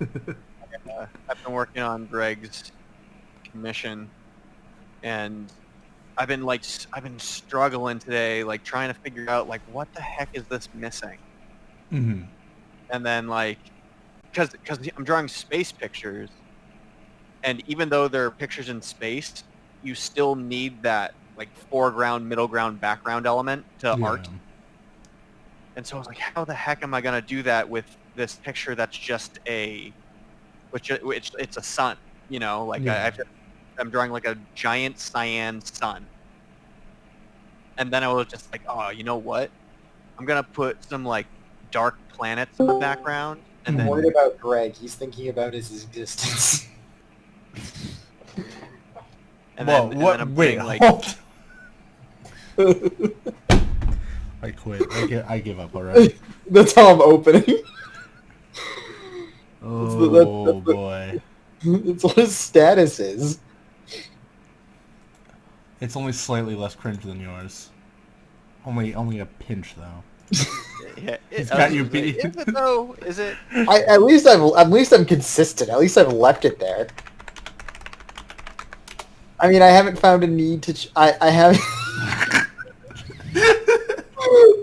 I've been working on Greg's commission, and I've been struggling today, like trying to figure out like what the heck is this missing, Mm-hmm. and then like because I'm drawing space pictures, and even though they're pictures in space, you still need that like foreground, middle ground, background element to Yeah. art. And so I was like, how the heck am I gonna do that with this picture that's just which it's a sun, like Yeah. I'm drawing like a giant cyan sun. And then I was just like, oh, you know what? I'm gonna put some like dark planets in the background, and I'm then worried about Greg. He's thinking about his existence. Well, and what? then I'm Wait, putting like hold. I quit. I give up already. That's how I'm opening. Oh boy. That's what his status is. It's only slightly less cringe than yours. Only a pinch though. yeah, He's got you beat. Is it though? Is it? At least I'm consistent. At least I've left it there. I mean, I haven't found a need to. I haven't.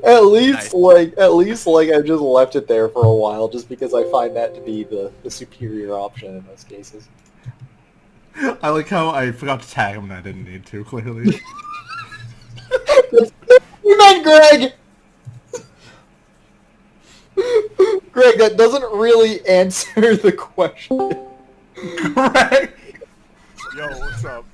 At least I've just left it there for a while, just because I find that to be the superior option in most cases. I like how I forgot to tag him and I didn't need to, clearly. You meant Greg! Greg, that doesn't really answer the question. Greg! Yo, what's up?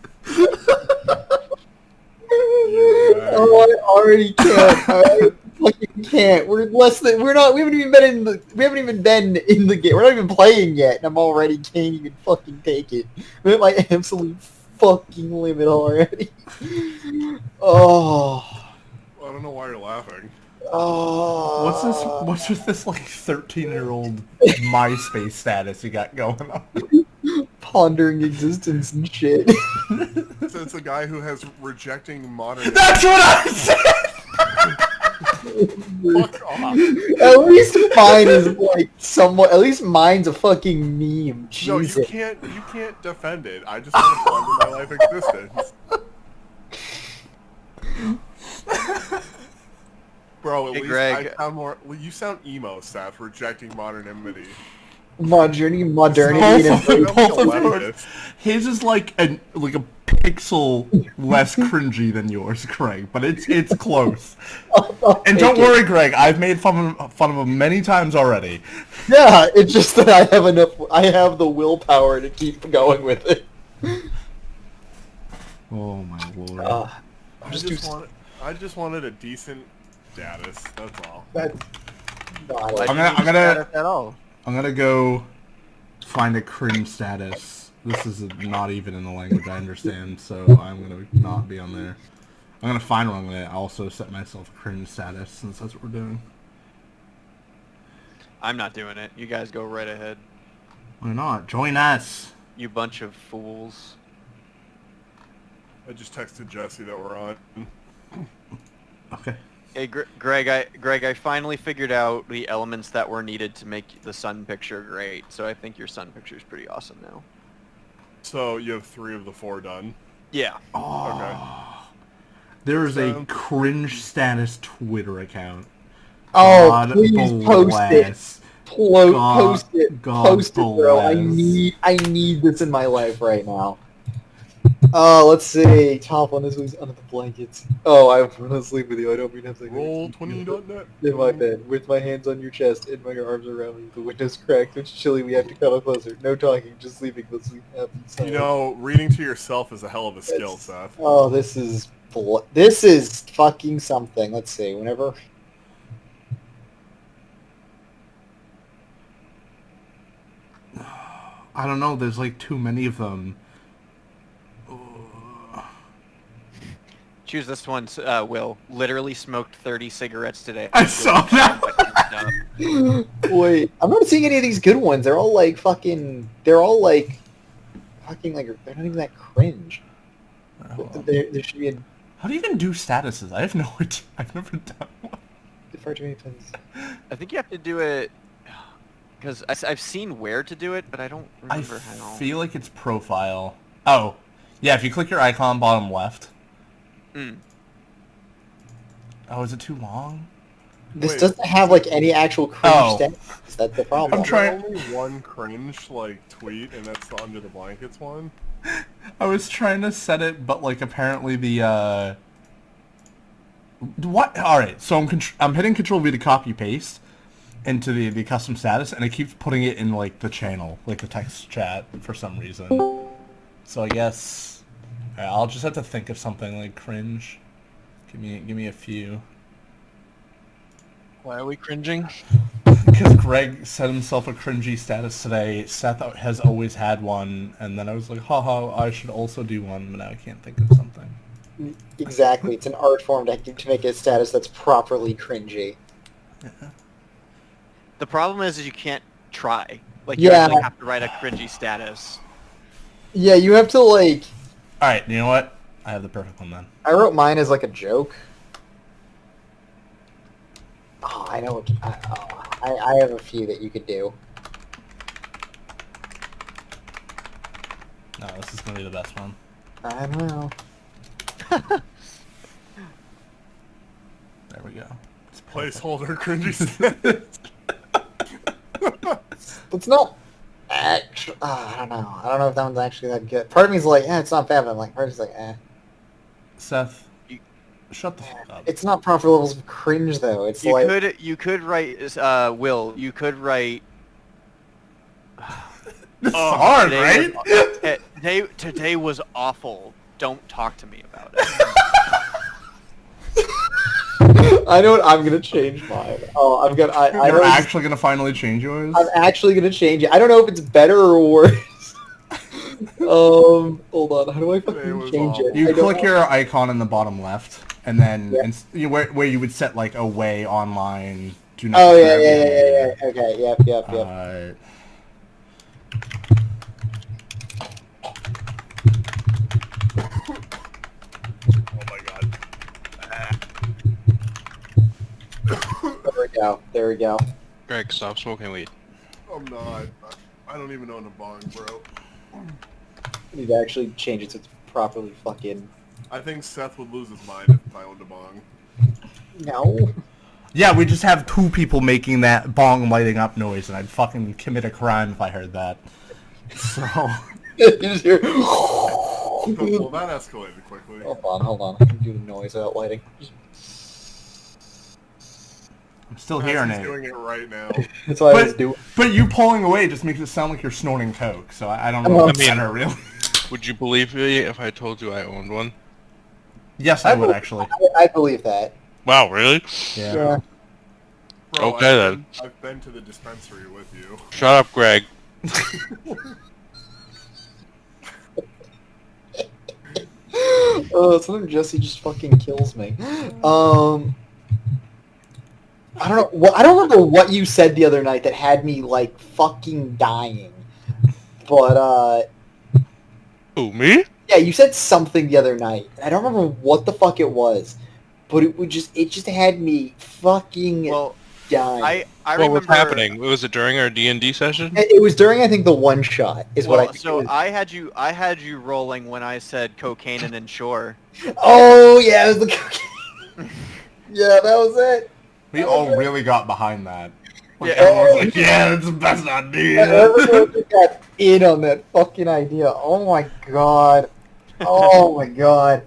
Oh, I already can't. I fucking can't. We haven't even been in the game. We're not even playing yet, and I'm already can't even fucking take it. I'm at my absolute fucking limit already. Oh. I don't know why you're laughing. Oh. What's with this like 13-year-old MySpace status you got going on? Pondering existence and shit. So it's a guy who has rejecting modern. That's what I said! Fuck off. At least mine is like somewhat. At least mine's a fucking meme. No, Jesus. you can't defend it. I just want to ponder my life existence. Bro, at Hey, least Greg. I sound more. Well, you sound emo, Seth, rejecting modernity. Modernity Both and of them, I'm both a of yours. leftist. His is like a pixel less cringy than yours, Greg, but it's close. And don't worry, Greg, I've made fun of him many times already. Yeah, it's just that I have the willpower to keep going with it. Oh my lord. I just wanted a decent status. That's all. That's not Why it. do you gonna- need I'm gonna- status at all? I'm gonna go find a cringe status. This is not even in the language I understand, so I'm gonna not be on there. I'm gonna find one. I'm gonna also set myself a cringe status, since that's what we're doing. I'm not doing it. You guys go right ahead. Why not? Join us! You bunch of fools. I just texted Jesse that we're on. Okay. Hey, Greg, I finally figured out the elements that were needed to make the sun picture great. So I think your sun picture is pretty awesome now. So you have 3 of the 4 done. Yeah. Okay. There is a Sounds- cringe status Twitter account. Oh, God please post it. bless. Post it. God Post it, bro. I bless. need this in my life right now. Let's see. Top one this week's Under the Blankets. Oh, I want to sleep with you. I don't mean nothing. Roll20.net. In my bed, with my hands on your chest and my arms around you. The window's cracked. It's chilly. We have to cuddle closer. No talking. Just sleeping. Let's sleep happy. You know, reading to yourself is a hell of a skill, Seth. Oh, this is fucking something. Let's see. Whenever. I don't know, there's like too many of them. Choose this one, Will. Literally smoked 30 cigarettes today. I saw that! Wait, I'm not seeing any of these good ones. They're all like fucking. They're all like. Fucking like. They're not even that cringe. There should be a. How do you even do statuses? I have no idea. I've never done one. Far too many times. I think you have to do it. Because I've seen where to do it, but I don't I remember how. feel like it's profile. Oh, yeah. If you click your icon bottom left. Mm. Oh, is it too long? This Wait, doesn't have like any actual cringe Oh. stats. That's the problem. I'm trying- Is there only one cringe like tweet, and that's the Under the Blankets one? I was trying to set it, but like apparently the what? All right, so I'm hitting Control V to copy paste into the custom status, and it keeps putting it in like the channel, like the text chat for some reason. So I guess I'll just have to think of something like cringe. Give me a few. Why are we cringing? Because Greg set himself a cringy status today. Seth has always had one, and then I was like, haha, I should also do one, but now I can't think of something. Exactly. It's an art form to make a status that's properly cringy. The problem is you can't try. Like, Yeah. you actually have to write a cringy status. Yeah, you have to like... Alright, you know what? I have the perfect one then. I wrote mine as like a joke. Oh, I know. I have a few that you could do. No, this is going to be the best one. I don't know. There we go. It's perfect. Placeholder cringy status. It's not actually... I don't know. I don't know if that one's actually that good. Part of me's like, it's not bad, but I'm like, part of me's like, Seth, shut the fuck up. It's not proper levels of cringe, though. It's You like... could write Will. You could write. It's hard, today right? was- today was awful. Don't talk to me about it. I know what I'm gonna change mine. Oh, I'm gonna. I You're know actually going to finally change yours? I'm actually gonna change it. I don't know if it's better or worse. Hold on. How do I It fucking was change it? awful. You I don't click know. your icon in the bottom left, and then Yeah. where you would set like away online. Do not Oh yeah, disturb. yeah. Okay, yep. Oh my god. There we go. Greg, stop smoking weed. I'm not. I don't even own a bong, bro. I need to actually change it so it's properly fucking... I think Seth would lose his mind if I owned a bong. No. Yeah, we just have two people making that bong lighting up noise, and I'd fucking commit a crime if I heard that. So... You just hear... Well, that escalated quickly. Hold on. I can do noise without lighting. I'm still hearing He's it. doing it right now. That's what I was doing. But you pulling away just makes it sound like you're snorting coke, so I don't know Well, what's I mean- better, really. Would you believe me if I told you I owned one? Yes, I would, actually. I believe that. Wow, really? Yeah. Bro, Okay, then. I've been to the dispensary with you. Shut up, Greg. Sometimes Jesse just fucking kills me. I don't know. Well, I don't remember what you said the other night that had me like fucking dying. But Who, me? yeah, you said something the other night. I don't remember what the fuck it was, but it just had me fucking Well, dying. I What remember. was happening? Was it during our D&D session? It was during I think the one shot is what I think. So it was. I had you rolling when I said cocaine and inshore. Oh yeah, it was the cocaine. Yeah, that was it. We all really got behind that. Like, Yeah. everyone was like, yeah, that's the best idea. Everyone just got in on that fucking idea. Oh my god. Oh my god.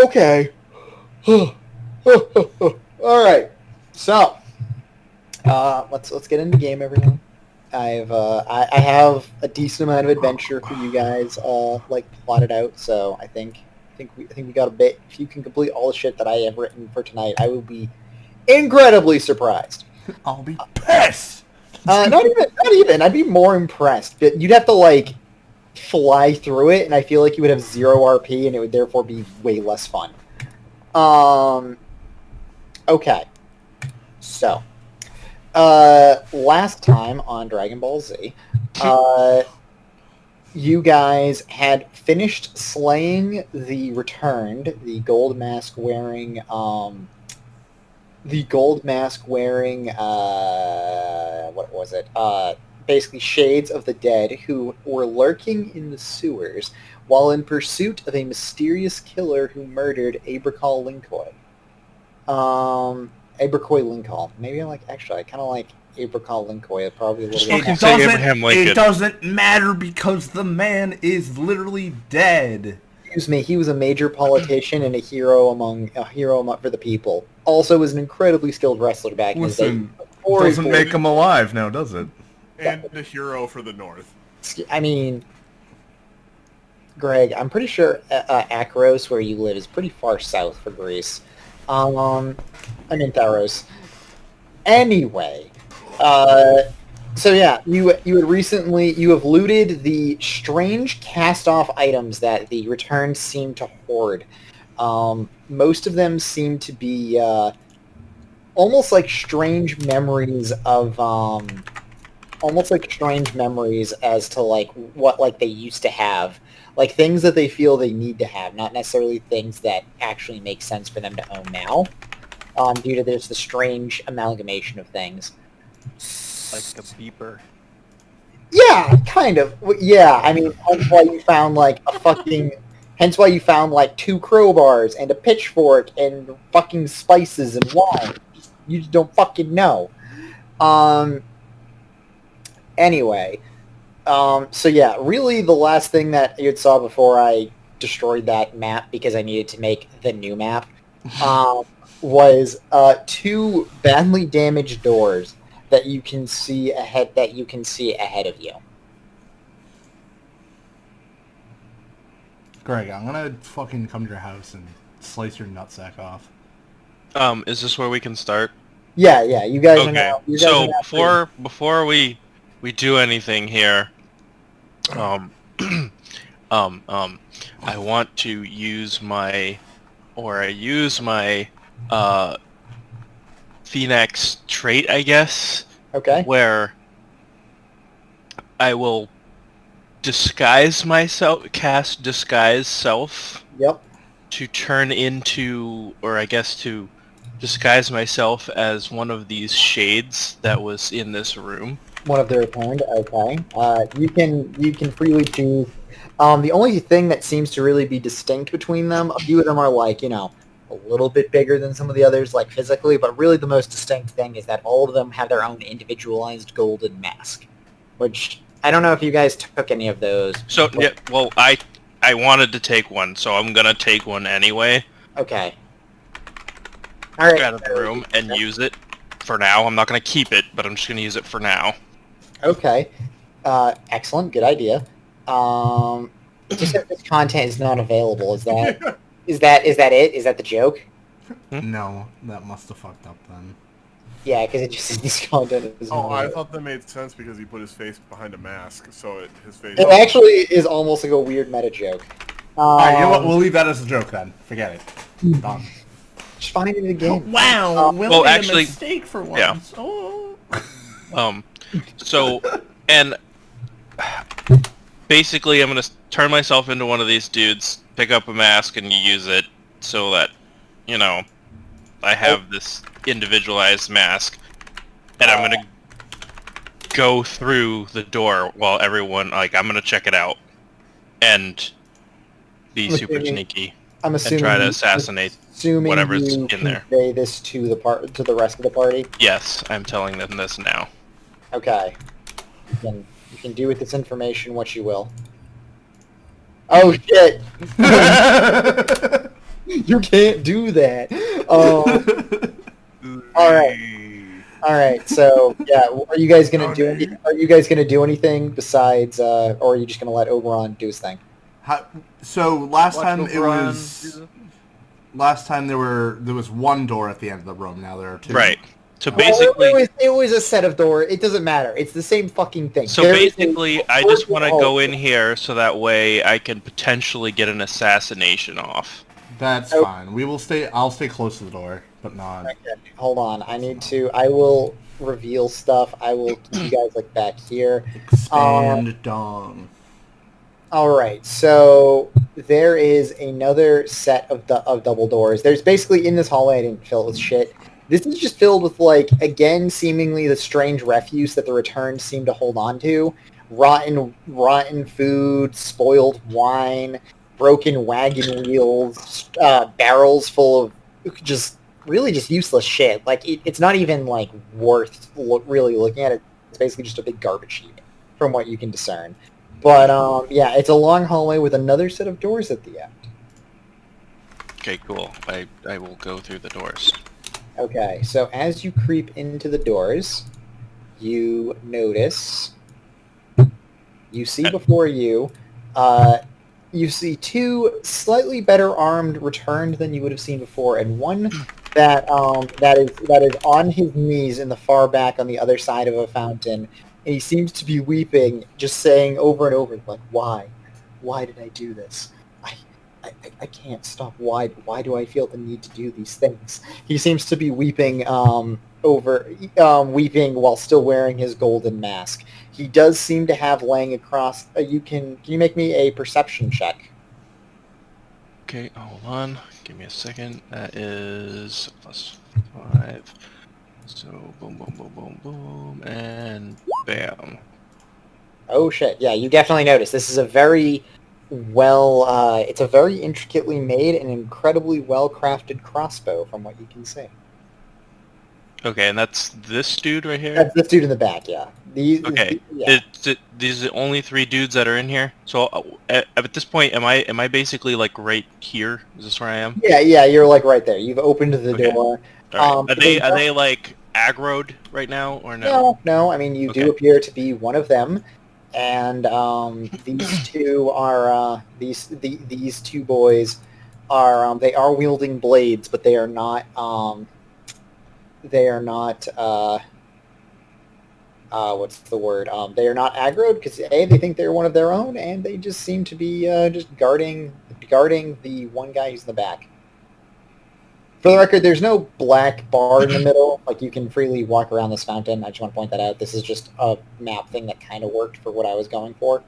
Okay. All right. So, let's get into the game, everyone. I have a decent amount of adventure for you guys like plotted out. So I think we got a bit. If you can complete all the shit that I have written for tonight, I will be incredibly surprised. I'll be pissed. Not even. I'd be more impressed. But you'd have to like fly through it, and I feel like you would have 0 RP, and it would therefore be way less fun. Okay. So, last time on Dragon Ball Z, you guys had finished slaying the Returned, the gold mask wearing the gold mask wearing, what was it? Basically shades of the dead who were lurking in the sewers while in pursuit of a mysterious killer who murdered Abercall Lincoln. Abercoy Lincoln. Maybe I kind of like Abercall Lincoln. Probably a little bit. Fucking say Abraham Lincoln. It doesn't matter because the man is literally dead. Excuse me, he was a major politician and a hero for the people. Also was an incredibly skilled wrestler back in his day. Listen, doesn't make him alive now, does it? And the hero for the North. I mean, Greg, I'm pretty sure Akros, where you live, is pretty far south for Greece. I mean Tharos. Anyway, so yeah, you have looted the strange cast-off items that the returns seem to hoard. Most of them seem to be almost like strange memories as to like what like they used to have, like things that they feel they need to have, not necessarily things that actually make sense for them to own now. Due to there's the strange amalgamation of things. Like a beeper. Yeah, kind of. Yeah, I mean, hence why you found like 2 crowbars and a pitchfork and fucking spices and wine. You just don't fucking know. Anyway, so yeah, really the last thing that you saw before I destroyed that map because I needed to make the new map was 2 badly damaged doors that you can see ahead of you. Greg, I'm gonna fucking come to your house and slice your nutsack off. Is this where we can start? Yeah, you guys are Okay. now. You guys So are now before we do anything here, I want to use my Phoenix trait, I guess, okay. where I will disguise myself, cast disguise self Yep. to turn into, or I guess to disguise myself as one of these shades that was in this room. One of the returned. Okay. You can freely choose. The only thing that seems to really be distinct between them, a few of them are like, a little bit bigger than some of the others, like physically, but really the most distinct thing is that all of them have their own individualized golden mask, which I don't know if you guys took any of those. So, yeah, well, I wanted to take one, so I'm gonna take one anyway. Okay. All right. Out of the room and use it for now. I'm not gonna keep it, but I'm just gonna use it for now. Okay. Excellent. Good idea. Just that this content is not available. Is that is that it? Is that the joke? No, that must have fucked up then. Yeah, because it just says this content is not Oh, I available. thought that made sense because he put his face behind a mask, so his face... It actually is almost like a weird meta joke. Alright, you know what? We'll leave that as a joke then. Forget it. Done. Just find it again. Wow, Will made actually- a mistake for once. yeah. Oh. So, and basically I'm gonna turn myself into one of these dudes, pick up a mask, and use it so that, I have this individualized mask, and I'm gonna go through the door while everyone, I'm gonna check it out, and be super sneaky, I'm and assuming try to assassinate whatever's you in there. convey this to the rest of the party. Yes, I'm telling them this now. Okay. You can do with this information what you will. Oh shit! You can't do that. All right. So yeah, are you guys gonna do anything? Are you guys gonna do anything besides, or are you just gonna let Oberon do his thing? So last Watch time Oberon do last time there was one door at the end of the room. Now there are 2. Right. So Well, basically, it was a set of doors. It doesn't matter. It's the same fucking thing. So There is a basically, I just want to door- go in here so that way I can potentially get an assassination off. That's Oh. fine. I'll stay close to the door, but not. Okay, hold on. I will reveal stuff. I will keep you guys back here. Expand dong. All right. So there is another set of double doors. There's basically in this hallway. I didn't fill it with shit. This is just filled with, like, again, seemingly the strange refuse that the returned seem to hold on to. Rotten food, spoiled wine, broken wagon wheels, barrels full of just really just useless shit. Like, it's not even, like, worth really looking at it. It's basically just a big garbage heap, from what you can discern. But, yeah, it's a long hallway with another set of doors at the end. Okay, cool. I will go through the doors. Okay, so as you creep into the doors, you notice, you see before you, you see two slightly better armed returned than you would have seen before, and one that is on his knees in the far back on the other side of a fountain, and he seems to be weeping, just saying over and over, like, why did I do this? I can't stop. Why do I feel the need to do these things? He seems to be weeping weeping while still wearing his golden mask. He does seem to have laying across. Can you make me a perception check? Okay, hold on. Give me a second. That is +5. So boom, boom, boom, boom, boom, and bam. Oh shit! Yeah, you definitely notice. This is a very it's a very intricately made and incredibly well crafted crossbow, from what you can see. Okay, and that's this dude right here? That's this dude in the back. Yeah. Okay. Yeah. These are the only 3 dudes that are in here. So at this point, am I basically like right here? Is this where I am? Yeah. You're like right there. You've opened the Okay. door. All right. Are they like aggroed right now or no? No. I mean, you do Okay. appear to be one of them, and these two are these two boys are they are wielding blades, but they are not what's the word? They are not aggroed because they think they're one of their own, and they just seem to be just guarding the one guy who's in the back. For the record, there's no black bar in the middle. Like, you can freely walk around this fountain. I just want to point that out. This is just a map thing that kind of worked for what I was going for.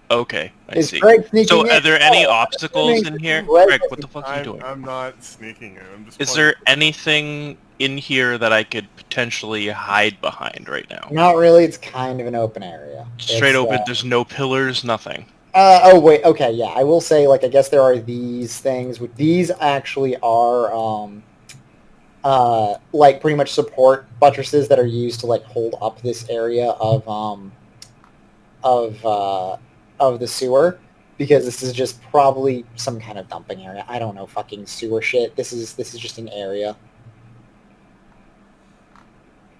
Okay, I Is see. Greg sneaking So in? are there any Oh, obstacles in here? Greg- Greg, what the fuck are you doing? I'm not sneaking in. I'm just. Is there anything in here that I could potentially hide behind right now? Not really. It's kind of an open area. Straight It's, open, there's no pillars, nothing. oh wait, okay, yeah. I will say, like, I guess there are these things. These actually are like pretty much support buttresses that are used to like hold up this area of the sewer, because this is just probably some kind of dumping area. I don't know fucking sewer shit. This is just an area.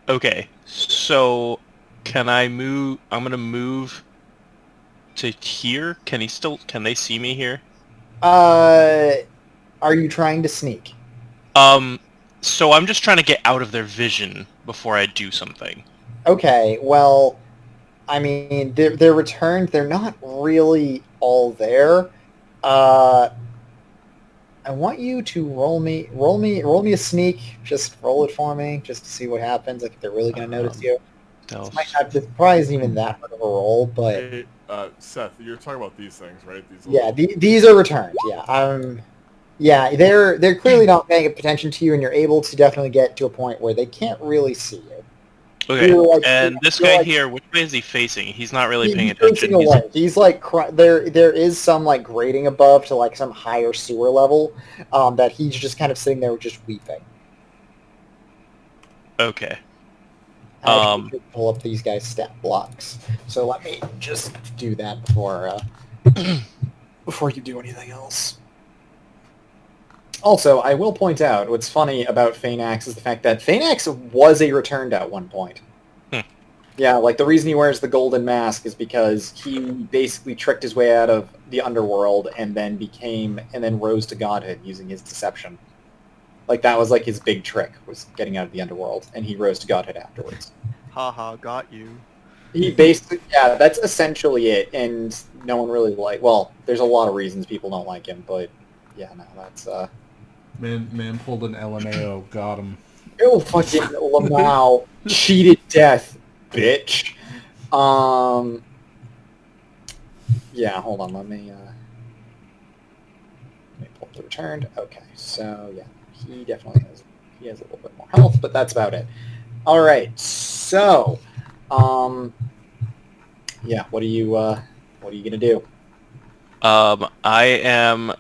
Okay, so can I move? I'm gonna move to here. Can they see me here? Are you trying to sneak? So I'm just trying to get out of their vision before I do something. Okay, well, I mean, they're returned. They're not really all there. I want you to roll me a sneak. Just roll it for me, just to see what happens. Like, if they're really going to notice you. This probably isn't even that hard of a roll, but Hey, Seth, you're talking about these things, right? These yeah, little... these are returned. Yeah, yeah, they're clearly not paying attention to you, and you're able to definitely get to a point where they can't really see you. Okay, and this guy here, which way is he facing? He's not really paying attention. He's like there is some like grating above to like some higher sewer level that he's just kind of sitting there just weeping. Okay. I should pull up these guys' stat blocks. So let me just do that before before you do anything else. Also, I will point out, what's funny about Phaenax is the fact that Phaenax was a returned at one point. Yeah, like, the reason he wears the golden mask is because he basically tricked his way out of the underworld and then rose to godhood using his deception. Like, that was, like, his big trick, was getting out of the underworld, and he rose to godhood afterwards. Haha, got you. He basically, yeah, that's essentially it, and no one really well, there's a lot of reasons people don't like him, but, yeah, no, that's, Man pulled an LMAO, got him. Oh, fucking Lamau. Cheated death, bitch. Yeah, hold on, let me pull up the returned. Okay, so, yeah, he definitely has He has a little bit more health, but that's about it. All right, so, yeah, what are you gonna do? I am.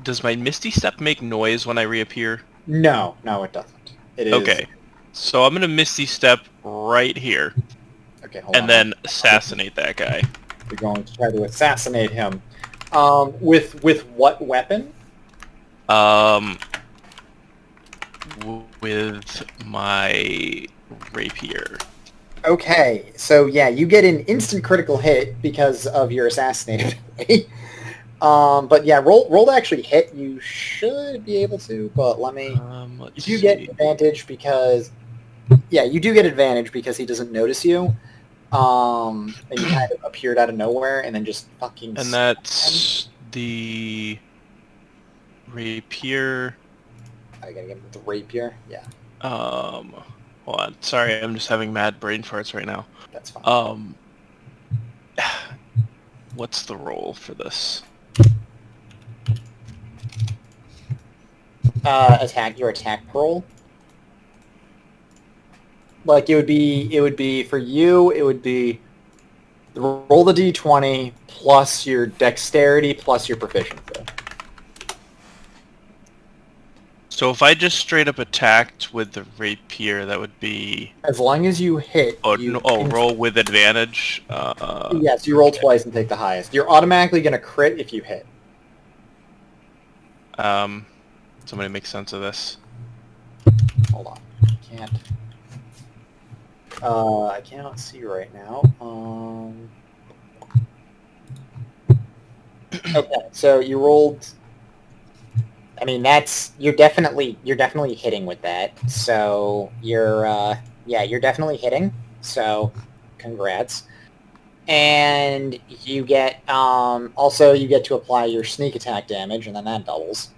Does my Misty Step make noise when I reappear? No, it doesn't. It is Okay. So I'm gonna Misty Step right here, Okay, hold on. and then assassinate that guy. You're going to try to assassinate him. With what weapon? With my rapier. Okay, so yeah, you get an instant critical hit because of your assassinated ability. But yeah, roll to actually hit. You should be able to, but let me. Let's You do get see. advantage because, yeah, you do get advantage because he doesn't notice you. And you kind of appeared out of nowhere and then just fucking. And that's the rapier. I gotta get him with the rapier. Yeah, Hold on. Sorry, I'm just having mad brain farts right now. that's fine. What's the roll for this? Your attack roll. Like it would be for you. It would be roll the d20 plus your dexterity plus your proficiency. So if I just straight up attacked with the rapier, that would be... As long as you hit. Roll with advantage. Yes, you roll twice and take the highest. You're automatically going to crit if you hit. Somebody make sense of this. Hold on. Can't. I cannot see right now. Okay, so you rolled. I mean, you're definitely hitting with that. So you're definitely hitting. So, congrats. And you get also you get to apply your sneak attack damage, and then that doubles.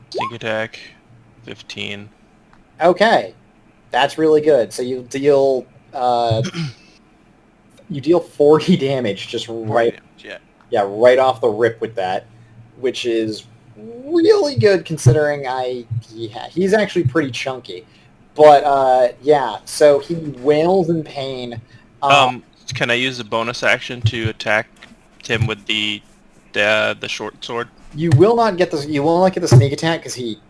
Sneak attack, 15. Okay, that's really good. So you deal 40 damage just right. Yeah, right off the rip with that, which is really good considering he's actually pretty chunky. But yeah, so he wails in pain. Can I use a bonus action to attack him with the short sword? You will not get You will not get the sneak attack because he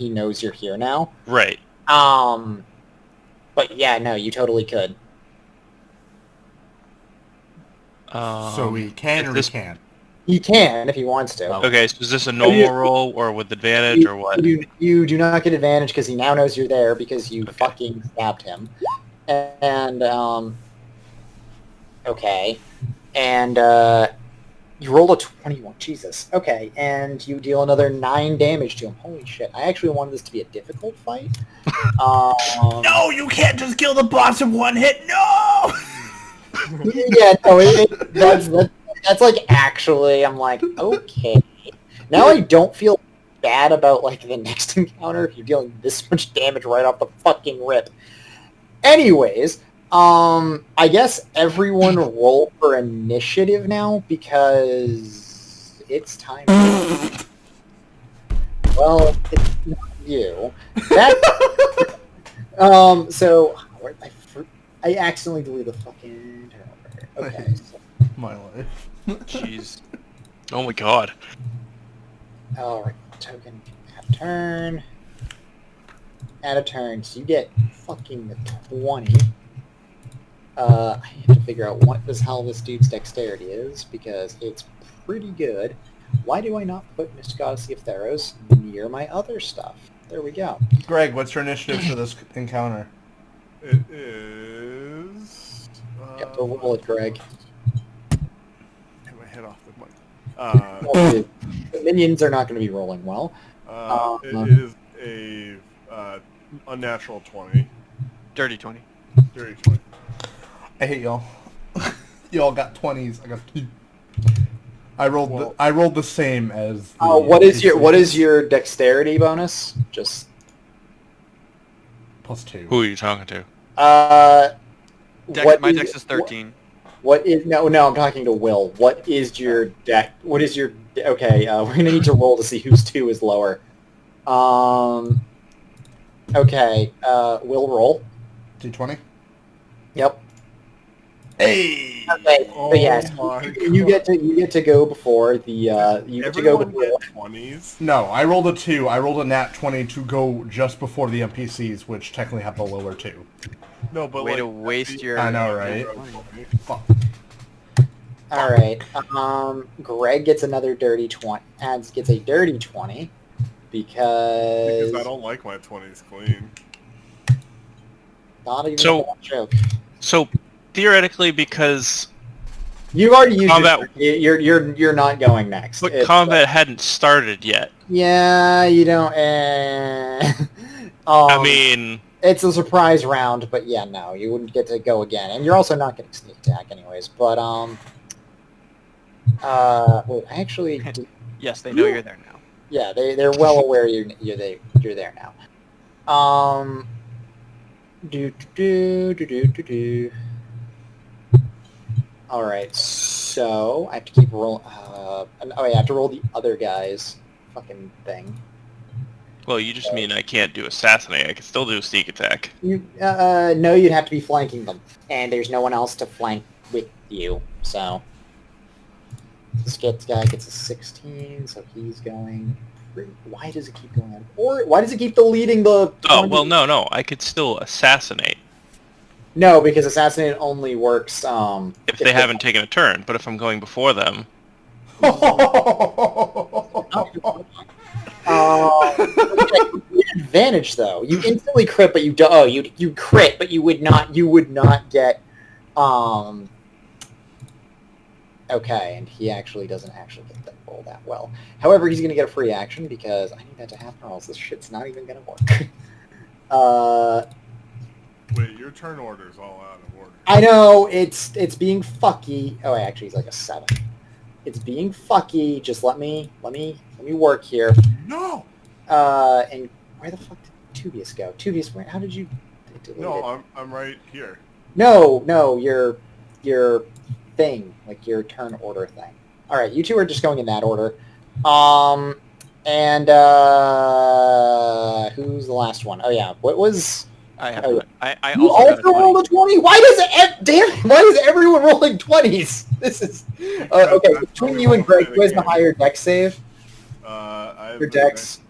knows you're here now. Right. But yeah, no, you totally could. So we can or we can't? He can if he wants to. Okay, so is this a normal roll or with advantage or what? You do not get advantage because he now knows you're there because you fucking stabbed him. And, okay. And, you rolled a 21. Jesus. Okay, and you deal another 9 damage to him. Holy shit. I actually wanted this to be a difficult fight. No, you can't just kill the boss in one hit. No! Yeah, no, that's like actually, I'm like, okay. Now I don't feel bad about like the next encounter if you're dealing this much damage right off the fucking rip. Anyways, I guess everyone roll for initiative now because it's time. Well, it's not you. That. So I accidentally deleted the fucking turnover. Okay. So. My life. Jeez. Oh my god. Alright, token add turn. Add a turn, so you get fucking the 20. I have to figure out what the hell this dude's dexterity is, because it's pretty good. Why do I not put Mystic Odyssey of Theros near my other stuff? There we go. Greg, what's your initiative for this encounter? It is... Go roll it, Greg. Get my head off the mic. The minions are not going to be rolling well. It is a unnatural 20. Dirty 20. Dirty 20. I hate y'all. Y'all got 20s. I got 2. I rolled the same as. What is your dexterity bonus? Just +2. Who are you talking to? My dex is 13. What is no? I'm talking to Will. What is your deck? What is your okay? We're gonna need to roll to see whose 2 is lower. Okay, we'll roll. D20. Yep. Hey. Okay. Oh But yes, my you get to go before the you get to go Everyone before. get 20s? No, I rolled a 2. I rolled a nat 20 to go just before the NPCs, which technically have the lower 2. No, but Way like... to waste your... I know, right? Fuck. All right. Greg gets another dirty 20. Ads gets a dirty 20 because Because I don't like my 20s clean. not even So- a bad joke. So theoretically, because You've already used Combat- you're not going next. but It's, combat hadn't started yet. yeah, you don't. I mean, it's a surprise round, but yeah, no, you wouldn't get to go again, and you're also not getting sneak attack anyways. But wait, I actually, Yes, they know you're there now. yeah, they're well aware you're there now. Do. All right, so I have to keep roll. Oh, yeah, I have to roll the other guy's fucking thing. well, you just mean I can't do assassinate. I can still do sneak attack. You no, you'd have to be flanking them, and there's no one else to flank with you. So this guy gets a 16, so he's going. Why does it keep going on? Or why does it keep deleting the? Oh, well, no. I could still assassinate No, because assassinate only works if they haven't taken a turn. But if I'm going before them, Okay, advantage though. You instantly crit, but you crit, but you would not get Okay, and he actually doesn't actually get that roll that well. However, he's gonna get a free action because I need that to happen, or else this shit's not even gonna work. Wait, your turn order's all out of order. I know it's being fucky. Oh, actually, he's like a 7. It's being fucky. Just let me work here. No! And where the fuck did Twovious go? Twovious, how did you delete it? No, I'm right here. No, your thing, like your turn order thing. All right, you two are just going in that order. And who's the last one? Oh yeah, what was? I have. Oh, I You also also got a 20. rolled a 20. Why does it? Damn! Why is everyone rolling 20s? This is okay. Between you and Greg, who has the higher dex save? I have Your the dex.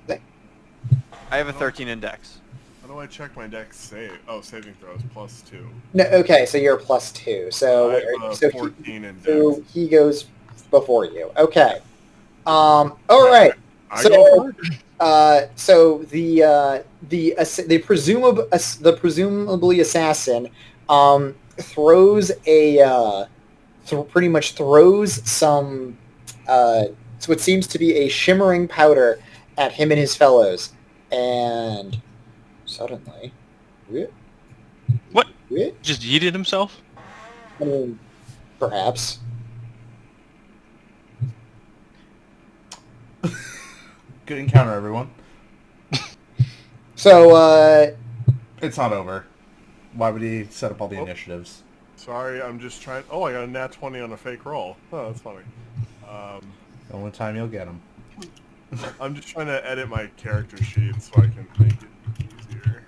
I have a 13 in dex. How do I check my dex save? Oh, saving throws +2. No, okay, so you're +2. So I have so 14 in dex. so he goes before you. Okay. All right. I So- go first? So the presumably assassin throws a pretty much throws some so what seems to be a shimmering powder at him and his fellows, and suddenly, What? I just yeeted himself. mean, perhaps. Good encounter, everyone. So It's not over. Why would he set up all the initiatives? Sorry, I'm just trying... Oh, I got a nat 20 on a fake roll. Oh, that's funny. The only time you'll get him. I'm just trying to edit my character sheet so I can make it easier.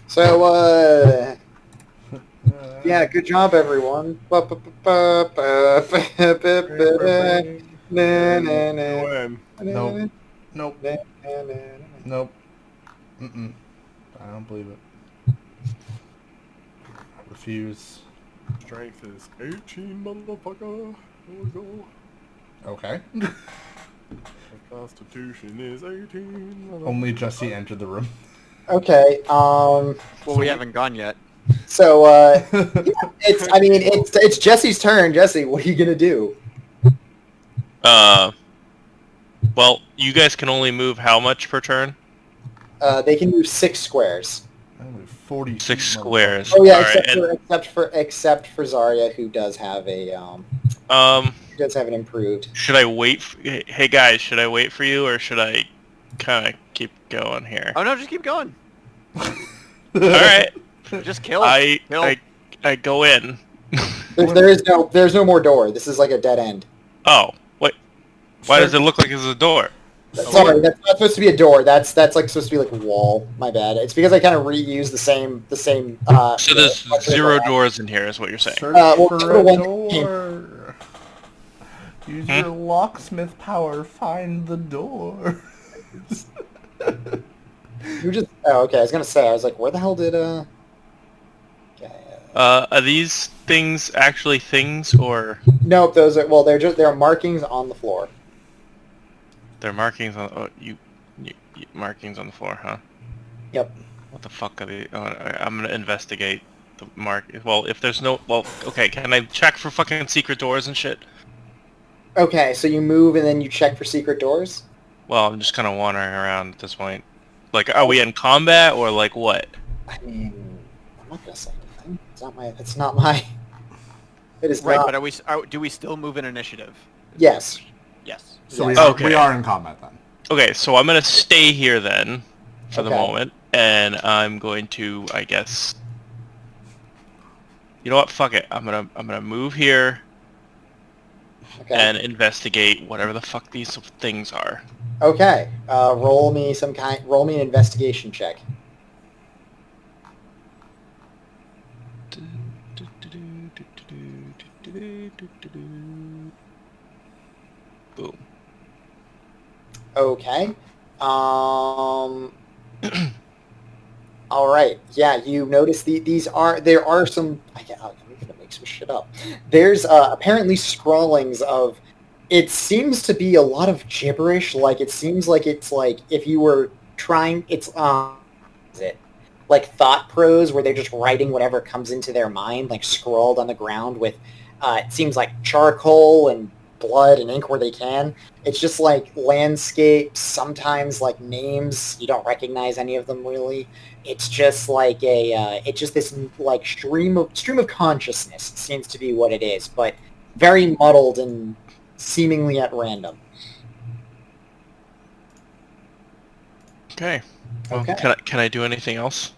So, yeah, good job, everyone. Go in. Nope. Nope. Nope. Mm-mm. I don't believe it. Refuse. Strength is 18, motherfucker. There we go. Okay. My constitution is 18. Only Jesse entered the room. Okay, Well, we haven't gone yet. so, it's Jesse's turn. Jesse, what are you gonna do? Well, you guys can only move how much per turn? They can move 6 squares. I'm gonna 40 6 feet, squares. Oh yeah, Alright, except for Zariah, who does have a an improved. should I wait? Hey guys, should I wait for you or should I kind of keep going here? Oh no, just keep going. All right, Just kill. Kill. I go in. There's no more door. This is like a dead end. Oh, wait. Why does it look like it's a door? Sorry, that's not supposed to be a door. That's like supposed to be like a wall. My bad. It's because I kind of reuse the same. So there's 0 doors in here, is what you're saying. Search well, for total a one door. Use your locksmith power. Find the door. You just. Oh, okay. I was gonna say. I was like, where the hell did Okay. Are these things actually things, or Nope. Those are they're markings on the floor. they're markings on? Oh, you markings on the floor, huh? Yep. What the fuck are they? Oh, I'm gonna investigate the mark. Well, if there's no, well, okay. Can I check for fucking secret doors and shit? Okay. So you move and then you check for secret doors. Well, I'm just kind of wandering around at this point. Like, are we in combat or like what? I mean, I'm not gonna say anything. It's not my. It's not my. It is Right, not. but do we still move in initiative? Yes. Yes. So Yes. Okay. we are in combat then. Okay, so I'm gonna stay here then, for the Okay. moment, and I'm going to, I guess. You know what? Fuck it. I'm gonna move here Okay. and investigate whatever the fuck these things are. Okay. Roll me Roll me an investigation check. Boom. Okay. All right. Yeah, you notice there are some. I'm gonna make some shit up. There's apparently scrawlings of. It seems to be a lot of gibberish. Like it seems like it's like if you were trying. Is it like thought prose where they're just writing whatever comes into their mind, like scrawled on the ground with. It seems like charcoal and blood and ink where they can. It's just like landscapes, sometimes like names. You don't recognize any of them really. It's just like it's just this like stream of consciousness seems to be what it is, but very muddled and seemingly at random. Okay. Well, Okay. can I do anything else?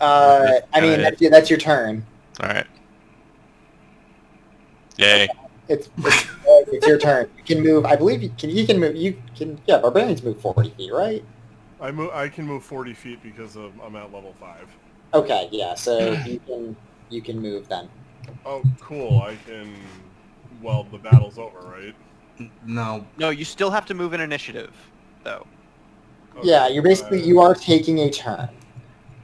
I mean, that's your turn. All right. Yay. It's your turn. You can move. I believe you can move. You can. Yeah, barbarians move 40 feet, right? I can move 40 feet because I'm at level 5. Okay. Yeah. So you can move then. Oh, cool. I can. Well, the battle's over, right? No. No, you still have to move in initiative, though. Okay, Yeah, you are taking a turn.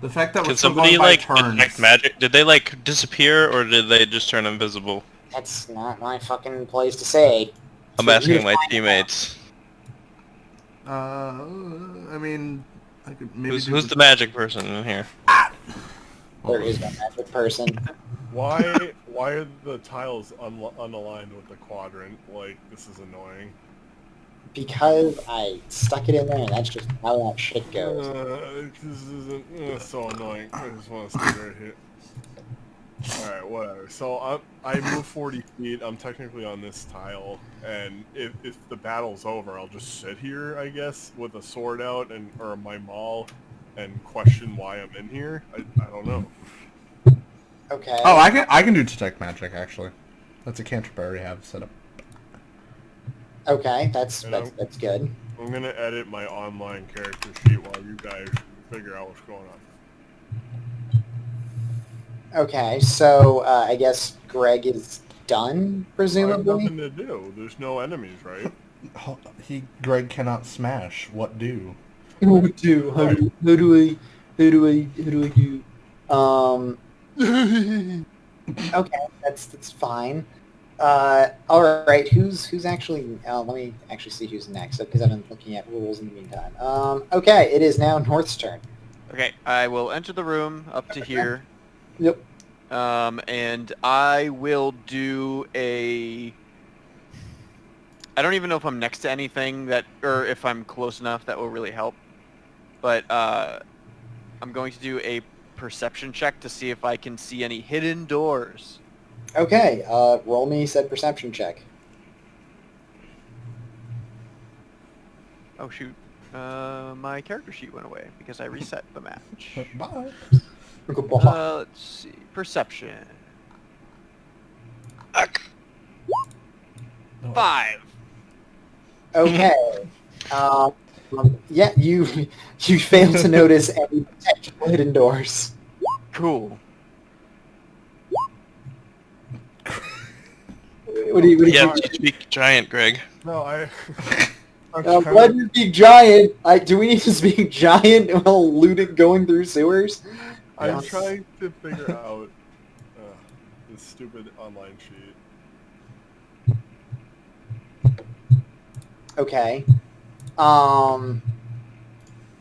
The fact that we're Can still somebody going by like turns. detect magic? Did they like disappear or did they just turn invisible? That's not my fucking place to say. I'm So asking you my find out. teammates. I mean, I could maybe Who's the magic person in here? There is no magic person. Why are the tiles unaligned with the quadrant? Like, this is annoying. Because I stuck it in there, and that's just how that shit goes. This isn't so annoying. I just want to stay right here. Alright, whatever. So I move 40 feet. I'm technically on this tile, and if the battle's over, I'll just sit here, I guess, with a sword out or my maul, and question why I'm in here. I don't know. Okay. Oh, I can do detect magic actually. That's a cantrip I already have set up. Okay, that's good. I'm gonna edit my online character sheet while you guys figure out what's going on. Okay, so I guess Greg is done, I have presumably. nothing to do. There's no enemies, right? Greg cannot smash. What do? What do? How do I do? Okay, that's fine. All right. Who's actually? Let me actually see who's next because I've been looking at rules in the meantime. Okay, it is now North's turn. Okay, I will enter the room up to here. Yep. And I will do a... I don't even know if I'm next to anything or if I'm close enough that will really help. But I'm going to do a perception check to see if I can see any hidden doors. Okay. Roll me said perception check. Oh shoot. My character sheet went away because I reset the match. Bye. Let's see. Perception. 5. Okay. Yeah, you fail to notice any potential hidden doors. Cool. What do you Yeah, do? you speak giant, Greg. No, I'm Blood trying you speak giant. Do we need to speak giant while looting going through sewers? I'm Yes. trying to figure out this stupid online sheet. Okay.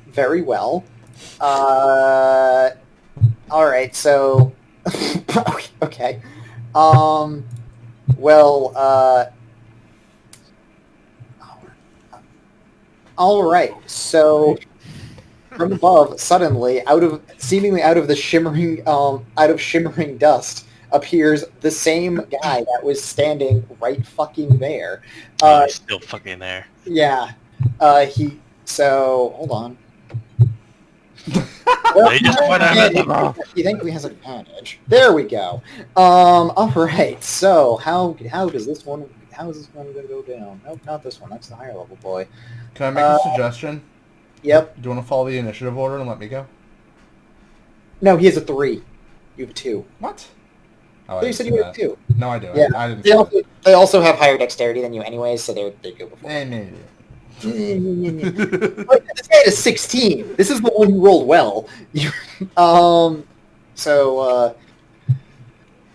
Very well. All right. So. Okay. Well. All right. So. From above, suddenly, seemingly out of the shimmering dust, appears the same guy that was standing right fucking there. He's still fucking there. Yeah. Hold on. They just went invisible. He thankfully has an advantage. There we go. All right. So how is this one gonna go down? Nope, not this one. That's the higher level boy. Can I make a suggestion? Yep. Do you want to follow the initiative order and let me go? No, he has a 3. You have a 2. What? Oh, I you didn't said see you had a that. 2. No, I do. Yeah. I didn't see that. They also have higher dexterity than you anyways, so they go before. No. But this guy had a 16. This is the one who rolled well. So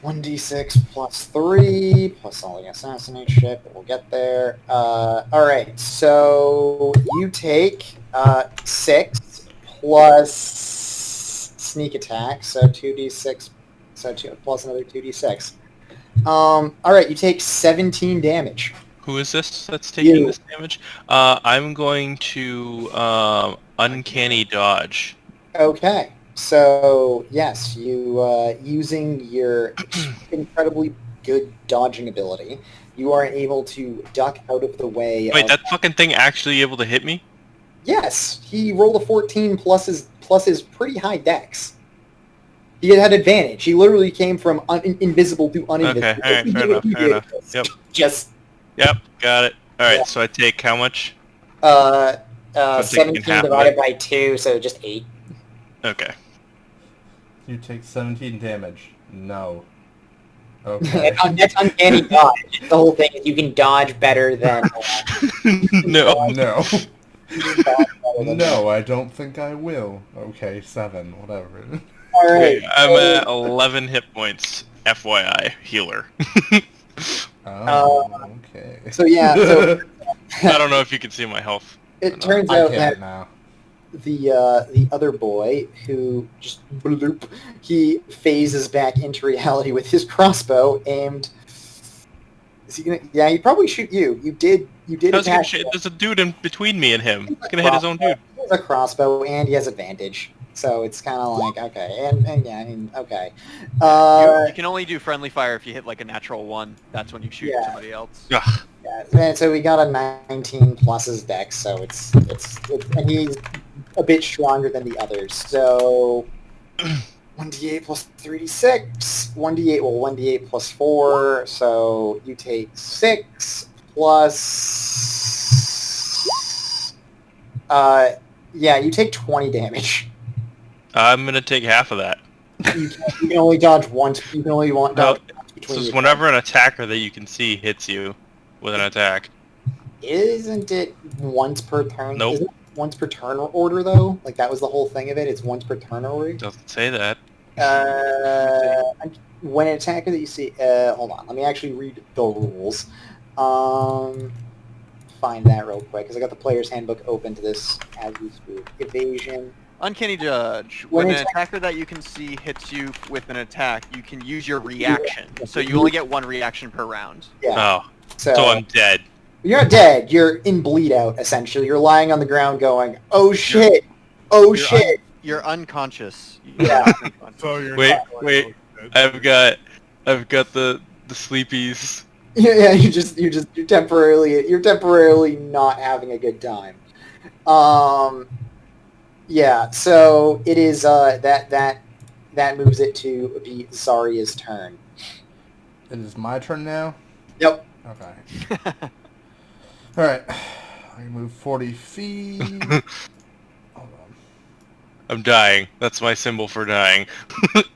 1d6 plus 3 plus all the assassinate shit, but we'll get there. Alright, so you take 6 plus sneak attack, so 2d6, so 2 plus another 2d6. Alright, you take 17 damage. Who is this that's taking You. this damage? I'm going to uncanny dodge. Okay, so yes, you using your incredibly good dodging ability, you are able to duck out of the way. Wait, that fucking thing actually able to hit me? Yes, he rolled a 14 plus his pretty high dex. He had advantage. He literally came from invisible to uninvisible. Okay, alright, fair enough. Yep. Yep, got it. Alright, Yeah. so I take how much? I'm taking 17 half divided by 2, so just 8. Okay. You take 17 damage. No. Okay. That's uncanny dodge. The whole thing is you can dodge better than... No. No. you can dodge better than No, I don't think I will. Okay, 7, whatever. Alright. Okay, I'm at 11 hit points. FYI, healer. Oh, okay. So yeah, so I don't know if you can see my health. it turns I out can't that now. the other boy who just bloop, he phases back into reality with his crossbow aimed. Is he gonna? Yeah, he'd probably shoot you. You did How's he gonna attack. shit? There's a dude in between me and him. He's gonna hit his own dude. He has a crossbow and he has advantage, so it's kind of like okay, and yeah, I mean okay. You can only do friendly fire if you hit like a natural 1. That's when you shoot Yeah. somebody else. Ugh. Yeah, and so we got a 19 plus his dex, so it's and he's a bit stronger than the others. So 1d8 plus 3d6, 1d8 1d8 plus 4. So you take 6 plus yeah, you take 20 damage. I'm gonna take half of that. You can only dodge once. You can only dodge No, once This between is your whenever an attacker that you can see hits you with an attack. Isn't it once per turn? Nope. Isn't it once per turn order though? Like that was the whole thing of it. It's once per turn order. Doesn't say that. When an attacker that you see, hold on, let me actually read the rules. Find that real quick because I got the player's handbook open to this as we speak. Evasion. Uncanny Dodge. When When an attack- attacker that you can see hits you with an attack, you can use your reaction. So you only get 1 reaction per round. Yeah. Oh, so I'm dead. You're not dead. You're in bleed out essentially. You're lying on the ground going, "Oh shit! Oh You're shit!" You're unconscious. Yeah. So you're Wait, not wait. I've got the sleepies. Yeah, you're temporarily not having a good time. Yeah, so it is that moves it to be Zariah's turn. It is my turn now? Yep. Okay. Alright. I move 40 feet. Hold on. I'm dying. That's my symbol for dying.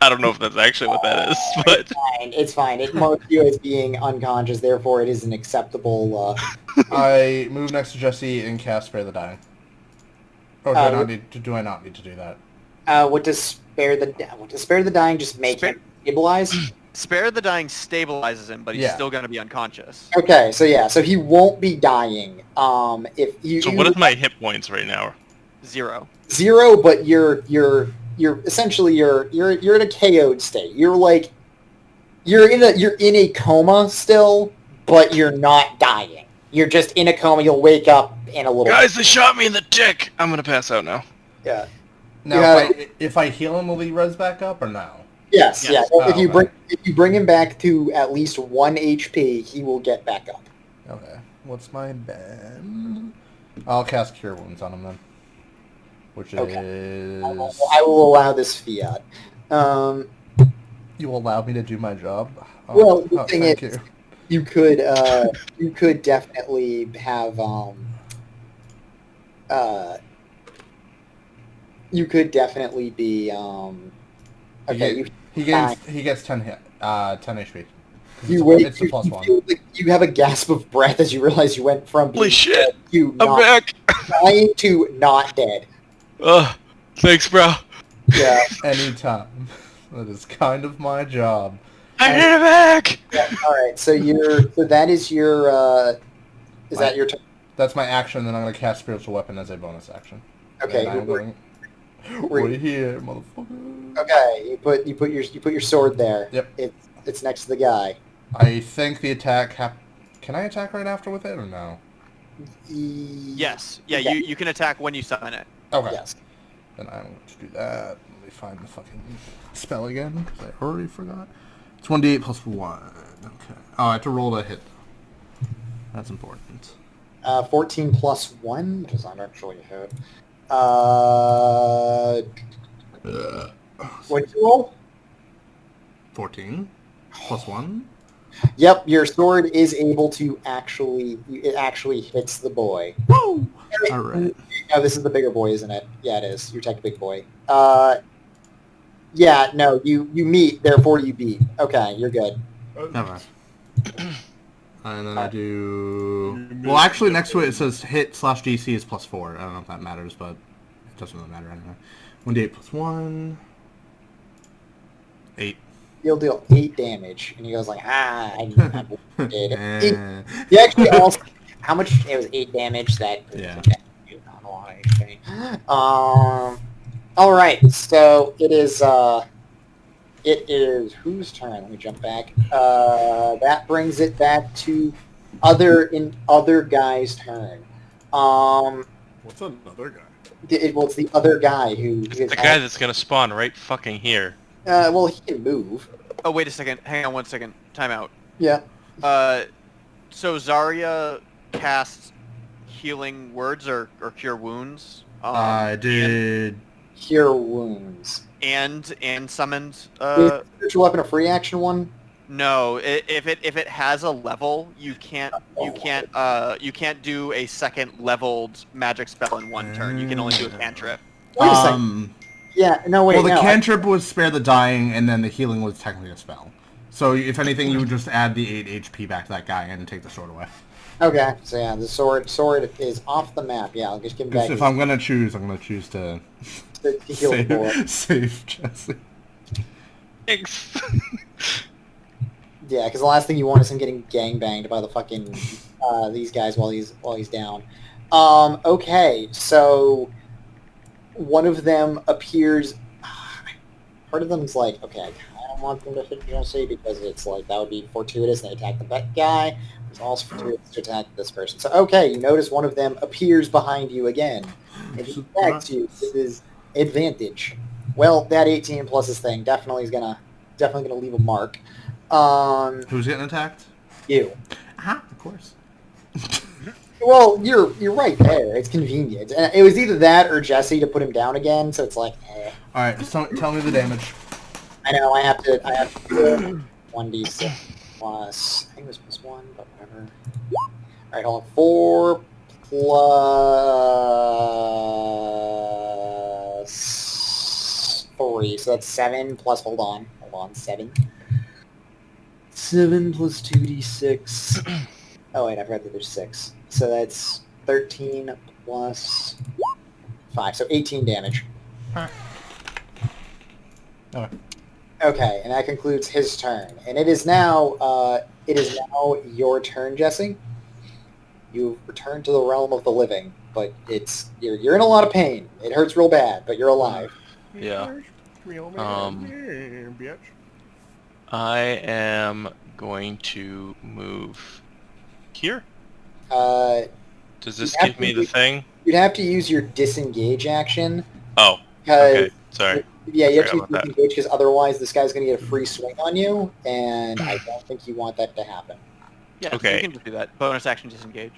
I don't know if that's actually what that is, but It's fine. It marks you as being unconscious, therefore it is an acceptable. I move next to Jesse and cast Spare the Dying. Or do I not need to do that? What does spare the dying just make him stabilize? Spare the Dying stabilizes him, but he's still going to be unconscious. Okay, so he won't be dying. If you. So what is my hit points right now? 0. 0, but you're essentially you're in a KO'd state. You're in a coma still, but you're not dying. You're just in a coma. You'll wake up in a little. Guys, they shot me in the dick. I'm gonna pass out now. Yeah. Now, if I heal him, will he res back up or no? Yes. Yeah. Oh, If you bring him back to at least 1 HP, he will get back up. Okay. What's my band? I'll cast Cure Wounds on him then. Which is... I will allow this fiat. You will allow me to do my job? Well, the thing thank is, you. you could definitely have you could definitely be okay. He gets 10 HP. You wait. It's a plus 1. You have a gasp of breath as you realize you went from being Holy shit! to I'm not back. dying to not dead. Thanks, bro. Yeah. Anytime. That is kind of my job. I made it back. Yeah, all right. So that is your is that your turn? That's my action. Then I'm going to cast Spiritual Weapon as a bonus action. Okay. And I'm going right here, motherfucker. Okay. You put your sword there. Yep. It's next to the guy. I think the attack Can I attack right after with it or no? Yes. Yeah, you can attack when you summon it. Okay. Yes. Then I'm going to do that. Let me find the fucking spell again, because I already forgot. It's 1d8 plus 1. Okay. Oh, I have to roll to hit. That's important. 14 plus 1 does not actually hit. What did you roll? 14 plus 1? Yep, your sword is able to it actually hits the boy. Woo! Alright. No, this is the bigger boy, isn't it? Yeah, it is. You're tech big boy. Yeah, no, you meet, therefore you beat. Okay, you're good. Alright. And then I do... Well, actually, next to it says hit/DC is plus 4. I don't know if that matters, but it doesn't really matter anyway. 1d8 plus 1. 8. You'll deal 8 damage. And he goes like, I did. You actually also... How much? It was 8 damage. That... Yeah. Not a lot of HP. Alright, so it is whose turn? Let me jump back. That brings it back to other guy's turn. What's another guy? It's the other guy who is The guy that's gonna spawn right fucking here. well, he can move. Oh, wait a second. Hang on 1 second. Time out. Yeah. So Zariah casts healing words or cure wounds. I did... Cure wounds. And summoned. Is spiritual weapon a free action one? No, if it has a level, you can't do a second leveled magic spell in one turn. You can only do a cantrip. Wait a second. Yeah, no, wait, Well, the no. cantrip was Spare the Dying, and then the healing was technically a spell. So, if anything, you would just add the 8 HP back to that guy and take the sword away. Okay, so yeah, the sword is off the map. Yeah, I'll just give him back. If I'm going to choose, I'm going to choose to heal the boy. save Jesse. Thanks. Yeah, because the last thing you want is him getting gangbanged by the fucking these guys while he's down. Okay, so one of them appears. Part of them's like, okay, I kind of want them to hit Jesse because it's like that would be fortuitous and they attack the bad guy. It's also fortuitous to attack this person. So okay, you notice one of them appears behind you again. If he attacks you, this is advantage. Well, that 18 plus his thing definitely gonna leave a mark. Who's getting attacked? You. Of course. Well, you're right there. It's convenient. And it was either that or Jesse to put him down again. So it's like, Alright, tell me the damage. I know I have to 1d6 plus. I think it was plus 1, but whatever. All right, hold on. 4 plus 3, so that's 7 plus, hold on, 7. 7 plus 2d6. Oh wait, I forgot that there's 6. So that's 13 plus 5, so 18 damage. Alright. Okay. Okay, and that concludes his turn. And it is now your turn, Jesse. You've returned to the realm of the living, but you're in a lot of pain. It hurts real bad, but you're alive. Yeah. Real Um, man, bitch. I am going to move here. Uh, Does this you have give me to the do- thing? You'd have to use your disengage action. Oh, Because, okay. Sorry. yeah, you have to Forgot about use disengage because otherwise this guy's going to get a free swing on you, and I don't think you want that to happen. Yeah, so Okay. you can just do that. Bonus action disengage.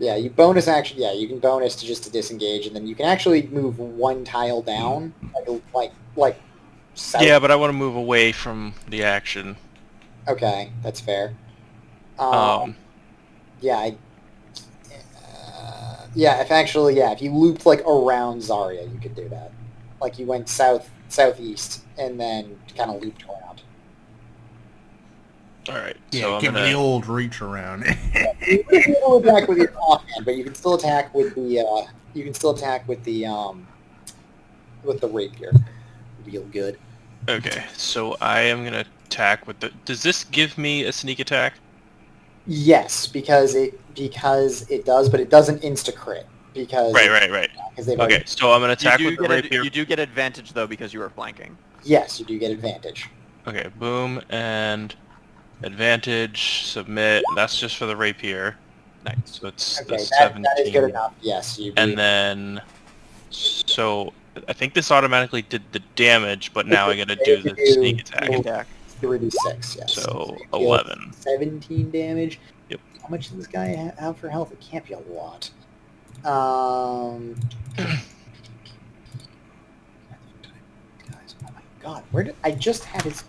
Yeah, you bonus action. Yeah, you can bonus to disengage, and then you can actually move one tile down, like south. Yeah, but I want to move away from the action. Okay, that's fair. Yeah, if you looped like around Zariah, you could do that. Like you went southeast and then kind of looped around. All right. Yeah, So I'm give me gonna. the old reach around. You can still attack with your offhand, but you can still attack with the rapier. Real good. Okay. So I am gonna attack with the. Does this give me a sneak attack? Yes, because it does, but it doesn't insta crit because Right. Because they've Okay. So I'm gonna attack You with the rapier. do get advantage though because you are flanking. Yes, you do get advantage. Okay. Boom and advantage. Submit. That's just for the rapier. Nice. So it's Okay, the that 17. is good enough. Yes, you do. And then, so I think this automatically did the damage, but now I gotta do the sneak attack. Sneak attack. 3d6, yes. So you deal 11. 17 damage. Yep. How much does this guy have for health? It can't be a lot. Guys, oh my god, where did I just had his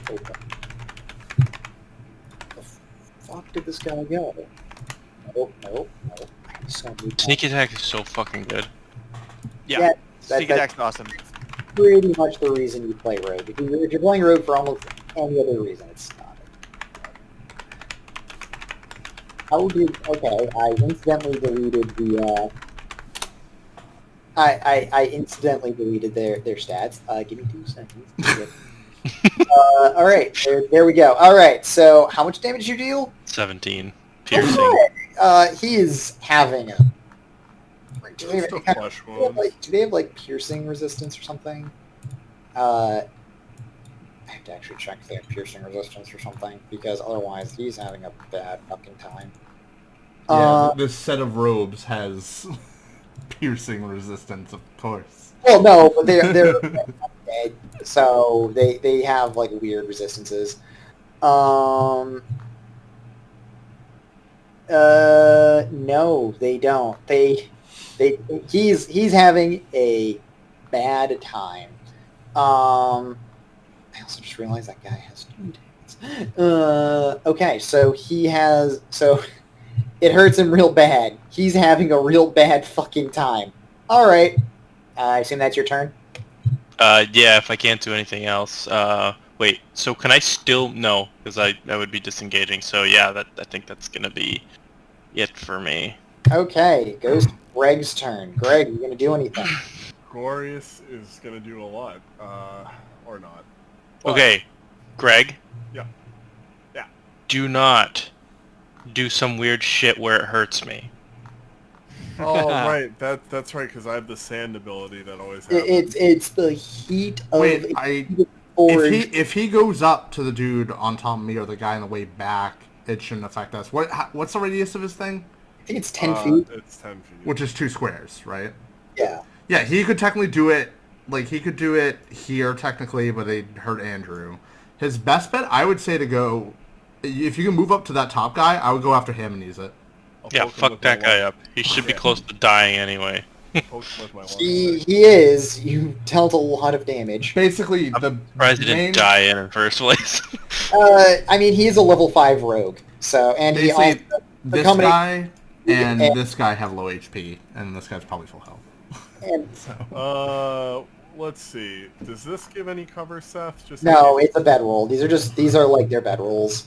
open? The fuck did this guy go? Nope. I'm just gonna move Sneak attack is so fucking good. Yeah. Sneak that's attack's awesome. pretty much the reason you play Rogue. If you're playing Rogue for almost any other reason, it's not. Okay, I incidentally deleted the, I incidentally deleted their stats. Give me 2 seconds. Alright, there we go. Alright, so how much damage you deal? 17 piercing. Okay. He is having a... Just a flesh wound. Do they have, like, piercing resistance or something? I have to actually check if they have piercing resistance or something, because otherwise he's having a bad fucking time. Yeah, this set of robes has piercing resistance, of course. Well, no, but they're dead, so they have, like, weird resistances. No, they don't. He's having a bad time. I also just realized that guy has 2 attacks. Okay, so it hurts him real bad. He's having a real bad fucking time. Alright. I assume that's your turn? Yeah, if I can't do anything else. Wait, so can I still... No, because I would be disengaging. So yeah, I think that's gonna be it for me. Okay, goes to Greg's turn. Greg, you gonna do anything? Glorious is gonna do a lot, or not. Okay, Greg. Yeah. Do not do some weird shit where it hurts me. Oh, right. That's right, because I have the sand ability that always happens. It's the heat of... Wait, forage. if he goes up to the dude on top of me or the guy on the way back, it shouldn't affect us. What's the radius of his thing? I think it's 10 feet. It's 10 feet. Which is 2 squares, right? Yeah. Yeah, he could technically do it, like, he could do it here, technically, but they'd hurt Andrew. His best bet, I would say to go, if you can move up to that top guy, I would go after him and use it. I'll Yeah, poke him fuck with that my guy long- up. He should be Yeah. close to dying anyway. Poke him with my long He stick. is. You dealt a lot of damage. Basically, the Surprised he main, didn't die in the first place. I mean, he is a level 5 rogue, so, and he basically, also... this combination- guy and this guy have low HP, and this guy's probably full health. And So Let's see. Does this give any cover, Seth? Just no, it's a bedroll. These are like their bedrolls.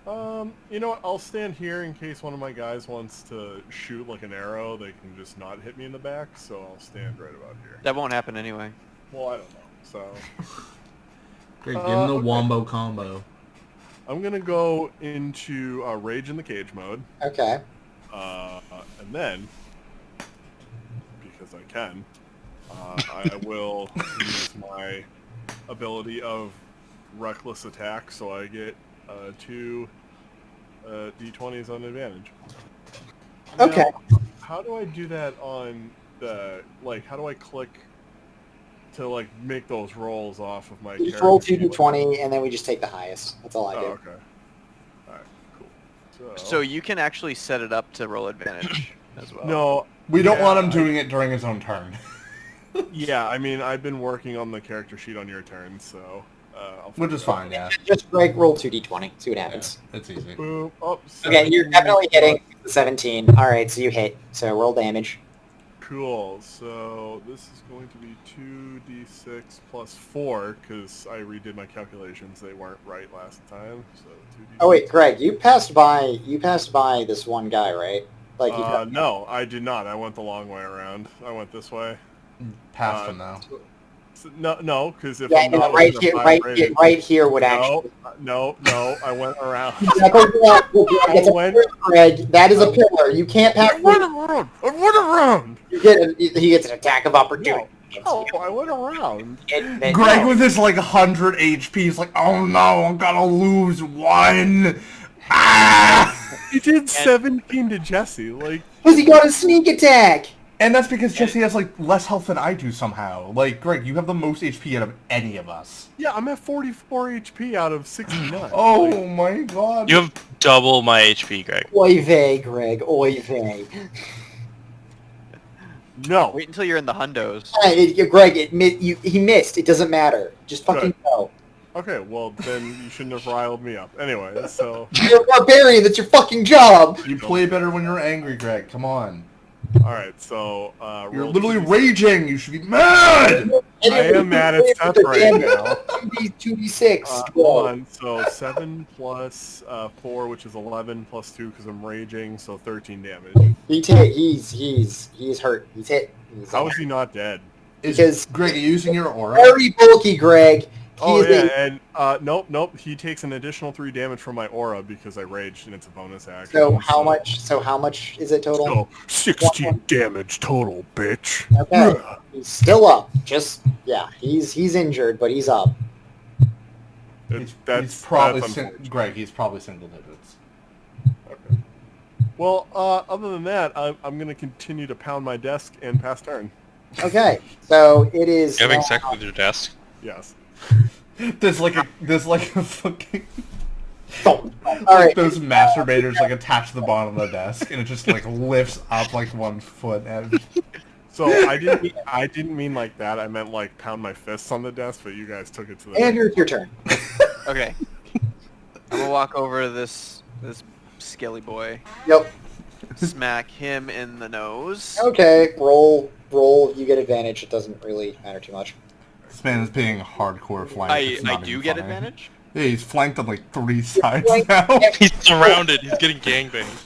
You know what? I'll stand here in case one of my guys wants to shoot like an arrow. They can just not hit me in the back, so I'll stand right about here. That won't happen anyway. Well, I don't know. So Great, give him the wombo combo. I'm gonna go into Rage in the Cage mode, Okay. and then because I can, I will use my ability of reckless attack, so I get 2 d20s on advantage. Okay. Now, how do I do that on the, like, how do I click to, like, make those rolls off of my You just character roll sheet? 2d20, and then we just take the highest. That's all I do. Oh, okay. Alright, cool. So you can actually set it up to roll advantage as well. No, We don't want him I- doing it during his own turn. Yeah, I mean, I've been working on the character sheet on your turn, so I'll Which is fine, yeah. Just Greg, roll 2d20. See what happens. It's easy. Boop. Oh, Okay, you're 17. definitely hitting the 17. All right, so you hit. So roll damage. Cool. So this is going to be 2d6 plus 4 because I redid my calculations. They weren't right last time. So 2d6. Oh wait, Greg, you passed by this one guy, right? Like you No, I did not. I went the long way around. I went this way. Past him now. So, no, because if yeah, I'm no, not right within here, a 5 right radius- here, right here would actually. No, I went around. It's a pillar, Greg. That is a pillar. You can't pass. I went around. He gets an attack of opportunity. No, I went around. Greg with his like 100 HP is like, oh no, I'm gonna lose one. Ah! He did 17 to Jesse. Like, Because he got a sneak attack. And that's because Jesse has like less health than I do somehow. Like, Greg, you have the most HP out of any of us. yeah, I'm at 44 HP out of 69. Oh my god. You have double my HP, Greg. Oy vey, Greg. Oy vey. No. Wait until you're in the hundos. Greg, he missed. It doesn't matter. Just fucking Good. go. Okay, well then you shouldn't have riled me up. Anyway, so You're a barbarian. That's your fucking job. You play better when you're angry, Greg. Come on. all right, so You're roll literally 2d6. raging. You should be mad. I am mad at Seth right now. 2d6. Hold on, so 7 plus 4, which is 11 plus 2 because I'm raging, so 13 damage. He's hit. He's hurt. He's hit. How is he not dead? Is Greg using your aura? Very bulky, Greg. Oh He yeah, is and nope. He takes an additional 3 damage from my aura because I raged, and it's a bonus action. So how much? So how much is it total? So 16 damage total, bitch. Okay, he's still up. Just yeah, he's injured, but he's up. He's probably that's unfortunate. Greg. He's probably single digits. Okay. Well, other than that, I'm gonna continue to pound my desk and pass turn. Okay, so it is. You having now- sex with your desk? Yes. There's like a fucking All right. those masturbators like attached to the bottom of the desk, and it just like lifts up like 1 foot. And So I didn't mean like that. I meant like pound my fists on the desk, but you guys took it to the. Andrew, it's your turn. Okay. I'm gonna walk over to this skelly boy, Yep. smack him in the nose. Okay. Roll. You get advantage. It doesn't really matter too much. this man is being hardcore flanked. I It's not do even get funny. advantage. Yeah, he's flanked on like 3 sides flanked- now. He's surrounded. He's getting gangbanged.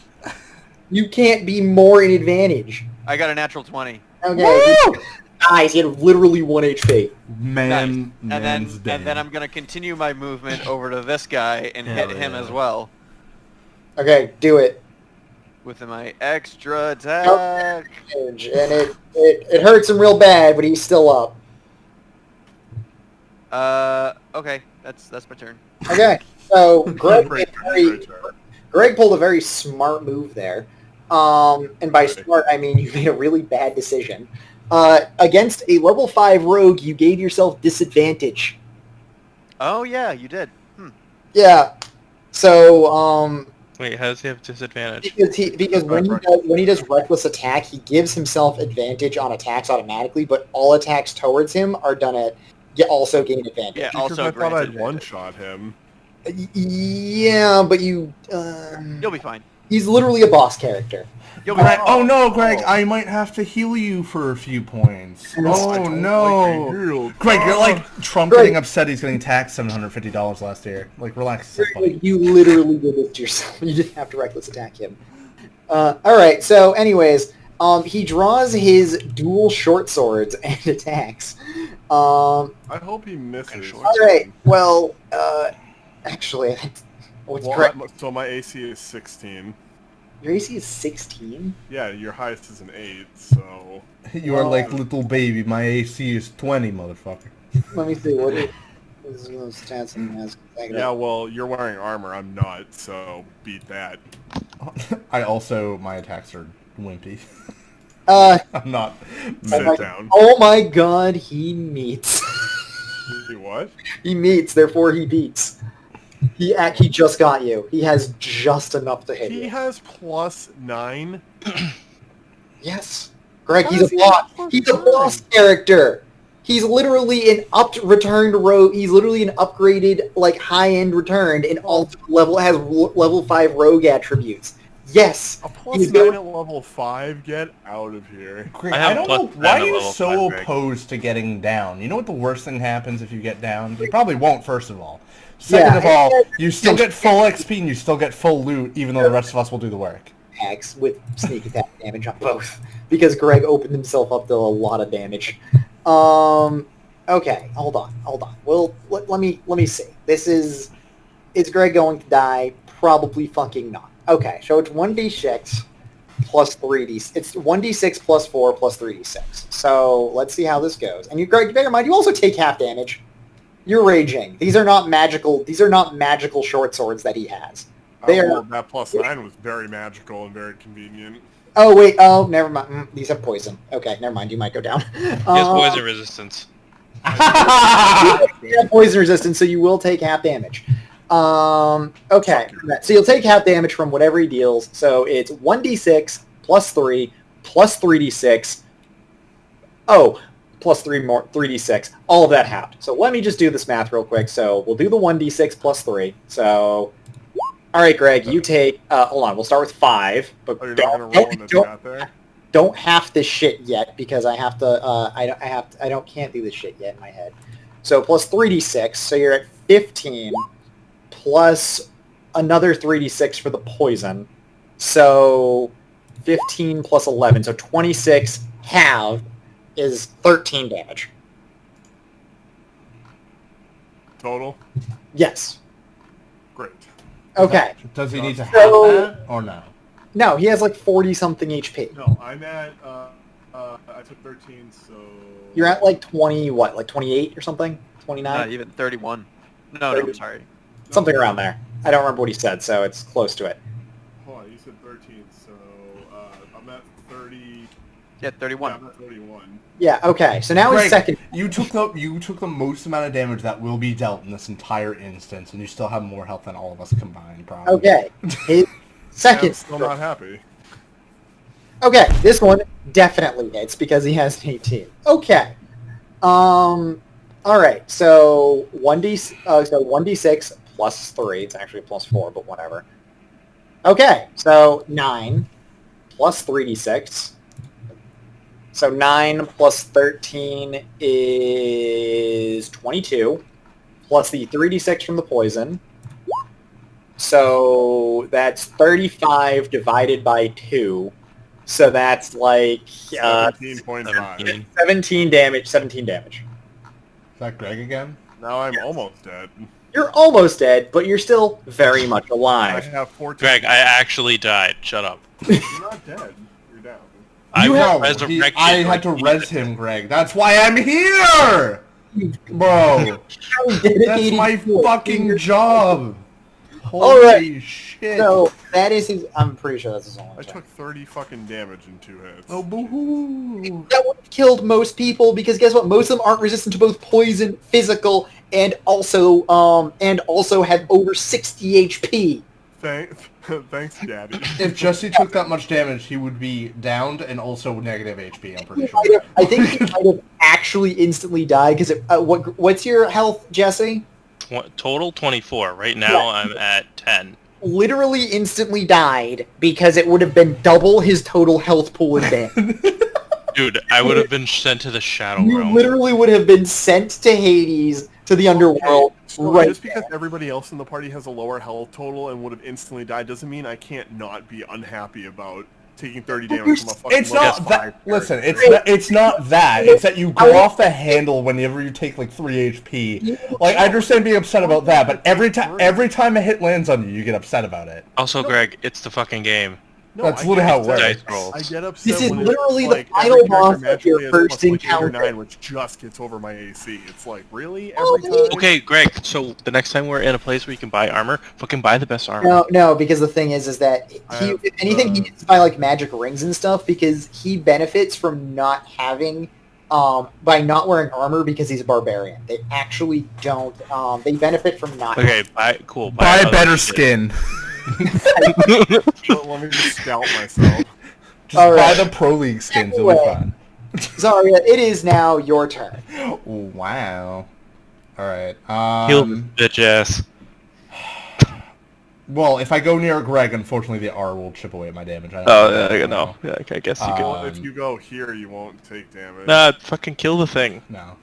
You can't be more in advantage. I got a natural 20. Okay. Nice. He had literally 1 HP. Man, And man's dead. then I'm gonna continue my movement over to this guy and hit Hell him yeah. as well Okay. Do it. with my extra attack. And it hurts him real bad, but he's still up. Okay, that's my turn. Okay. So Greg, Great turn. Greg pulled a very smart move there. And by smart, I mean you made a really bad decision. Against a level 5 rogue, you gave yourself disadvantage. Oh yeah, you did. Yeah. So, Wait, how does he have disadvantage? because when he does reckless attack, he gives himself advantage on attacks automatically, but all attacks towards him are done at also gain advantage. Yeah, Because also I thought granted I'd one-shot him. Yeah, but you. You'll be fine. He's literally a boss character. Yo, Greg, oh no, Greg! I might have to heal you for a few points. I Oh don't no, like being healed. Greg! You're like Trump Greg. getting upset. He's getting taxed $750 last year. Like, relax. It's not funny. Like, you literally did this to yourself. You didn't have to reckless attack him. Alright, so anyways, he draws his dual short swords and attacks. I hope he misses. Alright, well, actually, what's Well, correct? so my AC is 16. Your AC is 16? Yeah, your highest is an 8, so... You are like little baby. My AC is 20, motherfucker. Let me see, what is those stats and has? Yeah, well, you're wearing armor, I'm not, so beat that. My attacks are wimpy. I'm not. Sit down. Oh my god, he meets. He what? He meets, therefore he beats. He just got you. He has just enough to hit He you. has +9? Yes. Greg, How he's does a he boss. have He's a +9? boss character. He's literally an returned rogue. He's literally an upgraded, like, high-end returned, and also has level 5 rogue attributes. Yes. A He's +9 going- at level 5? Get out of here. Greg, I have I don't know +10 why at are you level so 5, Greg. opposed to getting down. You know what the worst thing happens if you get down? You probably won't. First of all. Second of all, you still get full XP and you still get full loot, even though the rest of us will do the work. Attacks with sneak attack damage on both, because Greg opened himself up to a lot of damage. Okay, hold on. Well, let me see. Is Greg going to die? Probably fucking not. Okay, so it's 1d6 plus 3d. It's 1d6 plus 4 plus 3d6. So let's see how this goes. And Greg, bear in mind, you also take half damage. You're raging. These are not magical. These are not magical short swords that he has. They Well, are. that +9 was very magical and very convenient. Oh wait. Oh, never mind. These have poison. Okay, never mind. You might go down. He has poison resistance. You have poison resistance, so you will take half damage. Okay, so you'll take half damage from whatever he deals. So it's 1d6 plus 3 plus 3d6. Oh, plus 3 more 3d6. All of that halved. So let me just do this math real quick. So we'll do the 1d6 plus 3. So, all right, Greg, you take. Hold on, we'll start with 5. But Oh, you're not gonna roll in the chat there? don't half this shit yet because I have to. Can't do this shit yet in my head. So plus 3d6. So you're at 15. Plus another 3d6 for the poison. So 15 plus 11. So 26 halved is 13 damage. Total? Yes. Great. Okay. Does he need to have So- that or no? No, he has like 40-something HP. No, I'm at, I took 13, so... You're at like 20, what, like 28 or something? 29? Not even 31. No, I'm sorry. Something around there. I don't remember what he said, so it's close to it. Hold on, you said 13, so, I'm at 30... Yeah, Yeah, 31. I'm at 31. Yeah, okay. So now his Greg, second... you took the most amount of damage that will be dealt in this entire instance, and you still have more health than all of us combined, probably. Okay. His I'm second... still not happy. Okay, this one definitely hits because he has an 18. Okay. Alright, so 1d6 plus 3. It's actually plus 4, but whatever. Okay, so 9 plus 3d6. So 9 plus 13 is 22, plus the 3d6 from the poison. So that's 35 divided by 2. So that's like 17.5. 17 damage. 17 damage. Is that Greg again? Now I'm almost dead. You're almost dead, but you're still very much I alive. have 14. Greg, I actually died. Shut up. You're not dead. You're down. I You was have- resurrected. I had to res him, Greg. That's why I'm here! Bro, that's my fucking job. All right. Holy shit. So that is his. I'm pretty sure that's his only. I check. took 30 fucking damage in 2 hits. Oh, boo-hoo. That would have killed most people because guess what? Most of them aren't resistant to both poison, physical, and also have over 60 HP. Thanks, Daddy. If Jesse took that much damage, he would be downed and also negative HP, I'm pretty sure. I think he might have actually instantly died because what's your health, Jesse? Total 24. Right now I'm at 10. literally instantly died because it would have been double his total health pool in damage. Dude, I would have been sent to the Shadow You Realm. literally would have been sent to Hades, to the underworld, So right just because there. everybody else in the party has a lower health total and would have instantly died doesn't mean I can't not be unhappy about taking 30 damage from a fucking It's level not 5 that. Listen, character. it's not that. It's that you go off the handle whenever you take like 3 HP. Like I understand being upset about that, but every time a hit lands on you, you get upset about it. Also, Greg, it's the fucking game. No, That's I literally get how it upset- Dice works. rolls. I get upset This is when it's literally the like final every character boss of magically your has first plus, like, 8 or encounter. 9, which just gets over my AC. It's like, really? Oh, Every time? Okay, Greg, so the next time we're in a place where you can buy armor, fucking buy the best armor. No, because the thing is that I he, have, if anything, he needs to buy like magic rings and stuff because he benefits from not having, by not wearing armor because he's a barbarian. They actually don't. They benefit from not. Okay, cool. Buy a other better shit. skin. Let me just scalp myself. Just All buy right. the Pro League skins. It'll be Anyway. fun. Zarya, it is now your turn. Wow. All right. Kill this bitch ass. Well, if I go near Greg, unfortunately the R will chip away my damage. I No. Yeah, I guess you can. Well, if you go here, you won't take damage. Nah, fucking kill the thing. No.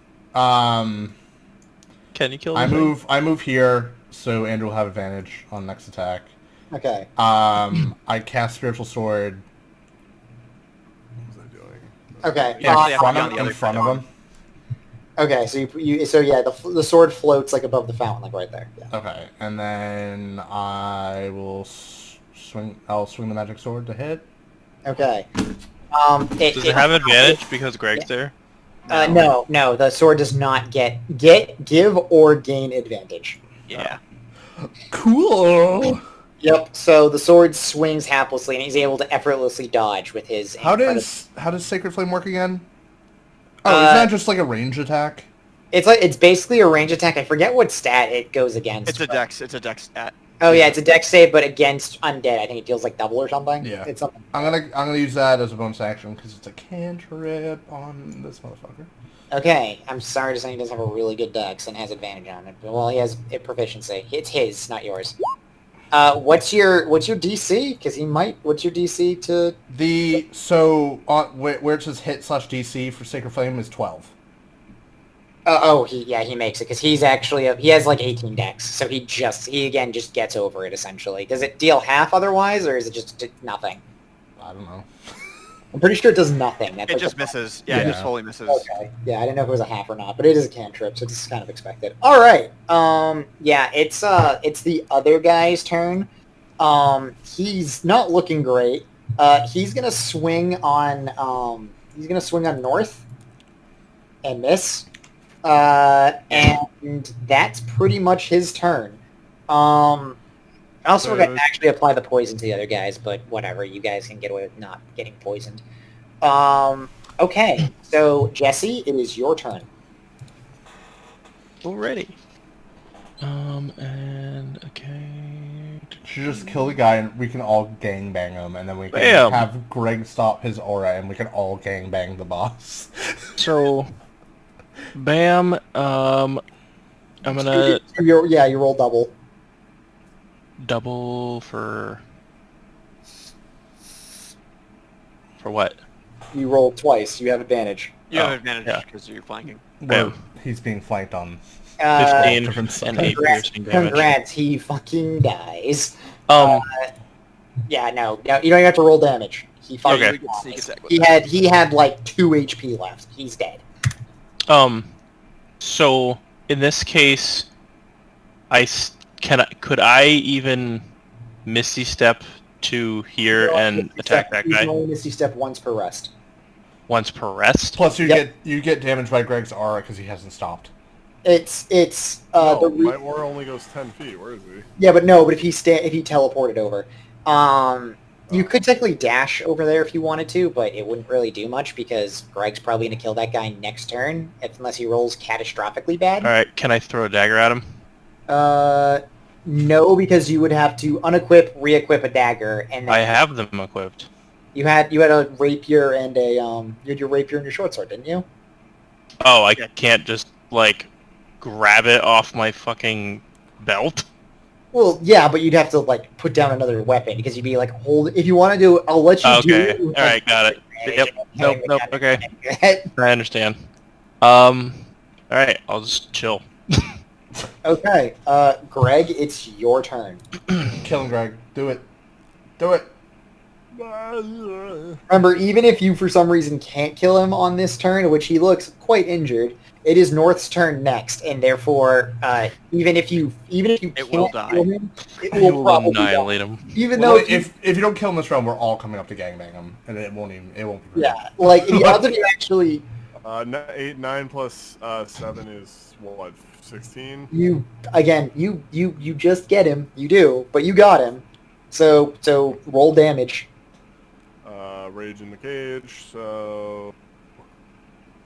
Can you kill the I thing? move here, so Andrew will have advantage on next attack. Okay. I cast Spiritual Sword What was I doing? Okay. Yeah, actually, I have to be on the in other front side. of him. Okay. So yeah, the sword floats like above the fountain, like right there. Yeah. Okay, and then I will swing. I'll swing the magic sword to hit. Okay. Does it have advantage because Greg's there? No. The sword does not give or gain advantage. Yeah. Cool. Yep. So the sword swings haplessly, and he's able to effortlessly dodge with his. How does Sacred Flame work again? Oh, Uh, isn't that just like a range attack? It's basically a range attack. I forget what stat it goes against. It's a but- dex. It's a dex stat. Oh yeah, it's a dex save, but against undead, I think it deals like double or something. Yeah. It's something. I'm gonna use that as a bonus action because it's a cantrip on this motherfucker. Okay, I'm sorry to say he does have a really good dex and has advantage on it. But, well, he has a proficiency. It's his, not yours. What's your DC? Because he might. What's your DC to? Where it says hit /DC for Sacred Flame is 12. He makes it because he's actually he has like 18 dex, so he just gets over it essentially. Does it deal half otherwise, or is it just nothing? I don't know. I'm pretty sure it does nothing. That's It like just the- misses. Yeah, it Yeah. just totally misses. Okay. Yeah, I didn't know if it was a half or not, but it is a cantrip, so it's kind of expected. All right. Yeah, it's the other guy's turn. He's not looking great. He's gonna swing on north and miss. And that's pretty much his turn. I also forgot to actually apply the poison to the other guys, but whatever. You guys can get away with not getting poisoned. Okay, so Jesse, it is your turn. Already. And okay. Should just kill the guy and we can all gangbang him, and then we can Bam. have Greg stop his aura, and we can all gangbang the boss. So, bam. I'm gonna You roll double. double for what? You roll twice. You have advantage. You have Oh, advantage yeah. because you're flanking. Well, he's being flanked on. 15 different and sides. 8 piercing damage. Congrats, he fucking dies. Um, Yeah, no, you don't even have to roll damage. He fucking Okay. We can sneak attack with He had like 2 HP left. He's dead. so in this case, could I even Misty Step to here and attack that You guy can only Misty Step once per rest. once per rest? Plus, you Yep. get damaged by Greg's aura because he hasn't stopped. It's No, my aura only goes 10 feet. Where is he? Yeah, but if he teleported over, you could technically dash over there if you wanted to, but it wouldn't really do much because Greg's probably gonna kill that guy next turn, unless he rolls catastrophically bad. All right, can I throw a dagger at him? No, because you would have to unequip, re-equip a dagger, and then I have them equipped. you had a rapier and you had your rapier and your short sword, didn't you? Oh, I can't just like grab it off my fucking belt. Well, yeah, but you'd have to like put down another weapon because you'd be like hold. If you want to do, I'll let you do. Okay. it with, All right. Got it. Yep. Nope. Okay. it. I understand. All right. I'll just chill. Okay, Greg, it's your turn. Kill him, Greg. Do it. Do it. Remember, even if you for some reason can't kill him on this turn, which he looks quite injured, it is North's turn next, and therefore, even if you It will can't die. kill him, it You will will probably annihilate die. him. Even Well, though if you don't kill him this round, we're all coming up to gangbang him, and it won't be. yeah, like the odds of you actually 9 plus 7 is what? 16. you just get him, you do, but you got him. So roll damage. Rage in the cage. So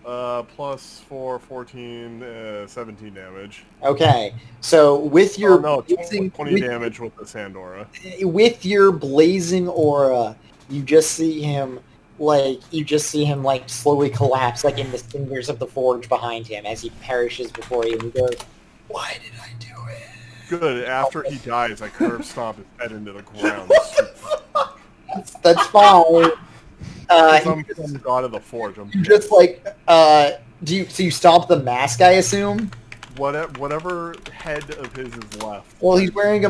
plus 4, 14, 17 damage. Okay, so with your no, blazing, 20 damage with the Sandora. with your blazing aura, you just see him like slowly collapse like in the cinders of the forge behind him as he perishes before you, and he goes, "Why did I do it?" Good. After he dies, I curb stomp his head into the ground. That's fine. I'm the god of the forge. You just like you stomp the mask, I assume? Whatever head of his is left. Well, he's wearing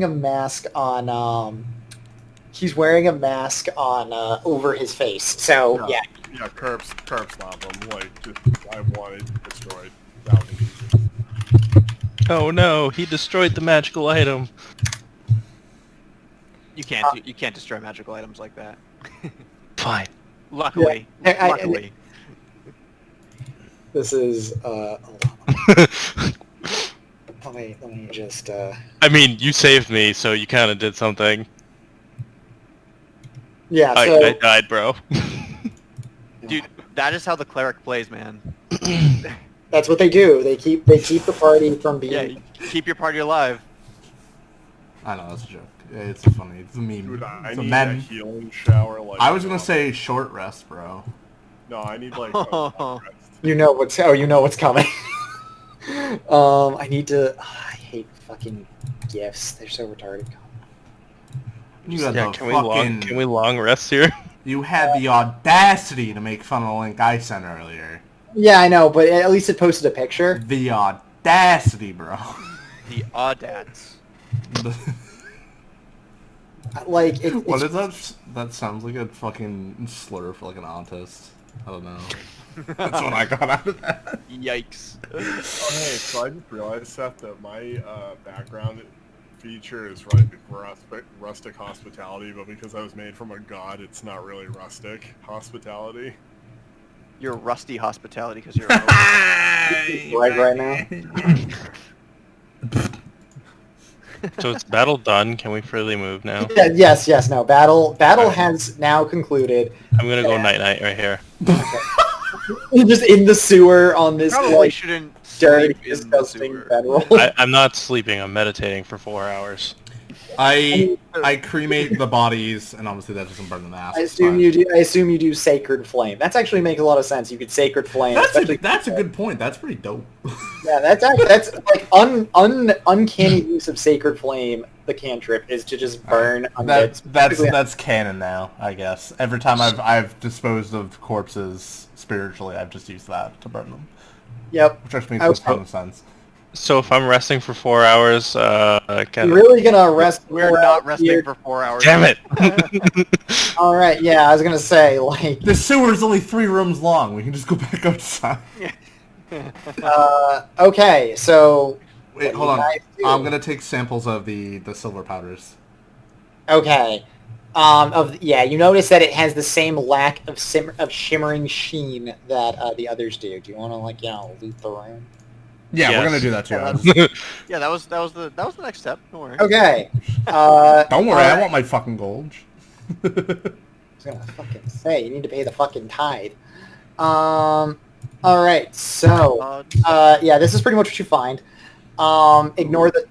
a mask on over his face. So yeah. Yeah, curb stomp him. Like, just, I want it destroyed. That would be easy. Oh no! He destroyed the magical item. You can't destroy magical items like that. Fine. Luckily, Yeah. luckily. This is hold on. Let me just I mean, you saved me, so you kind of did something. yeah, so I died, bro. Dude, that is how the cleric plays, man. that's what they do. They keep the party from being Yeah, you keep your party alive. I know, that's a joke. It's funny. It's a meme. Dude, I It's a need a meme. healing shower. Like, I was gonna say short rest, bro. No, I need like a long rest. you know what's coming. I need to I hate fucking gifts. They're so retarded. You got Yeah, the can we long rest here? You had the audacity to make fun of the link I sent earlier. Yeah, I know, but at least it posted a picture. The audacity, bro. The audats. Like What it's is that? That sounds like a fucking slur for like an autist. I don't know. That's what I got out of that. Yikes. Oh, hey, so I just realized, Seth, that my background feature is rustic hospitality, but because I was made from a god, it's not really rustic hospitality. You're rusty hospitality because you're a right now. So it's battle done. Can we freely move now? Yeah, yes, no. Battle has now concluded. I'm gonna go night night right here. Just in the sewer on this probably like shouldn't dirty, sleep in the disgusting sewer. bedroll. I'm not sleeping. I'm meditating for 4 hours. I cremate the bodies, and obviously that doesn't burn them ass. I assume you do sacred flame. That's actually makes a lot of sense. You could sacred flame. That's especially a good point. That's pretty dope. yeah, that's like uncanny use of sacred flame. The cantrip is to just burn undead. That's canon now, I guess. Every time I've disposed of corpses spiritually, I've just used that to burn them. Yep. Which actually makes a ton of sense. So if I'm resting for 4 hours, You're really gonna rest? We're not resting for 4 hours. damn it! All right. Yeah, I was gonna say like. The sewer is only 3 rooms long. We can just go back outside. Okay, so. Wait, hold on. I'm gonna take samples of the silver powders. Okay. You notice that it has the same lack of shimmering sheen that the others do. Do you want to loot the room? Yeah, Yes. we're gonna do that too. Yeah, that was the next step. Don't worry. Okay. Don't worry, I alright. want my fucking gold. I was gonna fucking say you need to pay the fucking tithe. All right. So, this is pretty much what you find. Ignore the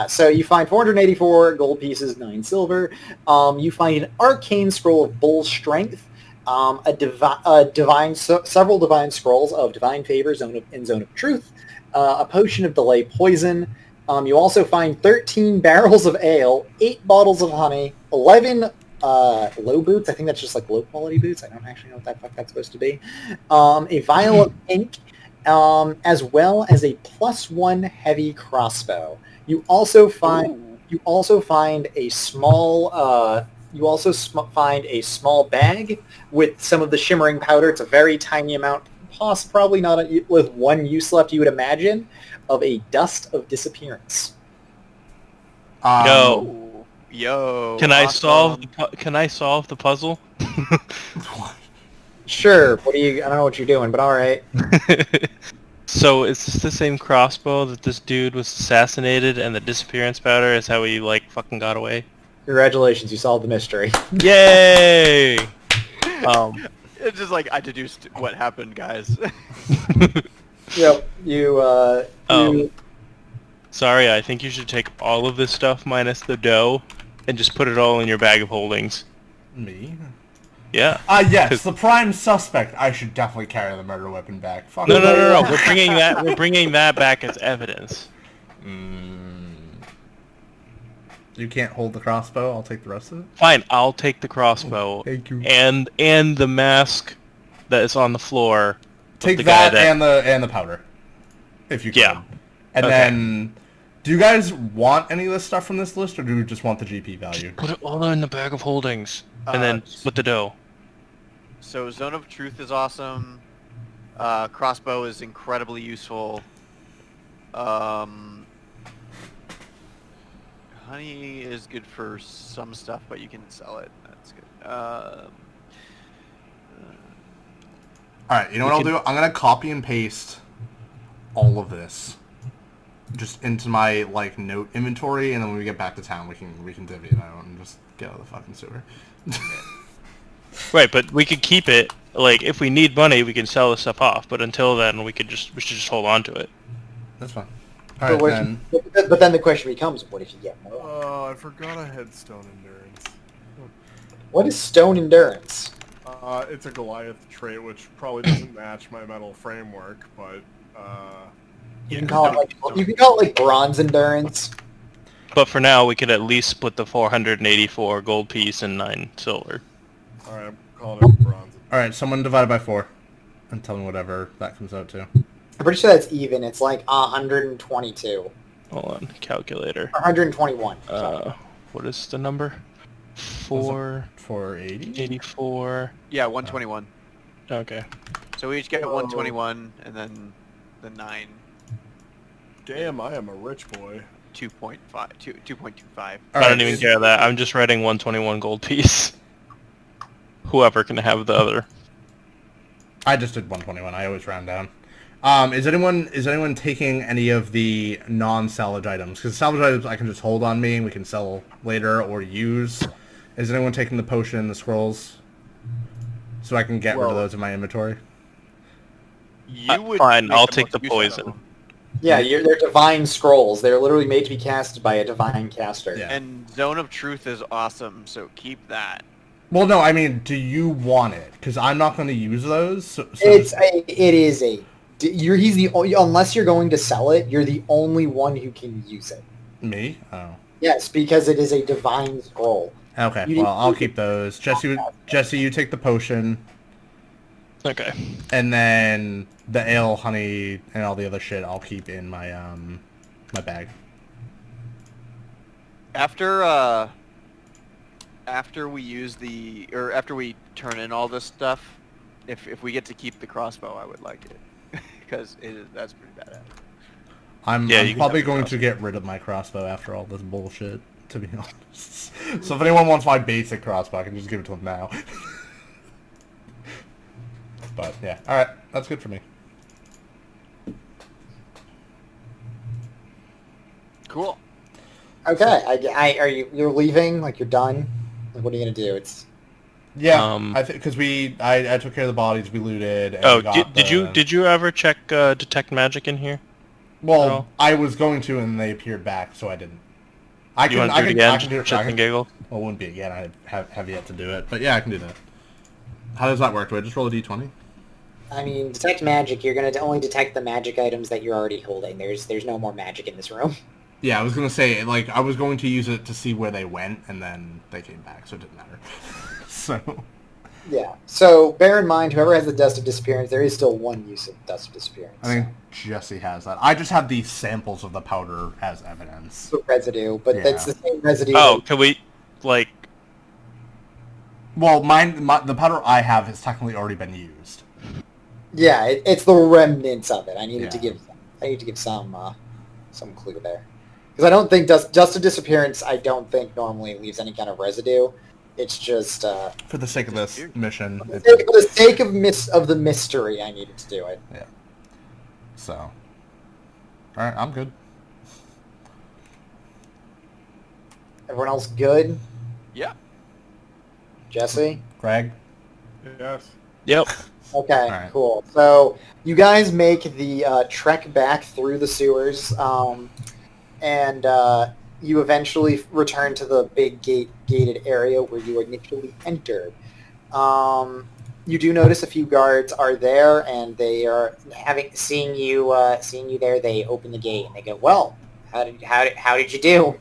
so you find 484 gold pieces, 9 silver. You find an arcane scroll of bull strength, several divine scrolls of divine favor, zone of truth, a potion of delay poison, You also find 13 barrels of ale, 8 bottles of honey, 11 low boots. I think that's just like low quality boots. I don't actually know what that fuck that's supposed to be. A vial of ink, as well as a +1 heavy crossbow. You also find a small find a small bag with some of the shimmering powder. It's a very tiny amount, probably not with one use left, you would imagine, of a dust of disappearance. Yo. Can I awesome. solve the puzzle? Sure. I don't know what you're doing, but all right. So is this the same crossbow that this dude was assassinated, and the disappearance powder is how he like fucking got away? Congratulations, you solved the mystery. Yay! It's just like I deduced what happened, guys. Yep. You. Sorry, I think you should take all of this stuff minus the dough and just put it all in your bag of holdings. Me? Yeah. Yes, the prime suspect. I should definitely carry the murder weapon back. Fuck No. it. We're bringing that back as evidence. You can't hold the crossbow. I'll take the rest of it. Fine, I'll take the crossbow. Thank you. And the mask that is on the floor. Take the guy that and the powder, if you can. Yeah. And Okay. then, do you guys want any of this stuff from this list, or do you just want the GP value? Put it all in the bag of holdings, and then split the dough. So Zone of Truth is awesome. Crossbow is incredibly useful. Honey is good for some stuff, but you can sell it. That's good. Alright, you know what I'll do? I'm going to copy and paste all of this just into my, like, note inventory, and then when we get back to town, we can divvy it out and just get out of the fucking sewer. Right, but we could keep it. Like, if we need money, we can sell this stuff off. But until then, we should just hold on to it. That's fine. Alright, then. But then the question becomes, what if you get more? Oh, I forgot I had stone endurance. What is stone endurance? It's a Goliath trait, which probably doesn't match my metal framework, but You can call it like bronze endurance. But for now, we could at least split the 484 gold piece and 9 silver. alright, I'm calling it bronze. Alright, someone divide by 4 and tell me whatever that comes out to. I'm pretty sure that's even. It's like 122. Hold on, calculator. Or 121. What is the number? 480? 84. Yeah, 121. Okay. So we each get 121, and then the 9, Damn, I am a rich boy. 2.25. I don't even care that. I'm just writing 121 gold piece. Whoever can have the other. I just did 121. I always round down. Is anyone taking any of the non-salvage items? Because salvage items I can just hold on me and we can sell later or use. Is anyone taking the potion and the scrolls? So I can get rid of those in my inventory? You would Fine, make I'll the take most the use out of poison. them. Yeah, they're divine scrolls. They're literally made to be casted by a divine caster. Yeah. And Zone of Truth is awesome, so keep that. Well, no, I mean, do you want it? Because I'm not going to use those. So He's the unless you're going to sell it, you're the only one who can use it. Me? Oh. Yes, because it is a divine scroll. Okay, You- well, I'll keep those. Jesse, you take the potion, Okay. and then the ale, honey, and all the other shit I'll keep in my my bag. After we after we turn in all this stuff, if we get to keep the crossbow, I would like it because that's pretty badass. I'm Yeah, you can probably have the going to get rid of my crossbow after all this bullshit, to be honest. So if anyone wants my basic crossbow, I can just give it to them now. But yeah, alright, that's good for me. Cool. Okay, you're leaving? Like you're done? Like what are you gonna do? It's Yeah, I think because I took care of the bodies, we looted. And Oh, we got did you ever check detect magic in here? Well, No. I was going to, and they appeared back, so I didn't. I You want to do it again? do it. Shit and giggle. Well, it wouldn't be again. I have yet to do it, but yeah, I can do that. How does that work? Do I just roll a d20? I mean, detect magic. You're gonna only detect the magic items that you're already holding. There's no more magic in this room. Yeah, I was gonna say, like, I was going to use it to see where they went, and then they came back, so it didn't matter. So, Yeah. So bear in mind, whoever has the Dust of Disappearance, there is still one use of Dust of Disappearance. I think Jesse has that. I just have these samples of the powder as evidence. So residue, but Yeah. that's the same residue. Oh, can we, like... Well, the powder I have has technically already been used. Yeah, it's the remnants of it. I needed Yeah. to give some clue there. Because I don't think Dust of Disappearance, I don't think normally leaves any kind of residue. It's just For the sake of this mission. for the sake of the mystery, I needed to do it. Yeah. So. Alright, I'm good. Everyone else good? Yeah. Jesse? Greg? Yes. Yep. Okay, Alright. cool. So you guys make the trek back through the sewers, and you eventually return to the big gated area where you initially entered. You do notice a few guards are there, and they are seeing you there. They open the gate and they go, "Well, how did you do?"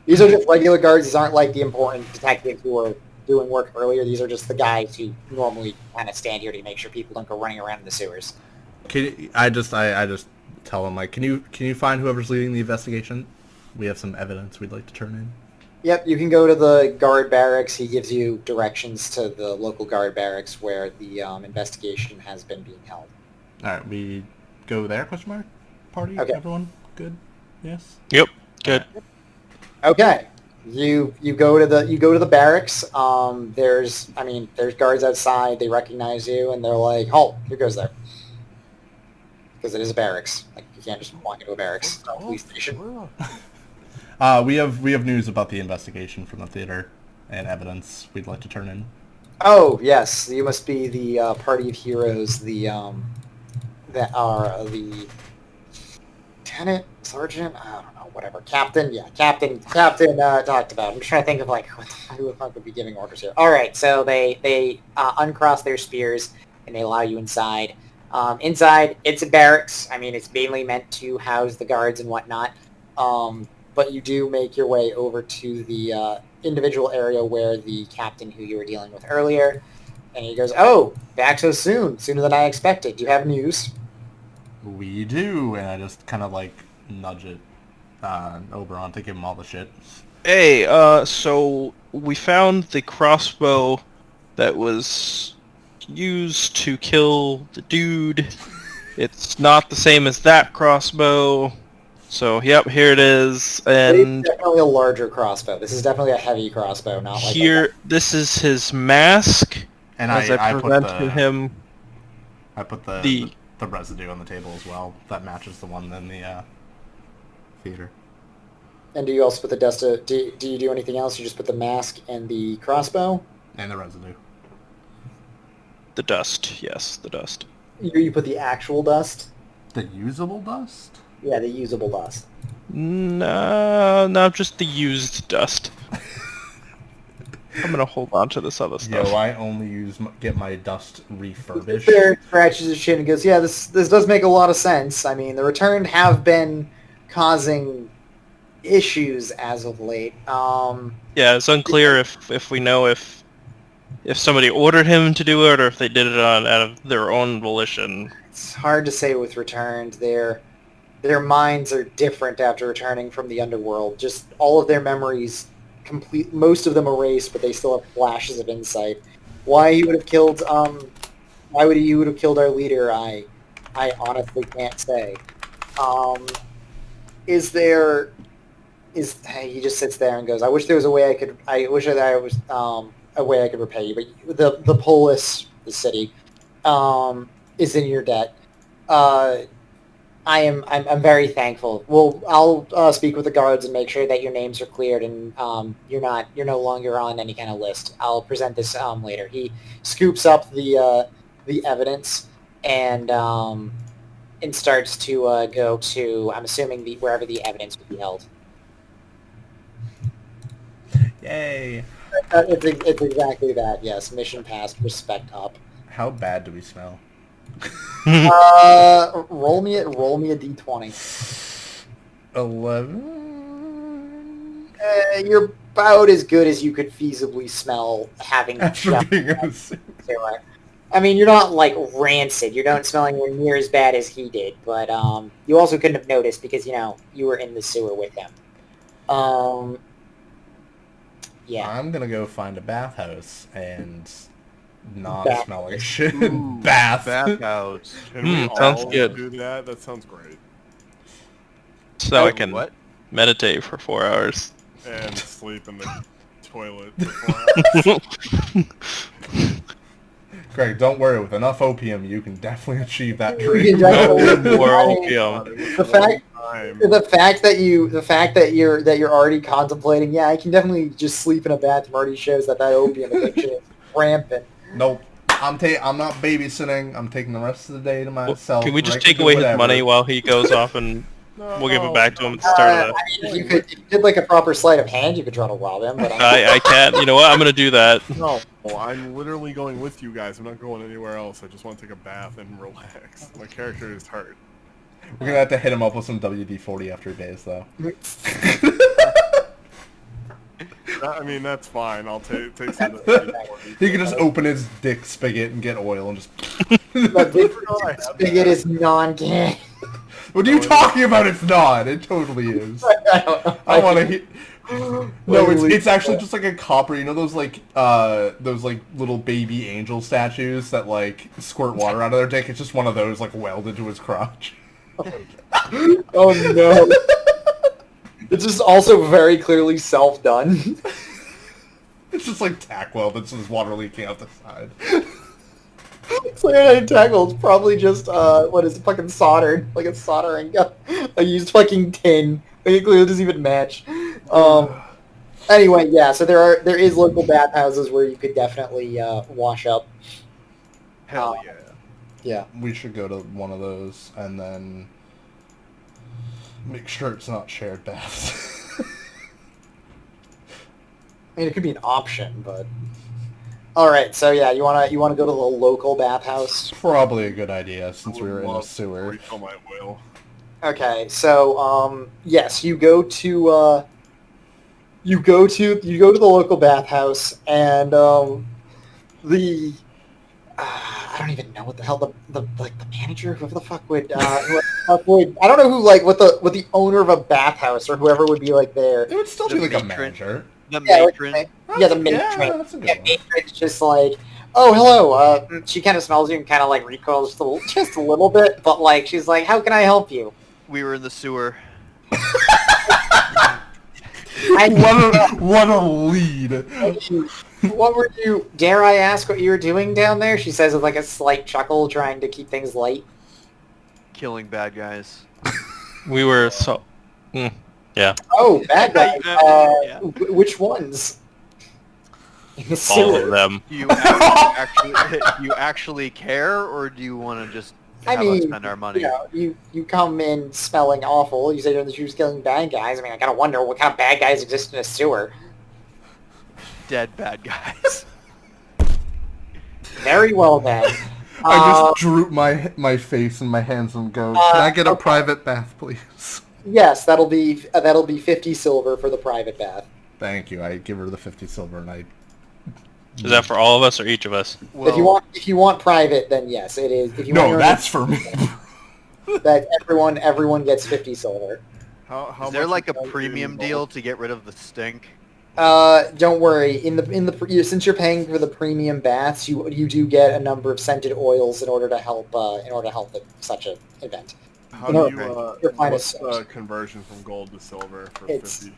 These are just regular guards. These aren't like the important detectives who were doing work earlier. These are just the guys who normally kind of stand here to make sure people don't go running around in the sewers. I just tell them, like, can you find whoever's leading the investigation? We have some evidence we'd like to turn in. Yep, you can go to the guard barracks. He gives you directions to the local guard barracks where the investigation has been being held. Alright, we go there, question mark? Party? Okay. Everyone? Good? Yes? Yep. Good. Okay. You go to the barracks. There's guards outside. They recognize you and they're like, "Halt! Who goes there?" Because it is a barracks. Like you can't just walk into a barracks. It's not a police station. We have news about the investigation from the theater and evidence we'd like to turn in. Oh yes, you must be the party of heroes. That are the lieutenant, sergeant. I don't know, whatever. Captain. Yeah, captain. Talked about. I'm just trying to think of like who the fuck would be giving orders here. All right, so they uncross their spears and they allow you inside. Inside, it's a barracks. I mean, it's mainly meant to house the guards and whatnot. But you do make your way over to the individual area where the captain who you were dealing with earlier, and he goes, "Oh, back so soon, sooner than I expected. Do you have news?" We do, and I just kind of like nudge it Oberon to give him all the shit. Hey, so we found the crossbow that was used to kill the dude. It's not the same as that crossbow. So, yep, here it is. And It's definitely a larger crossbow. This is definitely a heavy crossbow, not like here, this is his mask. And as I presented him. I put the residue on the table as well. That matches the one in the theater. And do you also put the dust? Do you do anything else? You just put the mask and the crossbow? And the residue. The dust, yes, the dust. You put the actual dust? The usable dust? Yeah, the usable dust. No, just the used dust. I'm gonna hold on to this other stuff. Yo, I only get my dust refurbished. Bear scratches his chin and goes, "Yeah, this does make a lot of sense. I mean, the returned have been causing issues as of late. Yeah, it's unclear if we know if somebody ordered him to do it or if they did it out of their own volition. It's hard to say with returned. Their minds are different after returning from the underworld. Just all of their memories, most of them erased, but they still have flashes of insight. Why he would have killed our leader, I honestly can't say. He just sits there and goes, "I wish there was a way I could. I wish that I was a way I could repay you, but the polis, the city, is in your debt. I'm very thankful. Well, I'll speak with the guards and make sure that your names are cleared and you're no longer on any kind of list. I'll present this later." He scoops up the evidence and starts to go to, I'm assuming, wherever the evidence would be held. Yay! It's exactly that. Yes, mission passed. Respect up. How bad do we smell? Roll me a d20. 11. You're about as good as you could feasibly smell having After just being in a suit. sewer. I mean, you're not like rancid. You don't smell anywhere near as bad as he did, but you also couldn't have noticed because you were in the sewer with him. Yeah. I'm gonna go find a bathhouse and not Bath. smell like shit. Ooh, bathhouse. Can we sounds all good. do that? That sounds great. So I can What? meditate for 4 hours. And sleep in the toilet for 4 hours. Greg, don't worry. With enough opium, you can definitely achieve that You dream. can definitely- More I mean, opium. The fact, Time. the fact that you're already contemplating, yeah, I can definitely just sleep in a bathroom already shows that opium addiction is rampant. Nope. I'm not babysitting. I'm taking the rest of the day to myself. Can we just Greg take can do away his whatever. money while he goes off and we'll give it back to him at the start of the... I mean, if you did like a proper sleight of hand, you could try to rob him, but I can't. You know what? I'm gonna do that. No, I'm literally going with you guys. I'm not going anywhere else. I just want to take a bath and relax. My character is hurt. We're gonna have to hit him up with some WD-40 after he bathes, though. I mean, that's fine. I'll take some of the He can just open his dick spigot and get oil and just... But this spigot is non-can. What are you talking about? It's not. It totally is. I don't know. I want to hit... No, it's actually just like a copper. You know those little baby angel statues that like squirt water out of their dick? It's just one of those like welded to his crotch. Oh no. It's just also very clearly self-done. It's just like tack weld that's just water leaking out the side. It's like an tackle. It's probably just what is it, fucking soldered, like a soldering gun. I used fucking tin. Like, it clearly doesn't even match. Anyway, yeah. So there is local bathhouses where you could definitely wash up. Hell yeah. Yeah. We should go to one of those and then make sure it's not shared baths. I mean, it could be an option, but. All right. So yeah, you wanna go to the local bathhouse? Probably a good idea since we were in a sewer. Refill my oil. Okay, so yes, you go to the local bathhouse, and the I don't even know what the hell the manager, whoever the fuck would I don't know who like what the owner of a bathhouse or whoever would be like there. It would still The be like a matron. manager. The Yeah, matron. Yeah, the matron. Yeah, that's a good one. Matron's just like, oh hello. She kind of smells you and kind of like recoils just a little bit, but like she's like, how can I help you? We were in the sewer. What a lead. What were you? Dare I ask what you were doing down there? She says with like a slight chuckle, trying to keep things light. Killing bad guys. We were so... yeah. Oh, bad guys. Yeah. Which ones? In the All sewer. of them. Do you actually care, or do you want to just I have us mean, spend our money? you come in smelling awful. You say you're in the shoes killing bad guys. I mean, I gotta wonder what kind of bad guys exist in a sewer. Dead bad guys. Very well then. I just droop my face in my hands and go, can I get a okay. private bath, please? Yes, that'll be 50 silver for the private bath. Thank you. I give her the 50 silver and I... Is that for all of us or each of us? Well, If you want private, then yes, it is. If you No, want that's for me. that everyone gets 50 silver. How is there much like a is that premium involved? deal to get rid of the stink? Don't worry. Since you're paying for the premium baths, you do get a number of scented oils in order to help with such an event. How No, do you, you're fine what's as the such. conversion from gold to silver for It's- 50?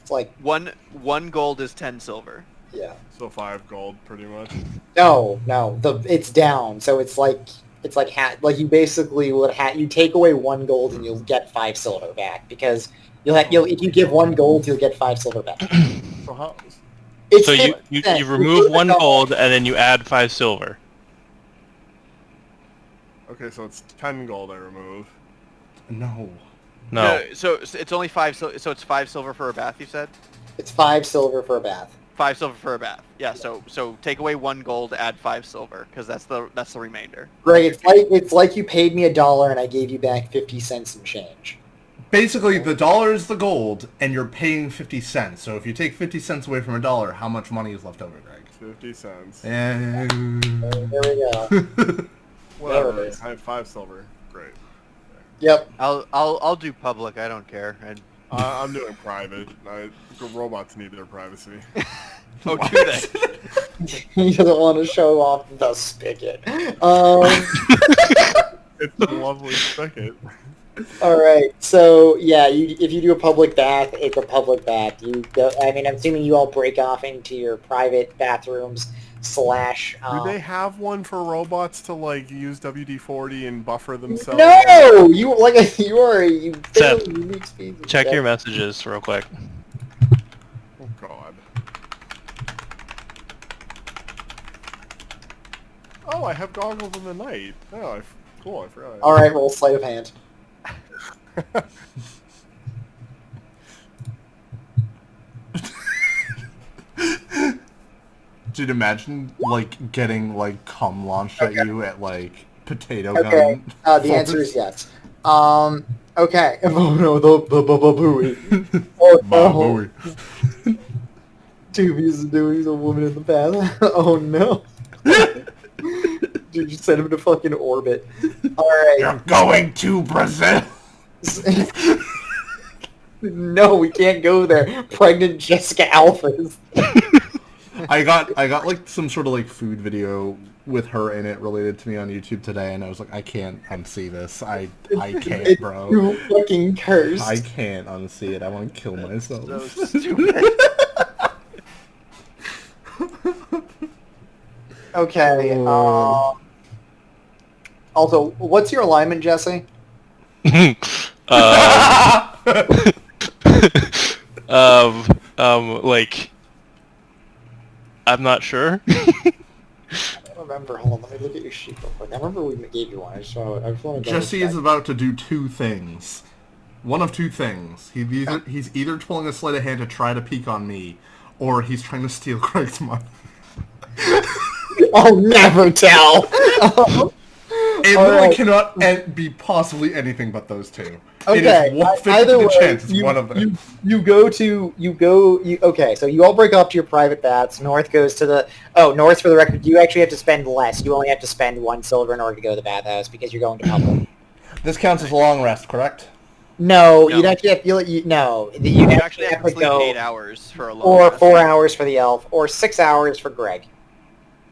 It's like One gold is 10 silver. yeah. So 5 gold, pretty much. No, it's down. So it's like you basically you take away 1 gold and you'll get 5 silver back because if you give 1 gold you'll get 5 silver back. So how? It's So you 10%. remove 1 gold and then you add 5 silver. Okay, so it's 10 gold I remove. No. No. So it's only 5. So it's 5 silver for a bath. You said It's 5 silver for a bath. 5 silver for a bath. Yeah. So take away 1 gold, add 5 silver, because that's the remainder. Greg, it's like you paid me $1 and I gave you back 50 cents in change. basically the dollar is the gold, and you're paying 50 cents. So if you take 50 cents away from a dollar, how much money is left over, Greg? 50 cents. And... There we go. Whatever. There it is. I have 5 silver. Great. Yep. I'll do public. I don't care. I'm doing private. Robots need their privacy. Oh, do they? He doesn't want to show off the spigot. It's a lovely spigot. All right. So yeah, if you do a public bath, it's a public bath. You go. I mean, I'm assuming you all break off into your private bathrooms / Do they have one for robots to like use WD-40 and buffer themselves? No, you you are a Seth, fairly unique species. Check your messages real quick. Oh God. Oh, I have goggles in the night. Oh, cool. I forgot. All right, roll sleight of hand. Dude, imagine, like, getting, like, cum launched at you at, like, potato Okay, gun. the answer is yes. Okay. Oh no, the babooey. Oh no. Babooey. Twovious is doing he's a woman in the bath. Oh no. Dude, you sent him to fucking orbit. Alright. You're going to Brazil! No, we can't go there. Pregnant Jessica Alphas. I got like some sort of like food video with her in it related to me on YouTube today, and I was like, I can't unsee this. I can't, It's bro. too fucking cursed. I can't unsee it. I want to kill myself. So stupid. Okay. Also, what's your alignment, Jesse? Like, I'm not sure. I don't remember. Hold on, let me look at your sheet real quick. I remember we gave you one. I just want to Jesse is about to do two things. One of two things. He's either pulling a sleight of hand to try to peek on me, or he's trying to steal Craig's money. I'll never tell. It All really right. cannot be possibly anything but those two. Okay. It is 1/50 Either way, chance it's one of them. Okay, so you all break up to your private baths. North goes to the... Oh, North, for the record, you actually have to spend less. You only have to spend 1 silver in order to go to the bathhouse because you're going to public. This counts as a long rest, correct? No, No. you'd actually have You actually have to sleep go 8 hours for a long or rest. 4 hours for the elf, or 6 hours for Greg.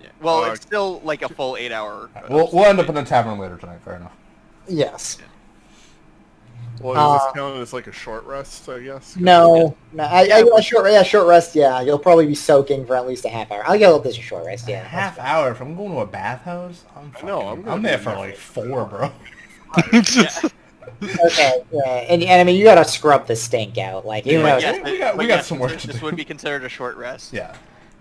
Yeah. Well, it's still like a full 8 hour. We'll end up in the tavern later tonight, fair enough. Yes. Well, does this count as like a short rest, I guess? No. Short rest, yeah. You'll probably be soaking for at least a half hour. I'll get this a short rest, yeah. Half hour? If I'm going to a bathhouse, I'm there for like 4, bro. Okay, yeah. And I mean, you gotta scrub the stink out. Like, you know. Yes, we got some work to This do. would be considered a short rest. Yeah.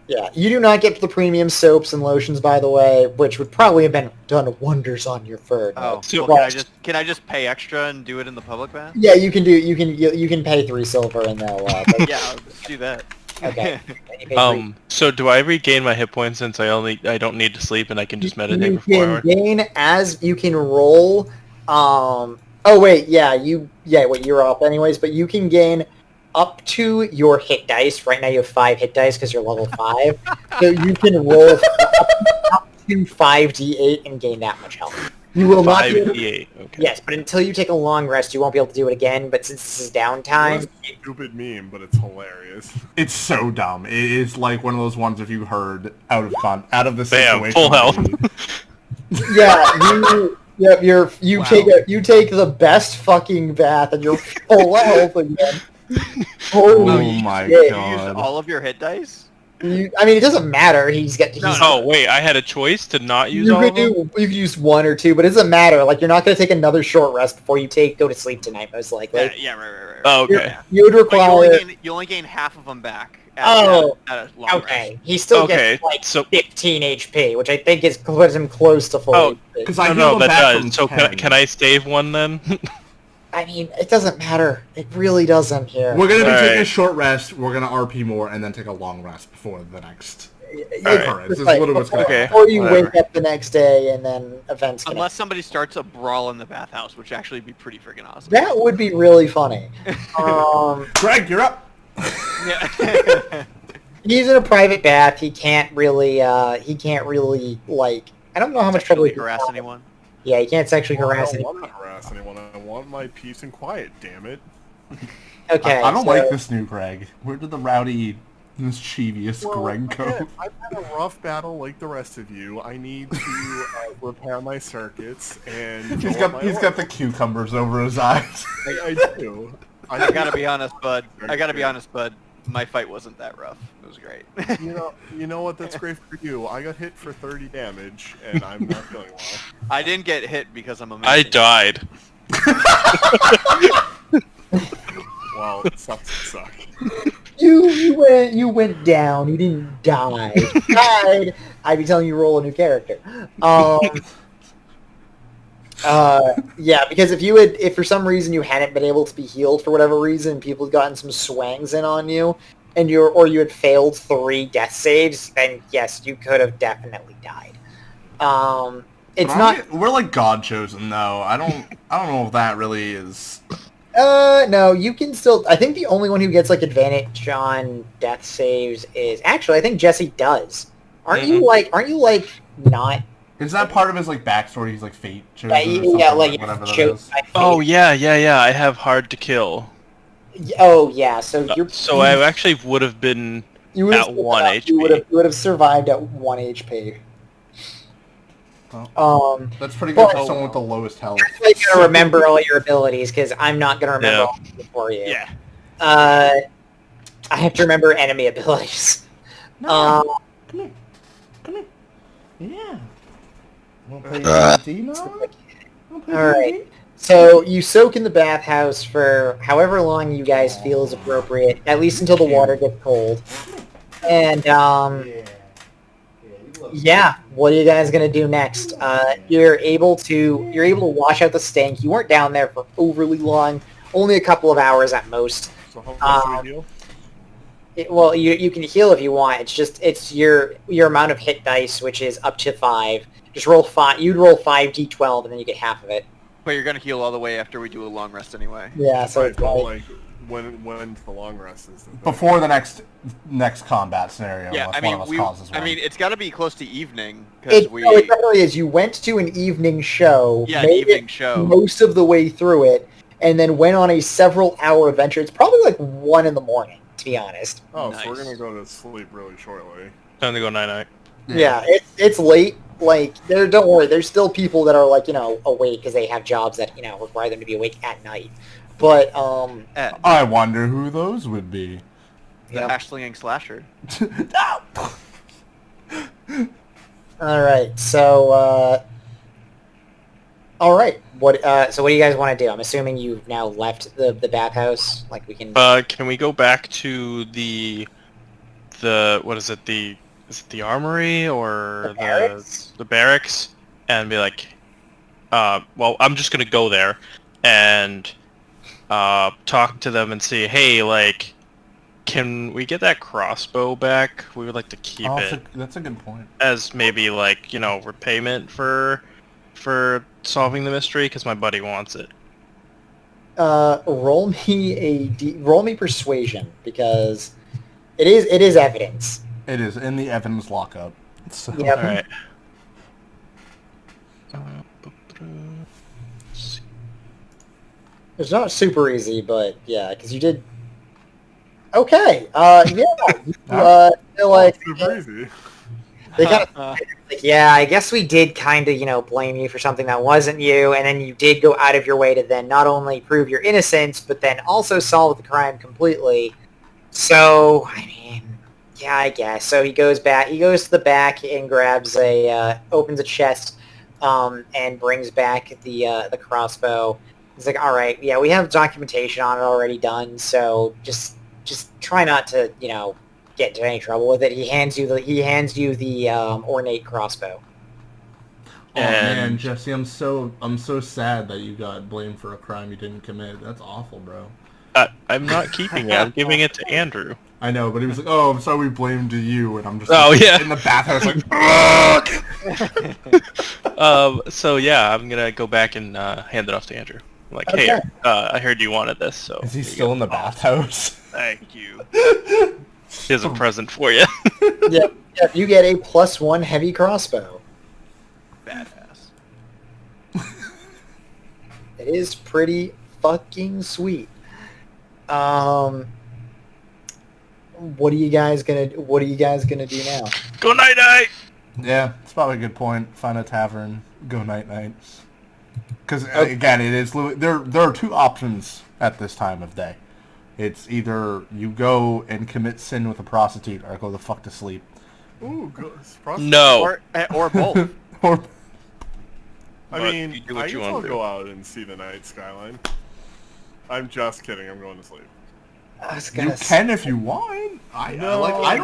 Yeah, you do not get the premium soaps and lotions, by the way, which would probably have been done wonders on your fur. Oh, So- well, can I just pay extra and do it in the public bath? Yeah, you can pay 3 silver and they'll. Yeah, I'll just do that. Okay. You pay 3. So do I regain my hit points since I don't need to sleep and I can just meditate You for 4 can hours? gain as you can roll. Oh wait, you're up anyways, but you can gain up to your hit dice. Right now you have 5 hit dice because you're level 5. So you can roll up to 5d8 and gain that much health. You will not be able to, 5d8. Okay. yes, but until you take a long rest, you won't be able to do it again. But since this is downtime, It's a stupid meme, but it's hilarious. It's so dumb. It is like one of those ones if you heard out of the Bam, situation. full health. yeah, you Wow. take the best fucking bath and you're full health again. Oh Holy my shit. You used god. all of your hit dice? I mean, it doesn't matter. He's Oh wait, I had a choice to not use all of them? you can use 1 or 2, but it doesn't matter. Like, you're not going to take another short rest before you go to sleep tonight, most likely. Yeah, right. Oh, okay. Yeah. You would But require... you only gain half of them back. Oh, at a long Okay, he still Okay, gets like so- 15 HP, which I think puts him close to full Oh, HP. Because I No, healed him that back from does. So 10. can I save one then? I mean, it doesn't matter. It really doesn't here. We're gonna be taking a Alright. short rest. We're gonna RP more and then take a long rest before the next. Ignorance is what was going Okay. on. Before you Whatever. wake up the next day and then events can Unless somebody starts a brawl in the bathhouse, which actually would be pretty freaking awesome. That would be really funny. Greg, you're up. Yeah. He's in a private bath. He can't really, like, I don't know how much trouble Sexually he can harass have. anyone. Yeah, he can't sexually I harass don't anyone. want to harass anyone. I want my peace and quiet, damn it. Okay, I don't so- like this new Greg. Where did the rowdy, mischievous Greg go? I've had a rough battle like the rest of you. I need to repair my circuits and... He's got the cucumbers over his eyes. I do. I gotta be honest, bud. My fight wasn't that rough. It was great. You know what? That's great for you. I got hit for 30 damage, and I'm not feeling well. I didn't get hit because I'm a I died. Well, sucks to suck. You went down. You didn't die. If you died, I'd be telling you to roll a new character. Yeah, because if for some reason you hadn't been able to be healed for whatever reason, people had gotten some swangs in on you, and you had failed 3 death saves, then yes, you could have definitely died. It's not. We're like God chosen though. I don't know if that really is. No, you can still. I think the only one who gets like advantage on death saves is actually. I think Jesse does. Aren't you like not? Is that part of his like backstory? He's like fate chosen. Yeah, like whatever that chose is. by fate. Oh yeah. I have hard to kill. Oh yeah. So you're. So I actually would have been You would at have 1 HP. You would have survived at 1 HP. That's pretty good But- for someone with the lowest health. You gotta remember all your abilities because I'm not gonna remember Yeah. all of them for you. Yeah. I have to remember enemy abilities. Come here. Yeah. Wanna play D&D now? Alright. So you soak in the bathhouse for however long you guys feel is appropriate, at least until the water gets cold. And yeah, what are you guys gonna do next? You're able to wash out the stink. You weren't down there for overly long, only a couple of hours at most. So how much do we heal? Well, you can heal if you want. It's your amount of hit dice, which is up to 5. Just roll 5. You'd roll 5d12, and then you get half of it. But you're gonna heal all the way after we do a long rest anyway. Yeah, so Right, it's but like, like when the long rest is. The thing. Before the next combat scenario, Yeah, unless I mean, one of us causes one. it's got to be close to evening because it definitely is. You went to an evening show. Yeah, an made evening it show. most of the way through it, and then went on a several-hour adventure. It's probably like 1 in the morning, to be honest. Oh, so we're Nice. gonna go to sleep really shortly. Time to go night-night. Yeah, it's late. Like, don't worry. There's still people that are like awake because they have jobs that require them to be awake at night. But I wonder who those would be. The Ashling Slasher. all right. So all right. So what do you guys want to do? I'm assuming you've now left the bathhouse. Like we can. Can we go back to the what is it? Is it the armory or The barracks? the barracks and be like, well, I'm just gonna go there and talk to them and see, hey, like, can we get that crossbow back? We would like to keep it That's a good point. as maybe like repayment for solving the mystery because my buddy wants it. Roll me persuasion because it is evidence. It is in the Evans lockup. So. Yep. All right. It's not super easy, but yeah, because you did. Okay. Yeah. They're like Super easy. they kind of like, yeah. I guess we did kind of blame you for something that wasn't you, and then you did go out of your way to then not only prove your innocence, but then also solve the crime completely. So I mean, yeah, I guess. So he goes back. He goes to the back and grabs opens a chest, and brings back the crossbow. He's like, all right, yeah, we have documentation on it already done, so just try not to, get into any trouble with it. He hands you the ornate crossbow. Oh man, Jesse, I'm so sad that you got blamed for a crime you didn't commit. That's awful, bro. I'm not keeping it. I'm giving it to Andrew. I know, but he was like, "Oh, I'm sorry, we blamed you," and I'm just Oh, like, yeah. in the bathhouse like, So yeah, I'm gonna go back and hand it off to Andrew. I'm like, Okay. hey, I heard you wanted this, so "Is he here you still go. in the bathhouse?" Thank you. Here's a present for you. Yep, you get a +1 heavy crossbow. Badass. It is pretty fucking sweet. What are you guys gonna do now? Go night night. Yeah, it's probably a good point. Find a tavern, go night night. Because Okay. again, it is there are two options at this time of day. It's either you go and commit sin with a prostitute, or go the fuck to sleep. Ooh, good. No. Or both. Or I But mean, you do I what guess you I'll want to do. go out and see the night skyline. I'm just kidding. I'm going to sleep. I was you gonna can if you want. I don't no. I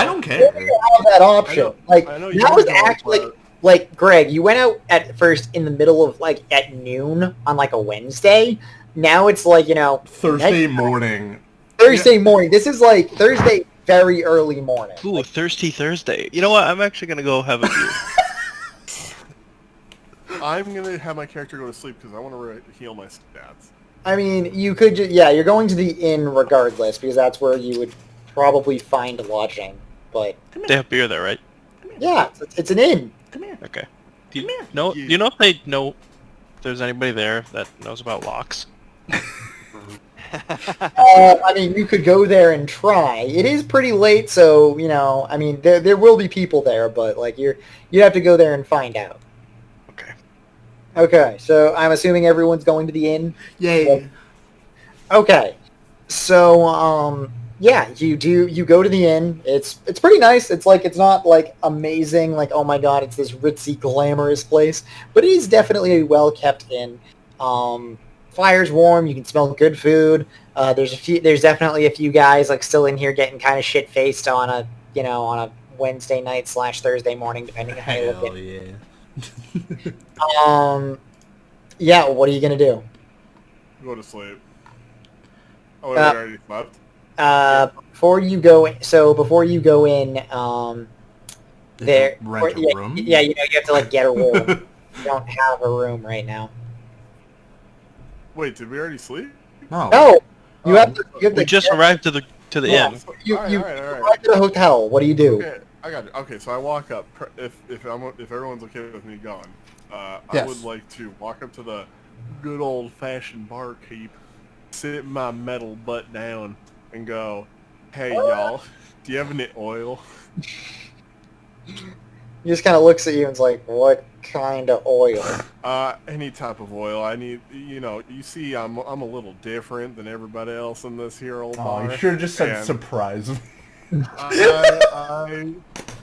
don't care. have that option. I know- Like I know you that was don't, actually but- like Greg. You went out at first in the middle of like at noon on like a Wednesday. Now it's like Thursday morning. Thursday morning. This is like Thursday very early morning. Ooh, Thirsty Thursday. You know what? I'm actually gonna go have a beer. I'm gonna have my character go to sleep because I want to heal my stats. I mean, you could just you're going to the inn regardless because that's where you would probably find lodging. But They have beer there, right? yeah, it's an inn. Okay. Do you know if they know if there's anybody there that knows about locks? I mean, you could go there and try. It is pretty late, so I mean, there will be people there, but like you have to go there and find out. Okay. Okay, so I'm assuming everyone's going to the inn. Yay. Okay, so yeah, you go to the inn. It's pretty nice. It's not like amazing, like oh my god, it's this ritzy, glamorous place, but it is definitely a well kept inn. Fire's warm. You can smell good food. There's definitely a few guys like still in here getting kind of shit faced on a Wednesday night / Thursday morning, depending on how you look at it. Yeah. Yeah. What are you gonna do? Go to sleep. Oh, wait, I already slept. Before you go in, there. Rent a room? Yeah, you have to like get a room. You don't have a room right now. Wait, did we already sleep? No. No, you have to. We just arrived to the Yeah. inn. You All right. arrive at a hotel. What do you do? Okay, I got it. Okay, so I walk up. If everyone's okay with me going, I Yes. would like to walk up to the good old-fashioned barkeep, sit my metal butt down, and go, "Hey y'all, do you have any oil?" He just kind of looks at you and's like, "What kind of oil?" Any type of oil. I need, you see, I'm a little different than everybody else in this here old Oh, bar. you should have just said and surprise.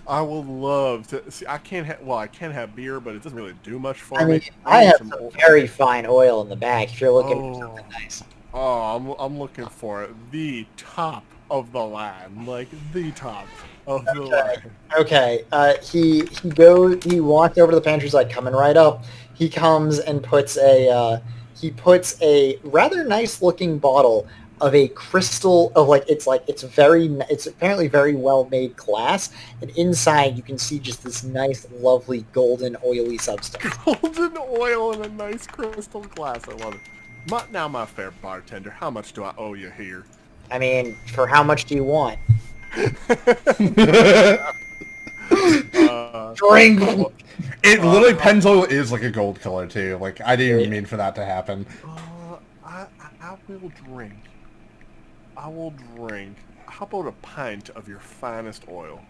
I would love to see. I can't have beer, but it doesn't really do much for I me. mean, I need have some some very fine oil in the back if you're looking for something nice. Oh, I'm looking for the top of the line, like the top of the line. Okay, he walks over to the pantry, he's like, coming right up. He comes and puts a rather nice looking bottle of a crystal of it's apparently very well made glass, and inside you can see just this nice, lovely, golden, oily substance. Golden oil in a nice crystal glass. I love it. Now, my fair bartender, how much do I owe you here? I mean, for how much do you want? Drink! It literally Pennzoil is like a gold killer too. Like I didn't even mean for that to happen. I will drink. I will drink. How about a pint of your finest oil?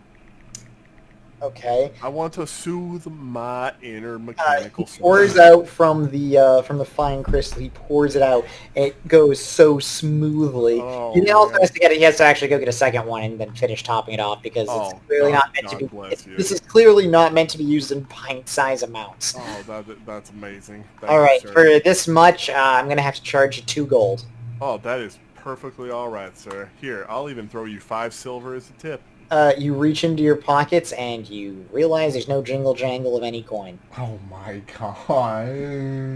Okay. I want to soothe my inner He mechanical pours out from the fine crystal. He pours it out, and it goes so smoothly. Oh, He also man. has to he has to actually go get a second one and then finish topping it off because it's Oh, clearly God- not meant to God be. bless you. This is clearly not meant to be used in pint-size amounts. Oh, that's amazing. Thank All you, right, sir. for this much, I'm gonna have to charge you 2 gold. Oh, that is perfectly all right, sir. Here, I'll even throw you 5 silver as a tip. You reach into your pockets and you realize there's no jingle jangle of any coin. Oh my god.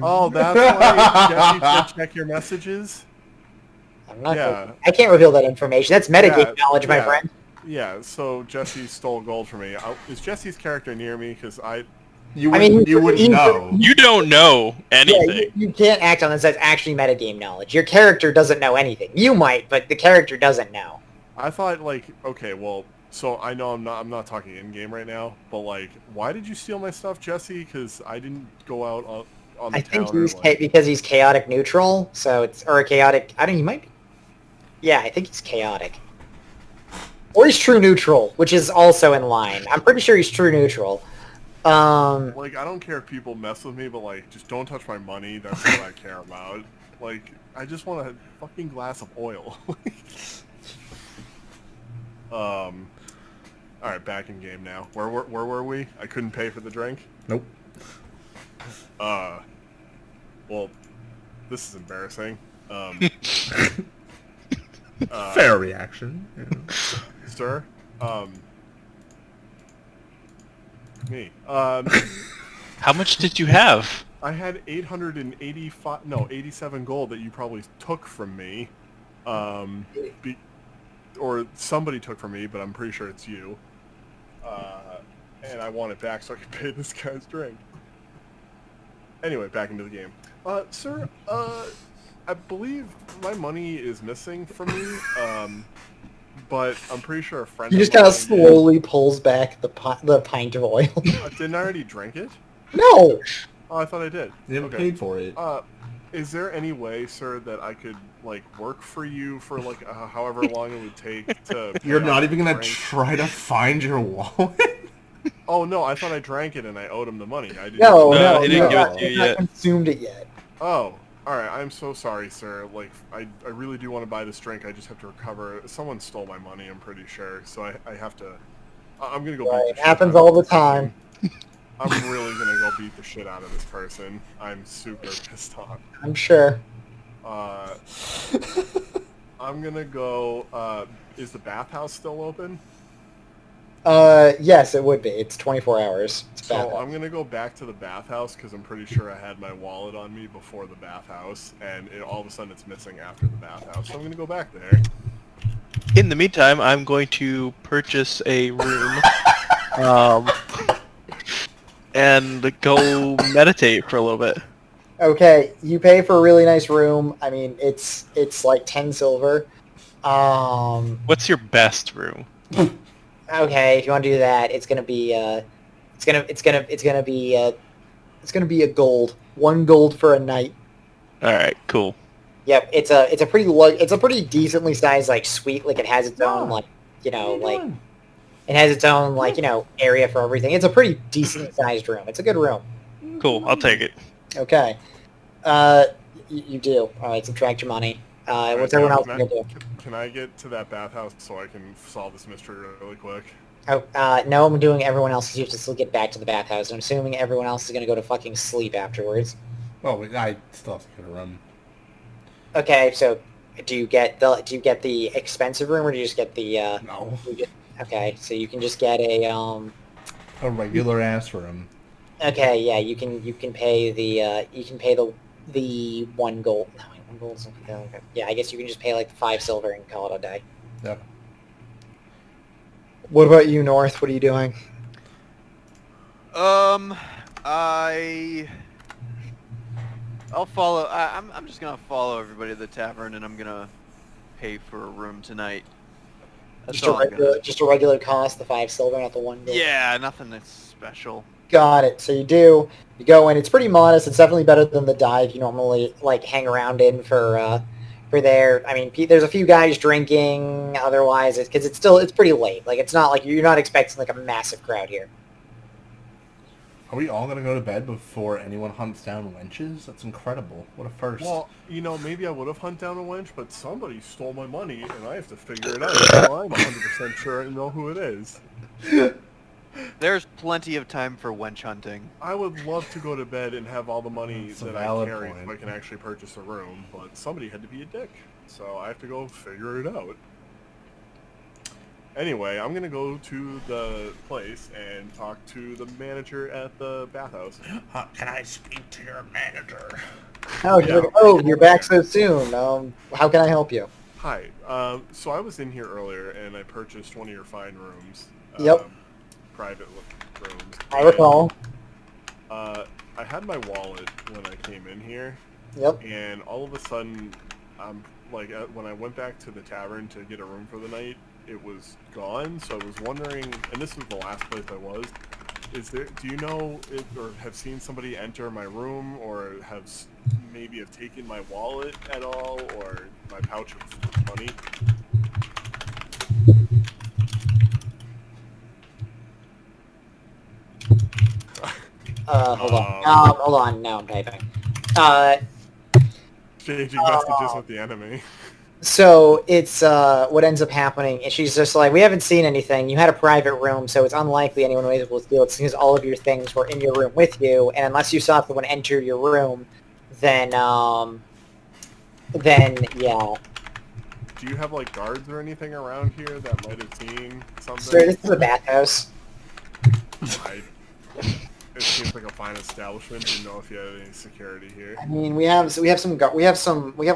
Oh, that's why you check your messages? I'm not. Yeah. I can't reveal that information. That's metagame knowledge, my friend. Yeah, so Jesse stole gold from me. Is Jesse's character near me? Because You I would, mean, you wouldn't he- know. You don't know anything. You can't act on this as actually metagame knowledge. Your character doesn't know anything. You might, but the character doesn't know. I thought, like, okay, well, so I know I'm not talking in-game right now, but, like, why did you steal my stuff, Jesse? Because I didn't go out on the I think town. he's because he's chaotic neutral, so it's or a chaotic. I don't. He might be. Yeah, I think he's chaotic. Or he's true neutral, which is also in line. I'm pretty sure he's true neutral. Like, I don't care if people mess with me, but, like, just don't touch my money. That's what I care about. Like, I just want a fucking glass of oil. Alright, back in game now. Where were we? I couldn't pay for the drink? Nope. Well, this is embarrassing. Fair reaction. Yeah. Sir, me. How much did you have? I had 87 gold that you probably took from me. Or somebody took from me, but I'm pretty sure it's you. And I want it back so I can pay this guy's drink. Anyway, back into the game. Sir, I believe my money is missing from me, but I'm pretty sure a friend... he just kind of slowly pulls back the pint of oil. Didn't I already drink it? No! Oh, I thought I did. You haven't paid for it. Is there any way, sir, that I could, like, work for you for, like, however long it would take to... pay You're not off even the gonna drink? try to find your wallet? Oh, no, I thought I drank it and I owed him the money. I didn't... No, he didn't give it to you he's not yet. consumed it yet. Oh, alright, I'm so sorry, sir. Like, I really do want to buy this drink, I just have to recover. Someone stole my money, I'm pretty sure, so I have to... I'm gonna go beat Right, the it shit happens out of all the this person. time. I'm really gonna go beat the shit out of this person. I'm super pissed off. I'm sure. I'm gonna go, is the bathhouse still open? Yes, it would be. It's 24 hours. It's So bad. I'm gonna go back to the bathhouse because I'm pretty sure I had my wallet on me before the bathhouse, and all of a sudden it's missing after the bathhouse. So I'm gonna go back there. In the meantime, I'm going to purchase a room, and go meditate for a little bit. Okay, you pay for a really nice room. I mean, it's like 10 silver. What's your best room? Okay, if you want to do that, it's gonna be it's gonna be a gold. 1 gold for a night. All right, cool. Yep, it's a pretty decently sized like suite. Like it has its own like it has its own like area for everything. It's a pretty decent sized room. It's a good room. Cool, I'll take it. Okay, you do. All right, subtract your money. What's everyone else gonna do? Can I get to that bathhouse so I can solve this mystery really quick? Oh, no, I'm doing everyone else because you have to still get back to the bathhouse. I'm assuming everyone else is gonna go to fucking sleep afterwards. Oh, I still have to get a room. Okay, so do you get the expensive room or do you just get the No. okay, so you can just get a A regular ass room. okay, yeah, you can pay the 1 gold. No, 1 gold. Okay. Yeah, I guess you can just pay like 5 silver and call it a day. Yep. What about you, North? What are you doing? I'll follow. I'm just gonna follow everybody to the tavern, and I'm gonna pay for a room tonight. That's all I'm gonna. Just a regular cost, the 5 silver, not the 1 gold. Yeah, nothing that's special. Got it. So you go in. It's pretty modest. It's definitely better than the dive you normally like hang around in for there. I mean, there's a few guys drinking. Otherwise, because it's pretty late. Like it's not like you're not expecting like a massive crowd here. Are we all gonna go to bed before anyone hunts down wenches? That's incredible. What a first. Well, maybe I would have hunted down a wench, but somebody stole my money, and I have to figure it out. So I'm 100% sure I know who it is. There's plenty of time for wench hunting. I would love to go to bed and have all the money That's a that I valid carry point. so I can actually purchase a room, but somebody had to be a dick, so I have to go figure it out. Anyway, I'm gonna go to the place and talk to the manager at the bathhouse. Can I speak to your manager? Oh, you're back so soon. How can I help you? Hi. So I was in here earlier, and I purchased one of your fine rooms. Yep. Private rooms. I recall. I had my wallet when I came in here, Yep. and all of a sudden, when I went back to the tavern to get a room for the night, it was gone. So I was wondering, and this was the last place I was. Do you know if, or have seen somebody enter my room, or maybe have taken my wallet at all, or my pouch of money? Hold on. Hold on. Now I'm typing. Exchanging messages with the enemy. So it's what ends up happening, and she's just like, we haven't seen anything. You had a private room, so it's unlikely anyone was able to steal it because all of your things were in your room with you, and unless you saw someone enter your room, then yeah. Do you have like guards or anything around here that might have seen something? Sir, this is a bathhouse. It seems like a fine establishment. Didn't know if you had any security here. I mean, we have a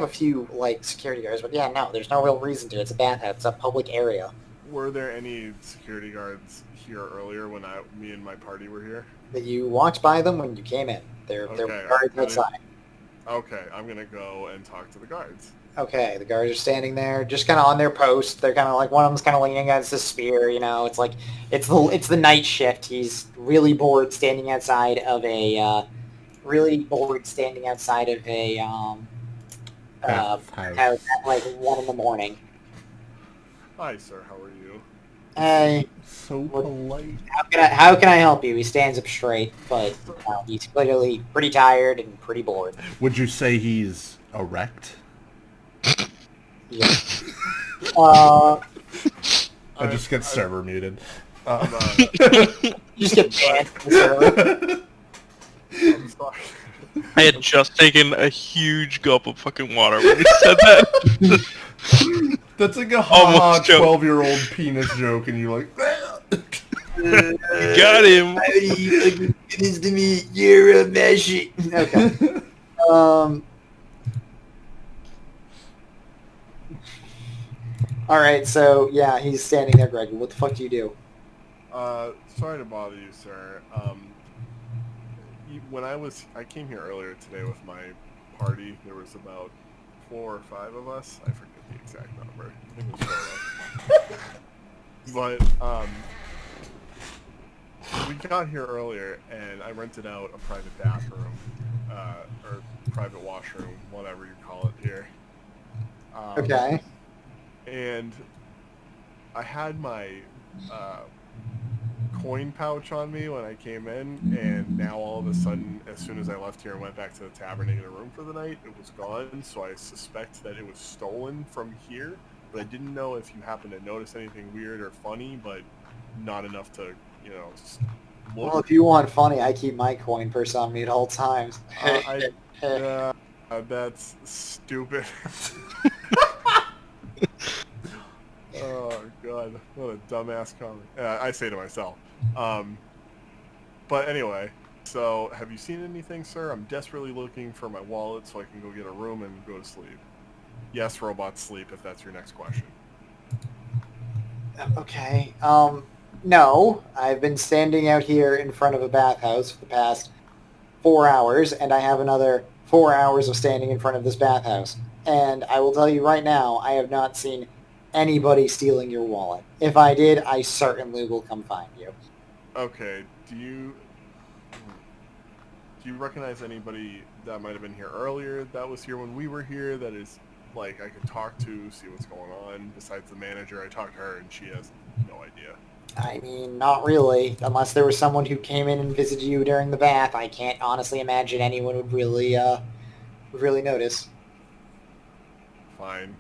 few like security guards, but yeah, no, there's no real reason to. It's a bathhouse. It's a public area. Were there any security guards here earlier when me and my party were here? That you walked by them when you came in. They're guards outside. Okay, I'm gonna go and talk to the guards. Okay, the guards are standing there, just kind of on their post. They're kind of like, one of them's kind of leaning against the spear. You know, it's like it's the night shift. He's really bored standing outside of a house at like 1 a.m. Hi, sir. How are you? Hey, So polite. how can I help you? He stands up straight, but he's clearly pretty tired and pretty bored. Would you say he's erect? Yeah. I just get server muted. You just get banned from the server. I'm sorry. I had just taken a huge gulp of fucking water when you said that. That's like a Almost joke. 12-year-old penis joke, and you're like, Got him. How do you fucking do this to me? You're a meshy. Okay. All right. So yeah, he's standing there, Greg. What the fuck do you do? Sorry to bother you, sir. When I came here earlier today with my party. There was about 4 or 5 of us. I forget the exact number. I think it was 4 But we got here earlier, and I rented out a private bathroom, or private washroom, whatever you call it here. Okay. And I had my coin pouch on me when I came in, and now all of a sudden, as soon as I left here and went back to the tavern to get a room for the night, it was gone. So I suspect that it was stolen from here, but I didn't know if you happened to notice anything weird or funny, but not enough to, just look. Well, if you want funny, I keep my coin purse on me at all times. That's stupid. Oh god, what a dumbass comment. I say to myself. But anyway, so have you seen anything, sir? I'm desperately looking for my wallet so I can go get a room and go to sleep. Yes, robots sleep, if that's your next question. Okay. No, I've been standing out here in front of a bathhouse for the past 4 hours, and I have another 4 hours of standing in front of this bathhouse. And I will tell you right now, I have not seen anybody stealing your wallet. If I did, I certainly will come find you. Okay, do you recognize anybody that might have been here earlier that was here when we were here that is, like, I could talk to, see what's going on, besides the manager? I talked to her and she has no idea. I mean, not really. Unless there was someone who came in and visited you during the bath, I can't honestly imagine anyone would really notice. Fine.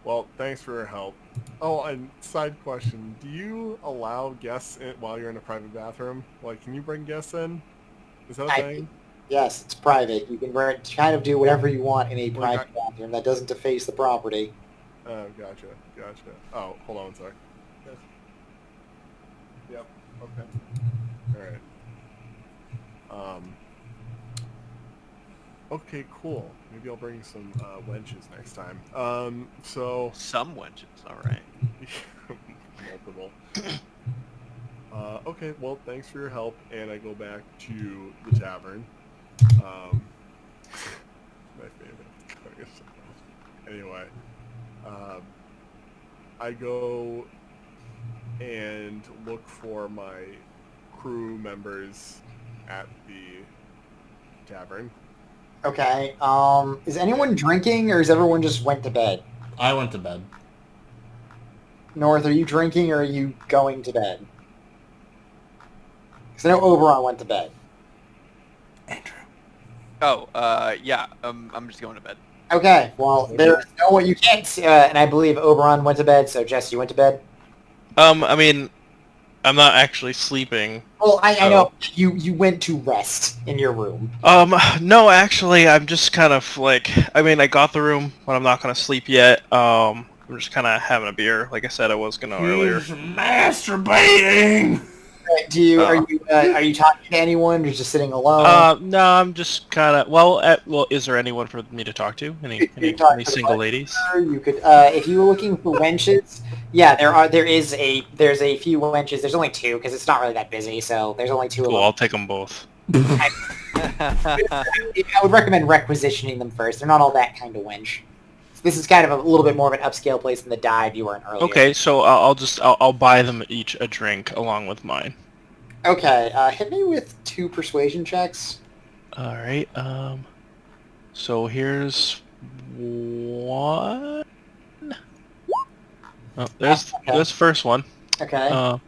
Well, thanks for your help. Oh, and side question, do you allow guests in while you're in a private bathroom? Like, can you bring guests in? Is that a thing? Yes, it's private. You can kind of do whatever you want in a Like private bathroom that doesn't deface the property. Oh, gotcha. Oh, hold on one sec. Yes. Yep, okay. Alright. Okay, cool. Maybe I'll bring some wenches next time. So Some wenches, all right. multiple. Okay, well, thanks for your help, and I go back to the tavern. My favorite. Anyway, um, I go and look for my crew members at the tavern. Okay. Is anyone drinking, or is everyone just went to bed? I went to bed. North, are you drinking, or are you going to bed? Because I know Oberon went to bed. Andrew. Oh, yeah. I'm just going to bed. Okay. Well, there's no one you can't. And I believe Oberon went to bed. So Jess, you went to bed. I mean, I'm not actually sleeping. Well, I So- know you went to rest in your room. No, actually, I'm just kind of like, I mean, I got the room, but I'm not gonna sleep yet. I'm just kind of having a beer, like I said I was gonna earlier. He's masturbating. Are you talking to anyone? Or just sitting alone? No, I'm just kind of, well, is there anyone for me to talk to? Any single ladies? You could, if you were looking for wenches, yeah, there's a few wenches. There's only two because it's not really that busy, so there's only two Cool, of I'll them. take them both. I would recommend requisitioning them first. They're not all that kind of wench. So this is kind of a little bit more of an upscale place than the dive you were in earlier. Okay, so I'll buy them each a drink along with mine. Okay, hit me with 2 persuasion checks. All right. So here's one. Oh, there's Okay. this first one. Okay.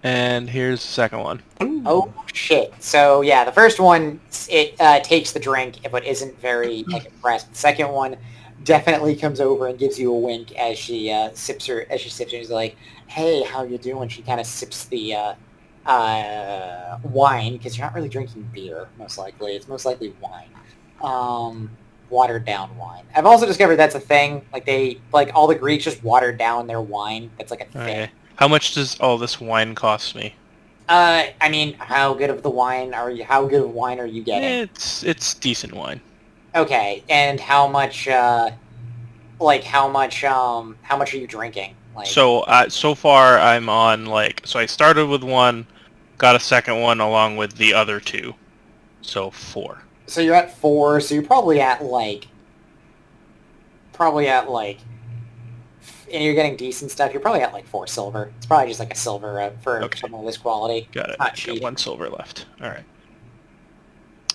And here's the second one. Oh shit! So yeah, the first one it takes the drink, but isn't very impressed. The second one definitely comes over and gives you a wink as she sips it. And she's like, "Hey, how you doing?" She kind of sips the wine because you're not really drinking beer. Most likely, it's most likely wine, watered down wine. I've also discovered that's a thing. Like all the Greeks just watered down their wine. That's like a thing. Okay. How much does all this wine cost me? I mean, how good of wine are you getting? It's decent wine. Okay, and how much are you drinking? Like, So far I'm on so I started with one, got a second one along with the other two, so 4. so you're at 4, so you're probably at and you're getting decent stuff. You're probably at 4 silver. It's probably just a silver for Okay. something of this quality. Got it. Not Got cheap. 1 silver left. All right.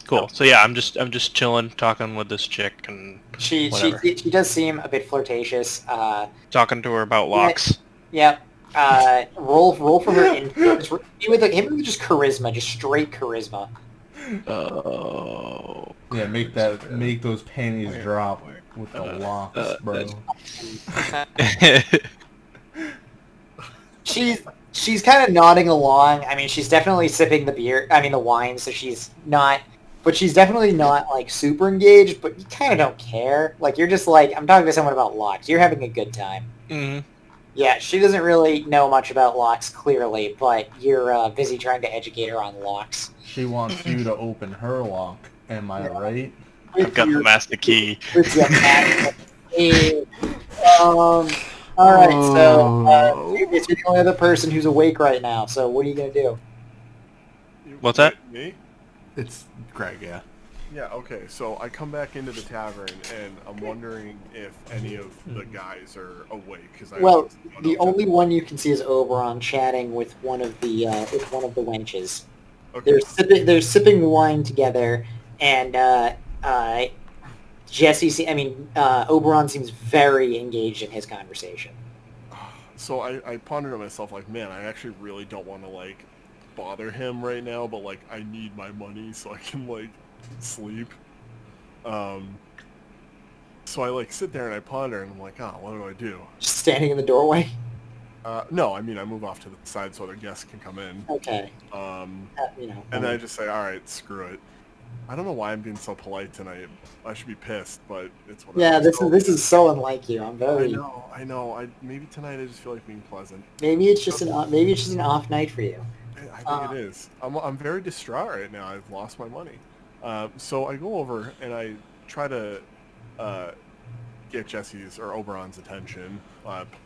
Cool. So yeah, I'm just chilling, talking with this chick and She does seem a bit flirtatious. talking to her about locks. Yep. Roll for her influence. Hit me with just charisma, just straight charisma. Oh. Yeah, make those panties drop with the locks, bro. She's kind of nodding along. I mean, she's definitely sipping the wine, so she's not, but she's definitely not super engaged, but you kind of don't care. You're just I'm talking to someone about locks. You're having a good time. Mhm. Yeah, she doesn't really know much about locks, clearly, but you're busy trying to educate her on locks. She wants you to open her lock. Am I right? I've got the master key. With your all right, so you're the only other person who's awake right now, so what are you going to do? What's that? Me? It's Greg, yeah. Yeah, okay, so I come back into the tavern, and I'm wondering if any of the guys are awake. The only one you can see is Oberon chatting with one of the wenches. Okay. They're sipping wine together, and Oberon seems very engaged in his conversation. So I pondered to myself, man, I actually really don't want to, bother him right now, but, I need my money so I can, sleep. So I, sit there and I ponder, and I'm like, oh, what do I do? Just standing in the doorway? No, I mean, I move off to the side so other guests can come in. Okay. And then I just say, all right, screw it. I don't know why I'm being so polite tonight. I should be pissed, but it's whatever. Yeah, this is so unlike you. I'm very. I know. Maybe tonight I just feel like being pleasant. Maybe it's just an off night for you. I think it is. I'm very distraught right now. I've lost my money. So I go over and I try to get Jesse's or Oberon's attention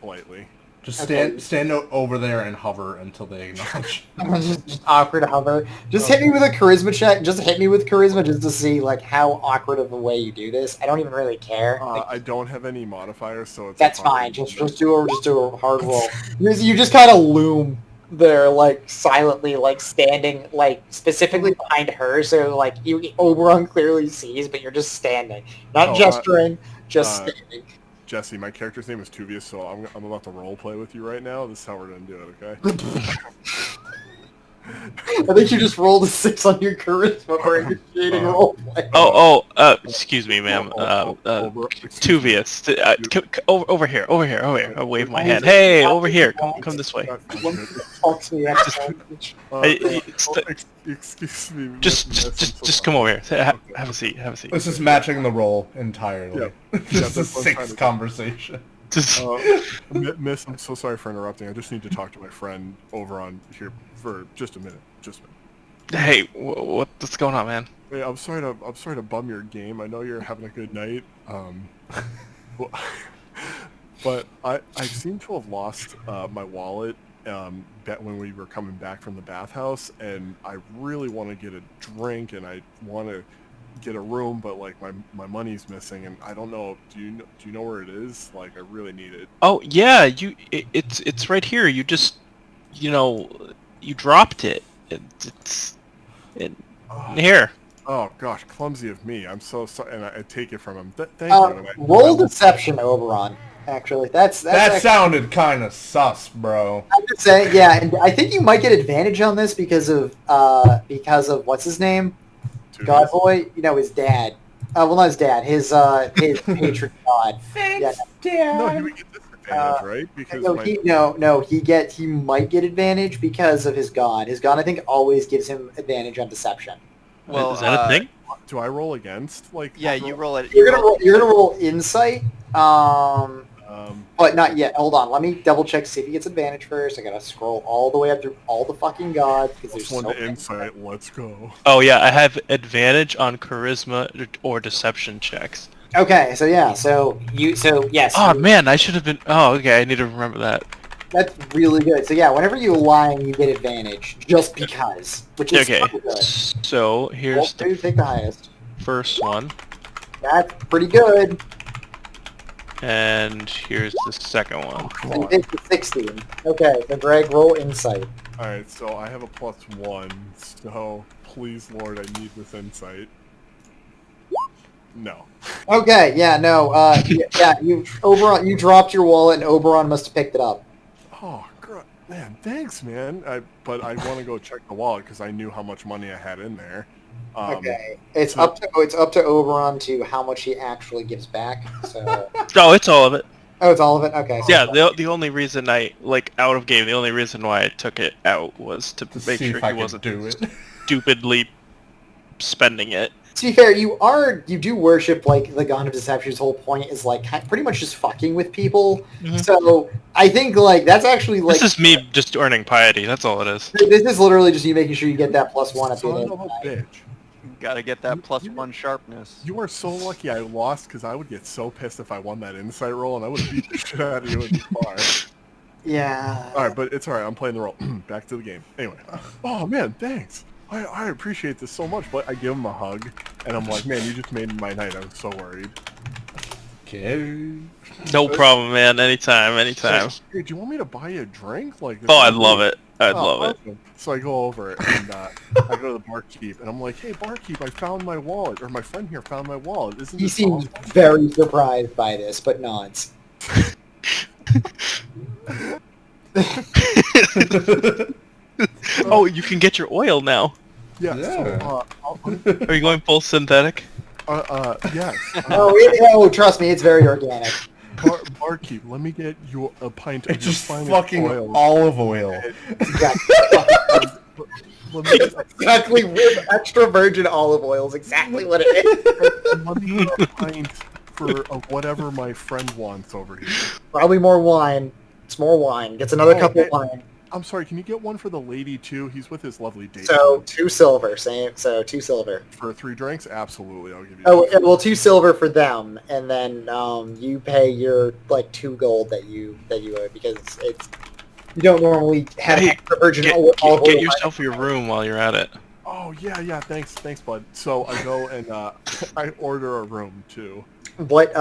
politely. Just Okay. stand over there and hover until they acknowledge. just awkward hover. Just hit me with a charisma check. Just hit me with charisma just to see like how awkward of a way you do this. I don't even really care. I don't have any modifiers, so it's That's fine. Just do a hard roll. You just kind of loom there, like silently, like standing, like specifically behind her, so like Oberon clearly sees, but you're just standing, not gesturing, just standing. Jesse, my character's name is Twovious, so I'm about to role play with you right now. This is how we're gonna do it, okay? I think you just rolled a 6 on your charisma for initiating roleplay. Excuse me, ma'am. Excuse Twovious. Over here. I'll wave my hand. Hey, over here. Come this way. Talks to the Excuse me. Just come over here. Have a seat. This is matching the role entirely. Yeah. Just a 6 conversation. Miss, I'm so sorry for interrupting. I just need to talk to my friend over on here for just a minute. Hey, what's going on, man? Hey, I'm sorry to bum your game. I know you're having a good night. But I seem to have lost my wallet when we were coming back from the bathhouse, and I really want to get a drink, and I want to get a room, but like my money's missing, and I don't know. Do you know where it is? Like, I really need it. Oh yeah, it's right here. You just you dropped it. It's here. Oh gosh, clumsy of me. I'm so sorry, and I take it from him. Thank you. Roll deception, Oberon. Actually, that sounded kind of sus, bro. I'm just saying, yeah, and I think you might get advantage on this because of what's his name, Godboy. His dad. Well, not his dad. His patron god. Thanks, Dad. No, he would get disadvantage, right? Because he might get advantage because of his god. His god, I think, always gives him advantage on deception. Well, is that a thing? Do I roll against? You roll it. You're gonna roll insight. But not yet. Hold on. Let me double check to see if he gets advantage first. I gotta scroll all the way up through all the fucking gods because there's one so to insight. Let's go. Oh yeah, I have advantage on charisma or deception checks. Okay, so yes. Oh man, I should have been. Oh okay, I need to remember that. That's really good. So yeah, whenever you align, you get advantage just because, which is Okay. good. So here's the Take the highest. first one, That's pretty good. and here's the second one. And it's the 16. Okay, so Greg, roll insight. All right, so I have a +1. So please, Lord, I need this insight. No. Okay, yeah, no, you dropped your wallet and Oberon must have picked it up. Oh, man, thanks, man. But I want to go check the wallet because I knew how much money I had in there. Okay, it's up to Oberon to how much he actually gives back. So. Oh, it's all of it. Oh, it's all of it. Okay. So Yeah, the only reason I out of game, the only reason why I took it out was to make see sure if I he could wasn't do it. stupidly spending it. To be fair, you do worship like the god of deception. His whole point is like pretty much just fucking with people. Mhm. So I think like that's actually like This is me just earning piety. That's all it is. this is literally just you making sure you get that +1 at the Son end of of a the night. bitch. Gotta get that +1 sharpness. You are so lucky I lost because I would get so pissed if I won that insight roll and I would beat the shit out of you in the bar. Yeah. Alright, but it's alright. I'm playing the role. Back to the game. Anyway. Oh, man, thanks. I appreciate this so much, but I give him a hug, and I'm like, man, you just made my night. I was so worried. Okay. No problem, man. Anytime. Hey, do you want me to buy you a drink? Like, Oh, I'd love it. I'd love it. Awesome. So I go over and I go to the barkeep, and I'm like, hey, barkeep, I found my wallet, or my friend here found my wallet. Isn't He this seems awesome? very surprised by this, but nods. Oh, you can get your oil now. Yeah. Yeah. So, Are you going full synthetic? yes. Oh, trust me, it's very organic. Barkeep, let me get you a pint of It's just your finest fucking oil. olive oil. Let me get Exactly, with extra virgin olive oil is exactly what it is. let me get a pint of whatever my friend wants over here. Probably more wine. It's more wine. Gets another cup of Okay. wine. I'm sorry, can you get one for the lady too? He's with his lovely date. So 2 silver, same. So 2 silver. For 3 drinks, absolutely, I'll give you. Oh, yeah, well, 2 silver for them, and then you pay your like 2 gold that you owe because it's you don't normally have Hey, extra virgin Get, olive get, oil. get yourself your room while you're at it. Oh yeah, thanks, bud. So I go and I order a room too. What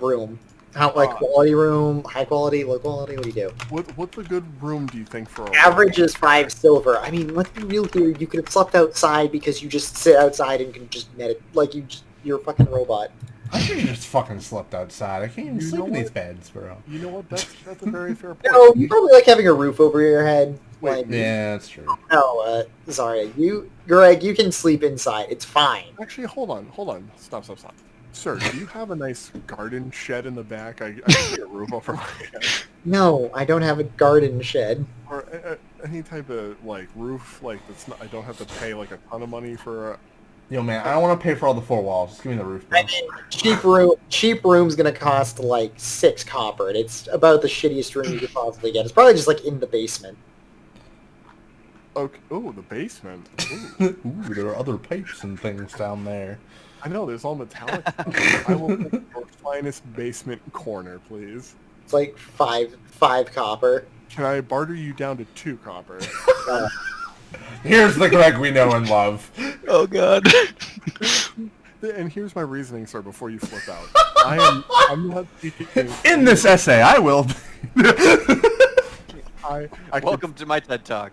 room? How like Uh, quality room, high quality, low quality? What do you do? What's a good room do you think for a Average is 5 silver. I mean, let's be real here. You could have slept outside because you just sit outside and can just like you're a fucking robot. I should have just fucking slept outside. I can't even You sleep know in these what? beds, bro. You know what? That's a very fair point. No, you probably like having a roof over your head. Wait, Like, Yeah, that's true. no, Zariah, Greg, you can sleep inside. It's fine. Actually, hold on. Stop. Sir, do you have a nice garden shed in the back? I see a roof over my head. No, I don't have a garden shed. Or any type of like roof, like that's not. I don't have to pay like a ton of money for. Yo, man, I don't want to pay for all the 4 walls. Just give me the roof, bro. I mean, cheap room's gonna cost like 6 copper, and it's about the shittiest room you could possibly get. It's probably just like in the basement. Okay. Oh, the basement. Ooh, there are other pipes and things down there. I know there's all metallic. I will pick your finest basement corner, please. It's like five copper. Can I barter you down to 2 copper? Uh, Here's the Greg we know and love. Oh god. And here's my reasoning, sir. Before you flip out, I'm not seeking. In this essay, I will. I Welcome to my TED Talk.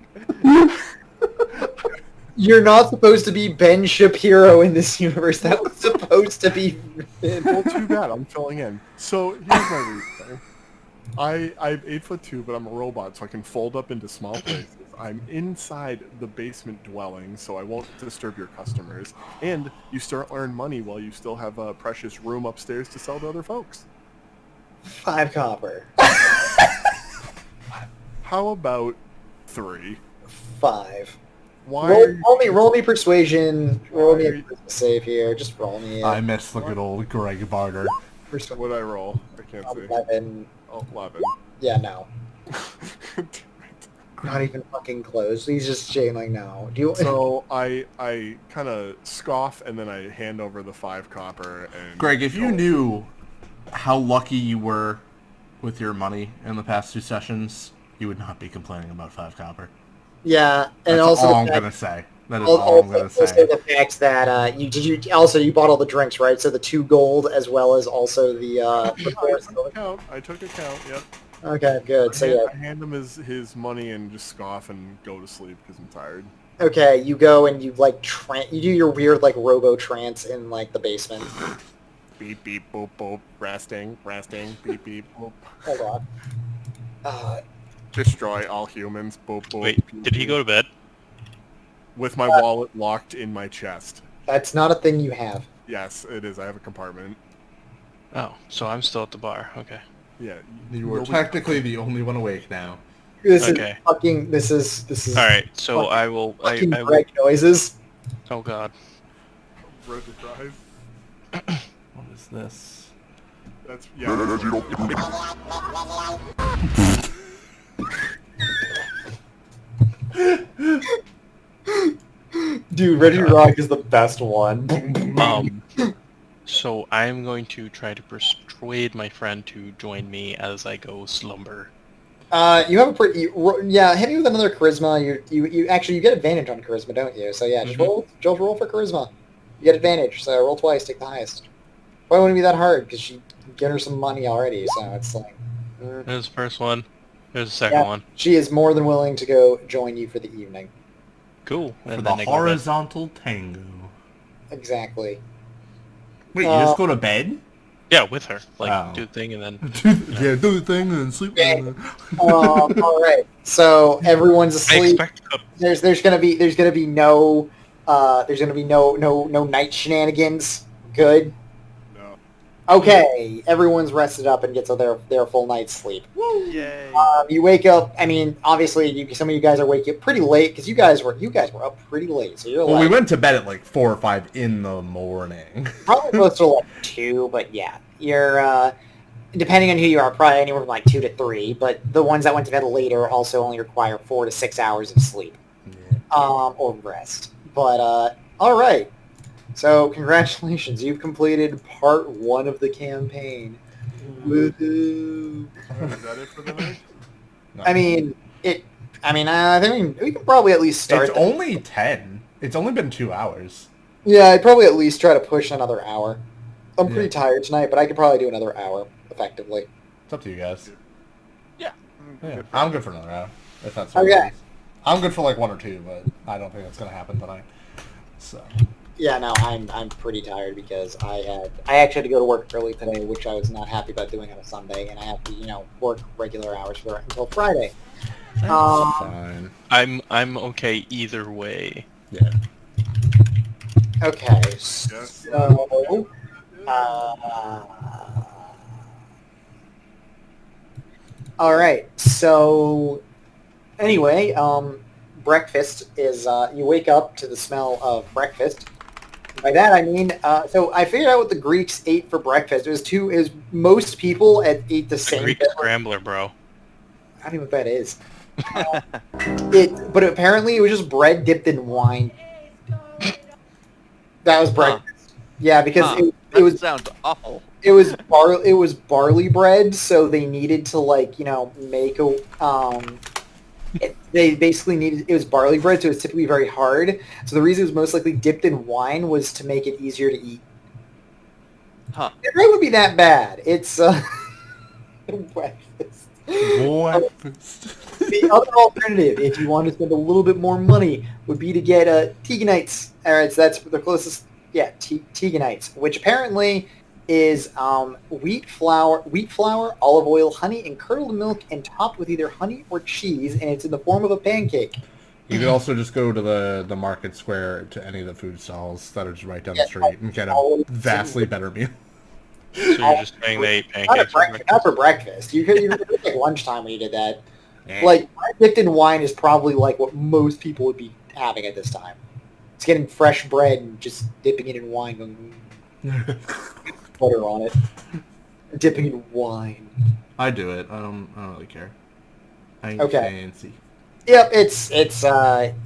You're not supposed to be Ben Shapiro in this universe. That was supposed to be. Well, too bad. I'm filling in. So here's my reasoning. I'm 8'2", but I'm a robot, so I can fold up into small places. I'm inside the basement dwelling, so I won't disturb your customers. And you still earn money while you still have a precious room upstairs to sell to other folks. 5 copper. How about 3? 5. Why? Are you... Roll me persuasion. Roll me Why a are you- save here. Just roll me. I miss the good old Greg barter. What'd I roll? I can't see. 11. Oh, 11. Yeah, no. Not even fucking close. He's just saying like, no. Do you? So I kind of scoff and then I hand over the 5 copper and. Greg, if you go. knew how lucky you were with your money in the past 2 sessions, you would not be complaining about 5 copper. Yeah, and That's also all the I'm fact, gonna say. That is all I'm gonna also say. the fact that you bought all the drinks, right? So the 2 gold as well as also the I took account. Yep. Okay, good. So I yeah. hand him his money and just scoff and go to sleep because I'm tired. Okay, you go and you like you do your weird like robo trance in like the basement. Beep beep boop boop. Resting. Beep beep boop. Hold on. Destroy all humans. Boop boop. Wait, beep, did he beep. go to bed? With my wallet locked in my chest. That's not a thing you have. Yes, it is. I have a compartment. Oh, so I'm still at the bar. Okay. Yeah. You were nobody- technically the only one awake now. This Okay. is fucking. This is. All right. So fucking- I will. Fucking I will. Greg noises. Oh god. Road to drive. What is this? That's yeah. Dude, Ready to Rock is the best one. So I'm going to try to persuade my friend to join me as I go slumber. You have a pretty. Yeah, hit me with another charisma. You actually you get advantage on charisma, don't you? So yeah, just roll for charisma. You get advantage. So roll twice, take the highest. Why wouldn't it be that hard? Because you get her some money already, so it's like. There's the first one. There's the second Yeah. one. She is more than willing to go join you for the evening. Cool. For And the then I go to bed. horizontal tango. Exactly. Wait, you just go to bed? Yeah, with her. Like, Oh. do the thing and then... Yeah, do the thing and then sleep. Yeah. All right. So everyone's I asleep. expect... There's gonna be no night shenanigans. Good. No. Okay, everyone's rested up and gets their full night's sleep. Yay. You wake up. I mean, obviously, some of you guys are waking up pretty late because you guys were up pretty late. So you're Well, like we went to bed at like 4 or 5 in the morning. probably close to like 2, but yeah, you're depending on who you are, probably anywhere from like 2 to 3. But the ones that went to bed later also only require 4 to 6 hours of sleep, Yeah. or rest. But all right. So congratulations, you've completed part 1 of the campaign. Woohoo! Alright, is that it for the night? No. I mean, I think we can probably at least start. It's only 10. It's only been 2 hours. Yeah, I'd probably at least try to push another hour. I'm Yeah. pretty tired tonight, but I could probably do another hour effectively. It's up to you guys. Yeah. Yeah, I'm good for another hour. If that's Okay. what it is. I'm good for like 1 or 2, but I don't think that's gonna happen tonight. So. Yeah, no, I'm pretty tired because I actually had to go to work early today, which I was not happy about doing on a Sunday, and I have to work regular hours for until Friday. That's Um, fine. I'm okay either way. Yeah. Okay, Yes. so all right, so anyway, breakfast is you wake up to the smell of breakfast. By that I mean, so I figured out what the Greeks ate for breakfast. It was most people ate the The same Greek thing. scrambler, bro. I don't know what that is. But apparently it was just bread dipped in wine. That was breakfast. Yeah, because Huh. it was sounds awful. it was barley bread, so they needed to make a they basically needed it was barley bread, so it's typically very hard. So the reason it was most likely dipped in wine was to make it easier to eat. Huh. It really would be that bad. It's breakfast. Breakfast. The other alternative, if you want to spend a little bit more money, would be to get Teganites. All right, so that's the closest. Yeah, Teganites, which apparently is wheat flour, olive oil, honey, and curdled milk, and topped with either honey or cheese, and it's in the form of a pancake. You could also just go to the market square to any of the food stalls that are just right down the street and get a vastly better meal. So you're just saying they ate Not, pancakes for breakfast? not for breakfast. You could like lunchtime when you did that. Eh. Like dipped in wine is probably like what most people would be having at this time. It's getting fresh bread and just dipping it in wine, going butter on it, dipping in wine. I do it. I don't really care. I ain't Okay. fancy. Yep, it's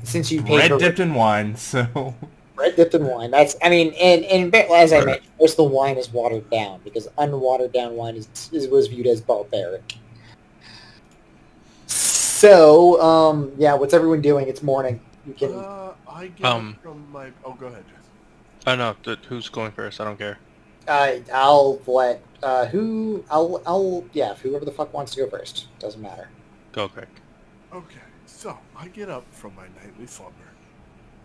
since you paid Bread for dipped in wine, so bread dipped in wine. That's and as I mentioned, most of the wine is watered down because unwatered down wine was viewed as barbaric. So yeah, what's everyone doing? It's morning. You can I get up from my... Oh, go ahead, Jess. Oh no, who's going first? I don't care. I'll let whoever the fuck wants to go first. Doesn't matter. Go, Craig. Okay, so I get up from my nightly slumber,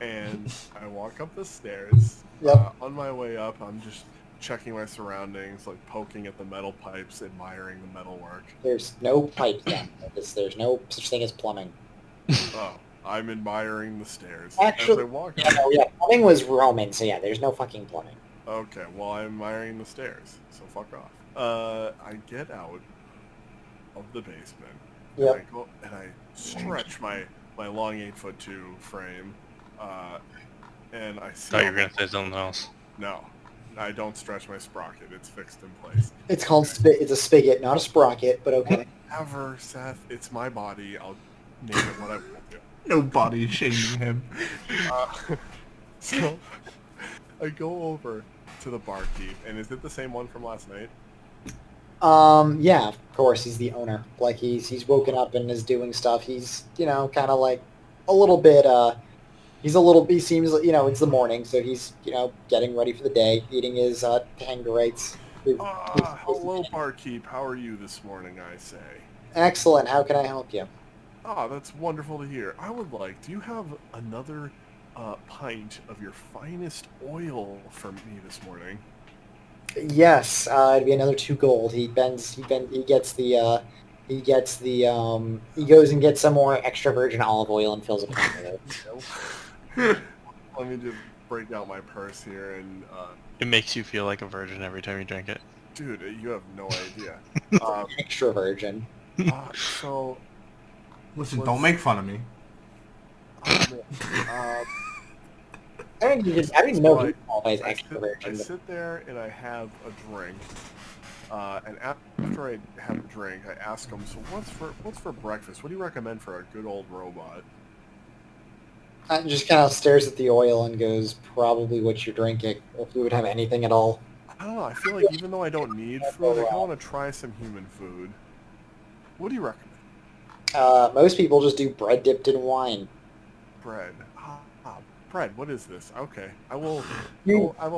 and I walk up the stairs. Yep. On my way up, I'm just checking my surroundings, like poking at the metal pipes, admiring the metalwork. There's no pipes down there. There's no such thing as plumbing. Oh, I'm admiring the stairs. Actually, As I walk yeah, no, yeah, plumbing was Roman, so yeah, there's no fucking plumbing. Okay, well, I'm admiring the stairs, so fuck off. I get out of the basement, Yep. and I go and I stretch my long 8'2" frame, and I see. Thought you were gonna say something else. No, I don't stretch my sprocket. It's fixed in place. It's called it's a spigot, not a sprocket, but okay. Whatever, Seth. It's my body. I'll name it what I want to. no body shaming him. So I go over to the barkeep, and is it the same one from last night? Yeah, of course, he's the owner. Like he's woken up and is doing stuff. He's kind of like a little bit. He seems it's the morning, so he's getting ready for the day, eating his Tangerites. Hello, barkeep. How are you this morning? I say. Excellent. How can I help you? That's wonderful to hear. I would like. Do you have another pint of your finest oil for me this morning? Yes, it'd be another 2 gold. He goes and gets some more extra virgin olive oil and fills a pint with it. Let me just break out my purse here and It makes you feel like a virgin every time you drink it. dude, you have no idea. Extra virgin. So Listen, don't make fun of me. I didn't even know he Right. qualifies I extra sit, virgin. I but- sit there and I have a drink, And after I have a drink, I ask him, so what's for breakfast? What do you recommend for a good old robot? Just kind of stares at the oil and goes, probably what you're drinking, if you would have anything at all. I don't know, I feel like even though I don't need food, I kind of want to try some human food. What do you recommend? Most people just do bread dipped in wine. Bread. Bread, what is this? Okay. I will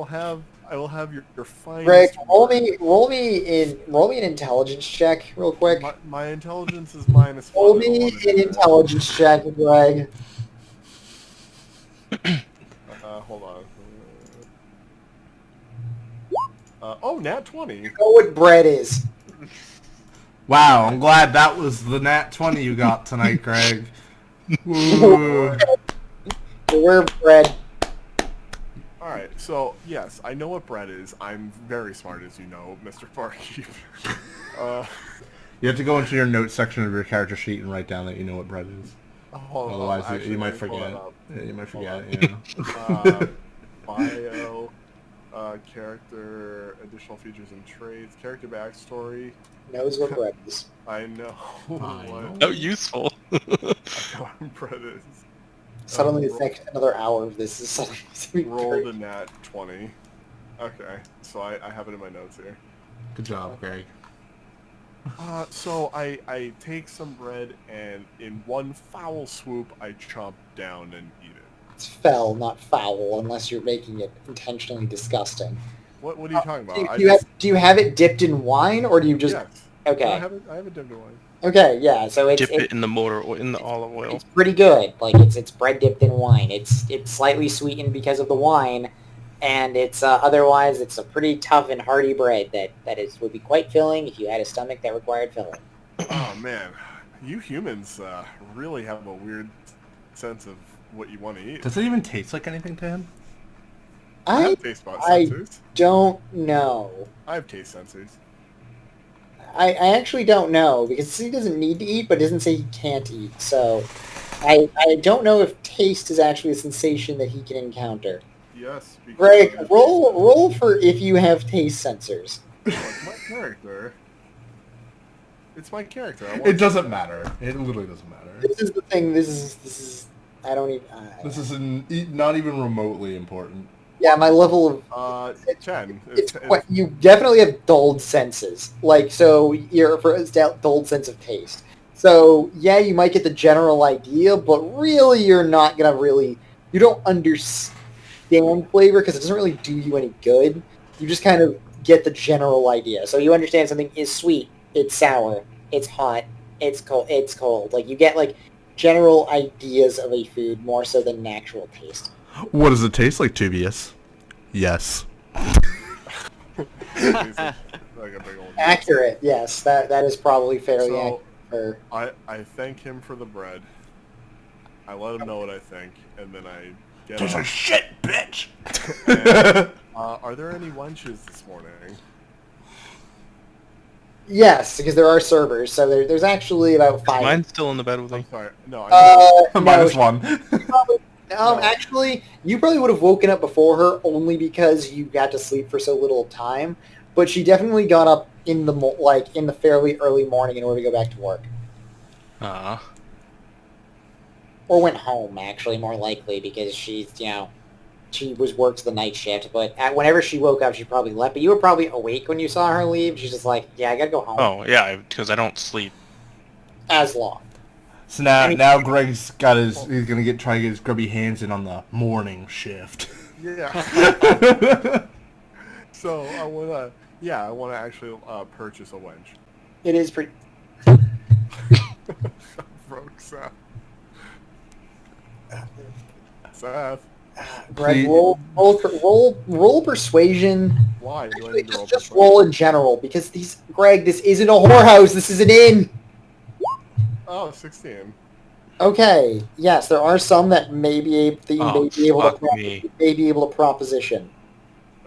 have your finest Greg, roll bread. me an intelligence check real quick. My intelligence is minus one. Roll me an intelligence check, Greg. Hold on. Oh, nat 20. You know what bread is. Wow, I'm glad that was the nat 20 you got tonight, Greg. Woo. We're bread. Alright, so, yes, I know what bread is. I'm very smart, as you know, Mr. Barkeep. You have to go into your notes section of your character sheet and write down that you know what bread is. Otherwise, Otherwise, you might forget. Yeah, you might forget, yeah. Bio, character, additional features and traits, character backstory. Knows what bread is. I know what How useful. bread is. Suddenly, the next another hour of this is suddenly Rolled a nat 20. Okay, so I have it in my notes here. Good job, Greg. So I take some bread and in one foul swoop I chomp down and eat it. It's foul, not foul, unless you're making it intentionally disgusting. What are you talking about? Do you have it dipped in wine, or do you just... Yes. Okay. I have it dipped in wine. Okay, yeah, so it's... Dip it in the motor or in the olive oil. It's pretty good. Like, it's bread dipped in wine. It's slightly sweetened because of the wine, and it's otherwise it's a pretty tough and hearty bread that would be quite filling if you had a stomach that required filling. Oh man, you humans really have a weird sense of what you want to eat. Does it even taste like anything to him? I have taste sensors. Don't know. I have taste sensors. I actually don't know, because he doesn't need to eat, but doesn't say he can't eat, so I don't know if taste is actually a sensation that he can encounter. Yes. Greg, roll for if you have taste sensors. It's my character. It's my character. It doesn't matter. It literally doesn't matter. This is the thing. This is. I don't even. This is not even remotely important. Yeah, my level of 10. You definitely have dulled senses. Like, so you're for a dulled sense of taste. So yeah, you might get the general idea, but really you're not gonna really. You don't understand flavor because it doesn't really do you any good. You just kind of get the general idea. So you understand something is sweet, it's sour, it's hot, it's cold, it's cold. Like, you get like general ideas of a food more so than an actual taste. What does it taste like, Twovious? Yes. Like a big old Accurate, yes. That is probably fairly accurate. I thank him for the bread. I let him know what I think, and then I get Tastes up. like shit, bitch! And, are there any wenches this morning? Yes, because there are servers, so there's actually about 5. Mine's still in the bed with me. I'm sorry. No, Minus one. Actually, you probably would have woken up before her only because you got to sleep for so little time. But she definitely got up in the fairly early morning in order to go back to work, or went home. Actually, more likely because she was worked the night shift. But whenever she woke up, she probably left. But you were probably awake when you saw her leave. She's just like, yeah, I gotta go home. Oh, yeah, because I don't sleep. As long. So now Greg's got he's gonna try to get his grubby hands in on the morning shift. Yeah. So I wanna actually purchase a wench. It is pretty. Broke Seth. Seth. Greg, roll persuasion. Why? Do I Actually, need to roll just persuasion? roll in general, because Greg, this isn't a whorehouse, this is an inn! Oh, 16. Okay, yes, there are some that you may be able to proposition.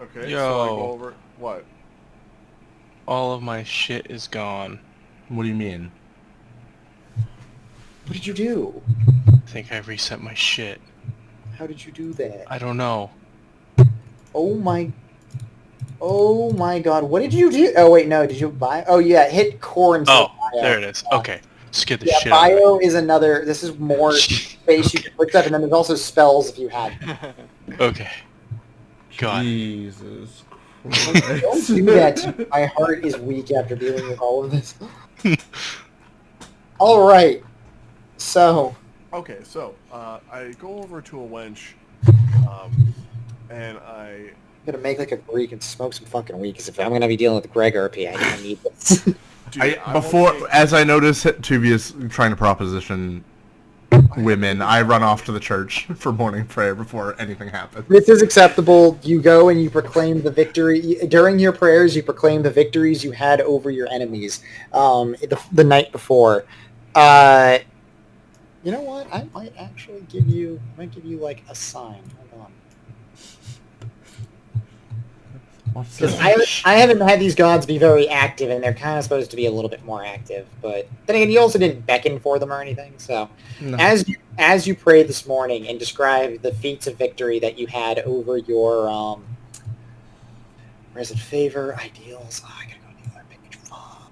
Okay, Yo. so I go over... What? All of my shit is gone. What do you mean? What did you do? I think I reset my shit. How did you do that? I don't know. Oh my... Oh my god, what did you do? Oh wait, no, did you buy? Oh yeah, hit core instead Oh, of bio. there it is. Okay. Scared the Yeah, shit out of bio is another, this is more me. space you can put stuff, and then there's also spells if you had them. Okay. God. Jesus Don't Christ. do that to me. My heart is weak after dealing with all of this. Alright, so, Okay, so I go over to a wench, and I I'm gonna make like a Greek and smoke some fucking weed, because if I'm gonna be dealing with Greg RP, I need this. dude, As I notice Twovious trying to proposition women, I run off to the church for morning prayer before anything happens. This is acceptable. You go and you proclaim the victory. During your prayers, you proclaim the victories you had over your enemies the night before. You know what? I might actually give you like a sign. Hold on. What's Because this? I haven't had these gods be very active, and they're kind of supposed to be a little bit more active. But then again, you also didn't beckon for them or anything. So, No. as you prayed this morning and describe the feats of victory that you had over your where is it? Favor, ideals. Oh, I gotta go to the other page. Fuck.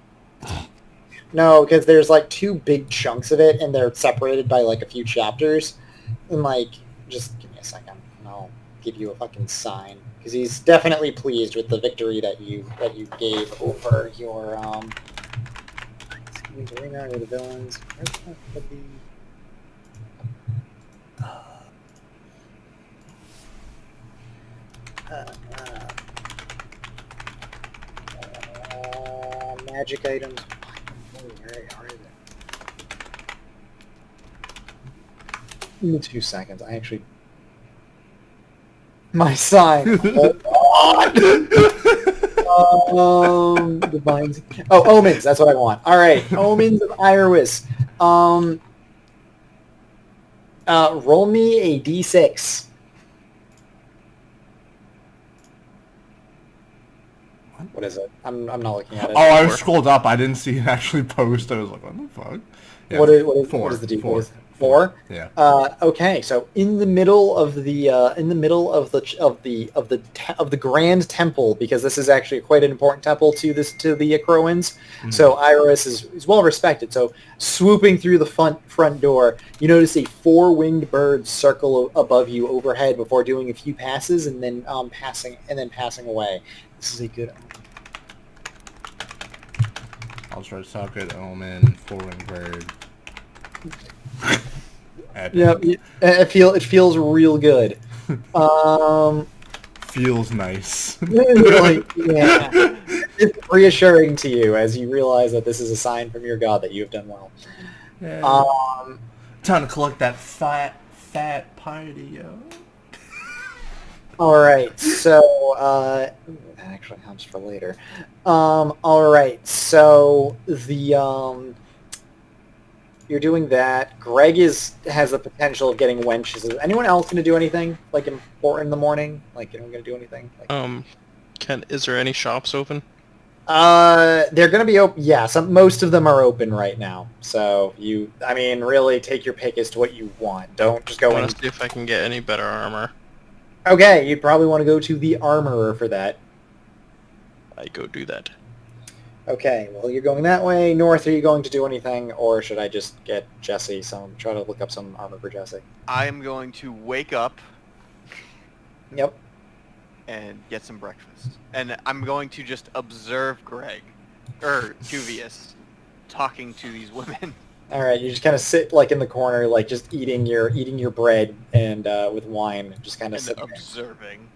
No, because there's like two big chunks of it, and they're separated by like a few chapters. And like, just give me a second, and I'll give you a fucking sign. Because he's definitely pleased with the victory that you gave over your arena or the villains. Where's the fuck would be? Magic items. Where are they? Give me 2 seconds. I actually. My sign. Divine. Oh, omens. That's what I want. All right, omens of Iris. Roll me a d6. What is it? I'm not looking at it. Oh, I scrolled up. I didn't see it actually post. I was like, what the fuck? Yeah, What four. is the d? Four. What is it? 4? Yeah. Okay, so in the middle of the grand temple, because this is actually quite an important temple to the Croans. Mhm. So Iris is well respected. So swooping through the front door, you notice a 4-winged bird circle above you overhead before doing a few passes and then passing away. This is a good. I'll try to talk it. Omen, 4-winged bird. Yeah, it feels real good. Feels nice. Like, yeah, it's reassuring to you as you realize that this is a sign from your god that you have done well. Yeah. Time to collect that fat party, yo. All right, so that actually helps for later. All right, so the you're doing that. Greg has the potential of getting wenches. Is anyone else going to do anything like important in the morning? Like, anyone going to do anything? Like, Is there any shops open? they're going to be open. Yeah, most of them are open right now. So really take your pick as to what you want. Don't just I go in. want to see if I can get any better armor. Okay, you'd probably want to go to the armorer for that. I go do that. Okay, well, you're going that way. North, are you going to do anything, or should I just get Jesse try to look up some armor for Jesse? I am going to wake up Yep. and get some breakfast. And I'm going to just observe Twovious, talking to these women. All right, you just kind of sit like in the corner, like just eating your bread and with wine, just kind of And sitting there. observing.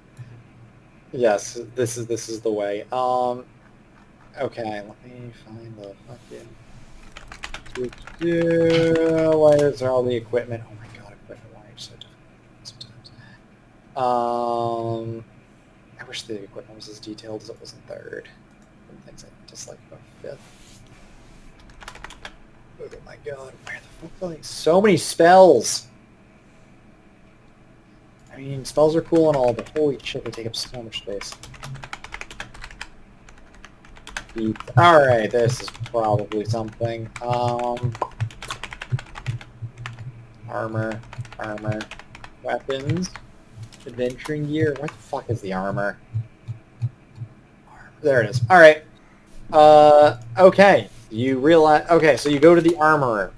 Yes, this is the way. Okay, let me find the fucking. Why is there all the equipment? Oh my god, equipment. Why are you so difficult sometimes? I wish the equipment was as detailed as it was in 3rd. Some things I dislike about 5th. Oh my god, where the fuck are they? So many spells! I mean, spells are cool and all, but holy shit, they take up so much space. Alright, this is probably something. Armor, weapons, adventuring gear. What the fuck is the armor? There it is. All right. Okay. You realize. Okay, so you go to the armorer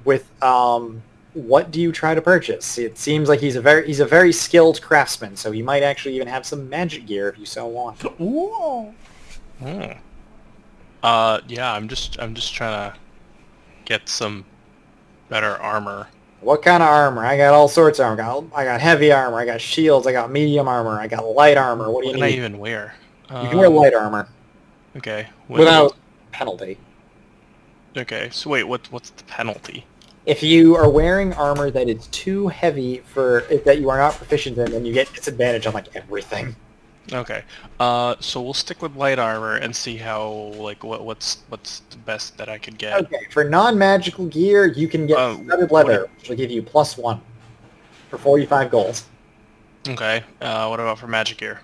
with what do you try to purchase? It seems like he's a very skilled craftsman, so he might actually even have some magic gear if you so want. Ooh. Hmm. Yeah, I'm just trying to get some better armor. What kind of armor? I got all sorts of armor. I got heavy armor. I got shields. I got medium armor. I got light armor. What do you What can I need? even wear? You can wear light armor Okay. without penalty. Okay. So wait, what's the penalty? If you are wearing armor that is too heavy for that you are not proficient in, then you get disadvantage on like everything. Okay. So we'll stick with light armor and see how like what's the best that I could get. Okay, for non-magical gear, you can get studded leather, which will give you +1 for 45 gold. Okay. What about for magic gear?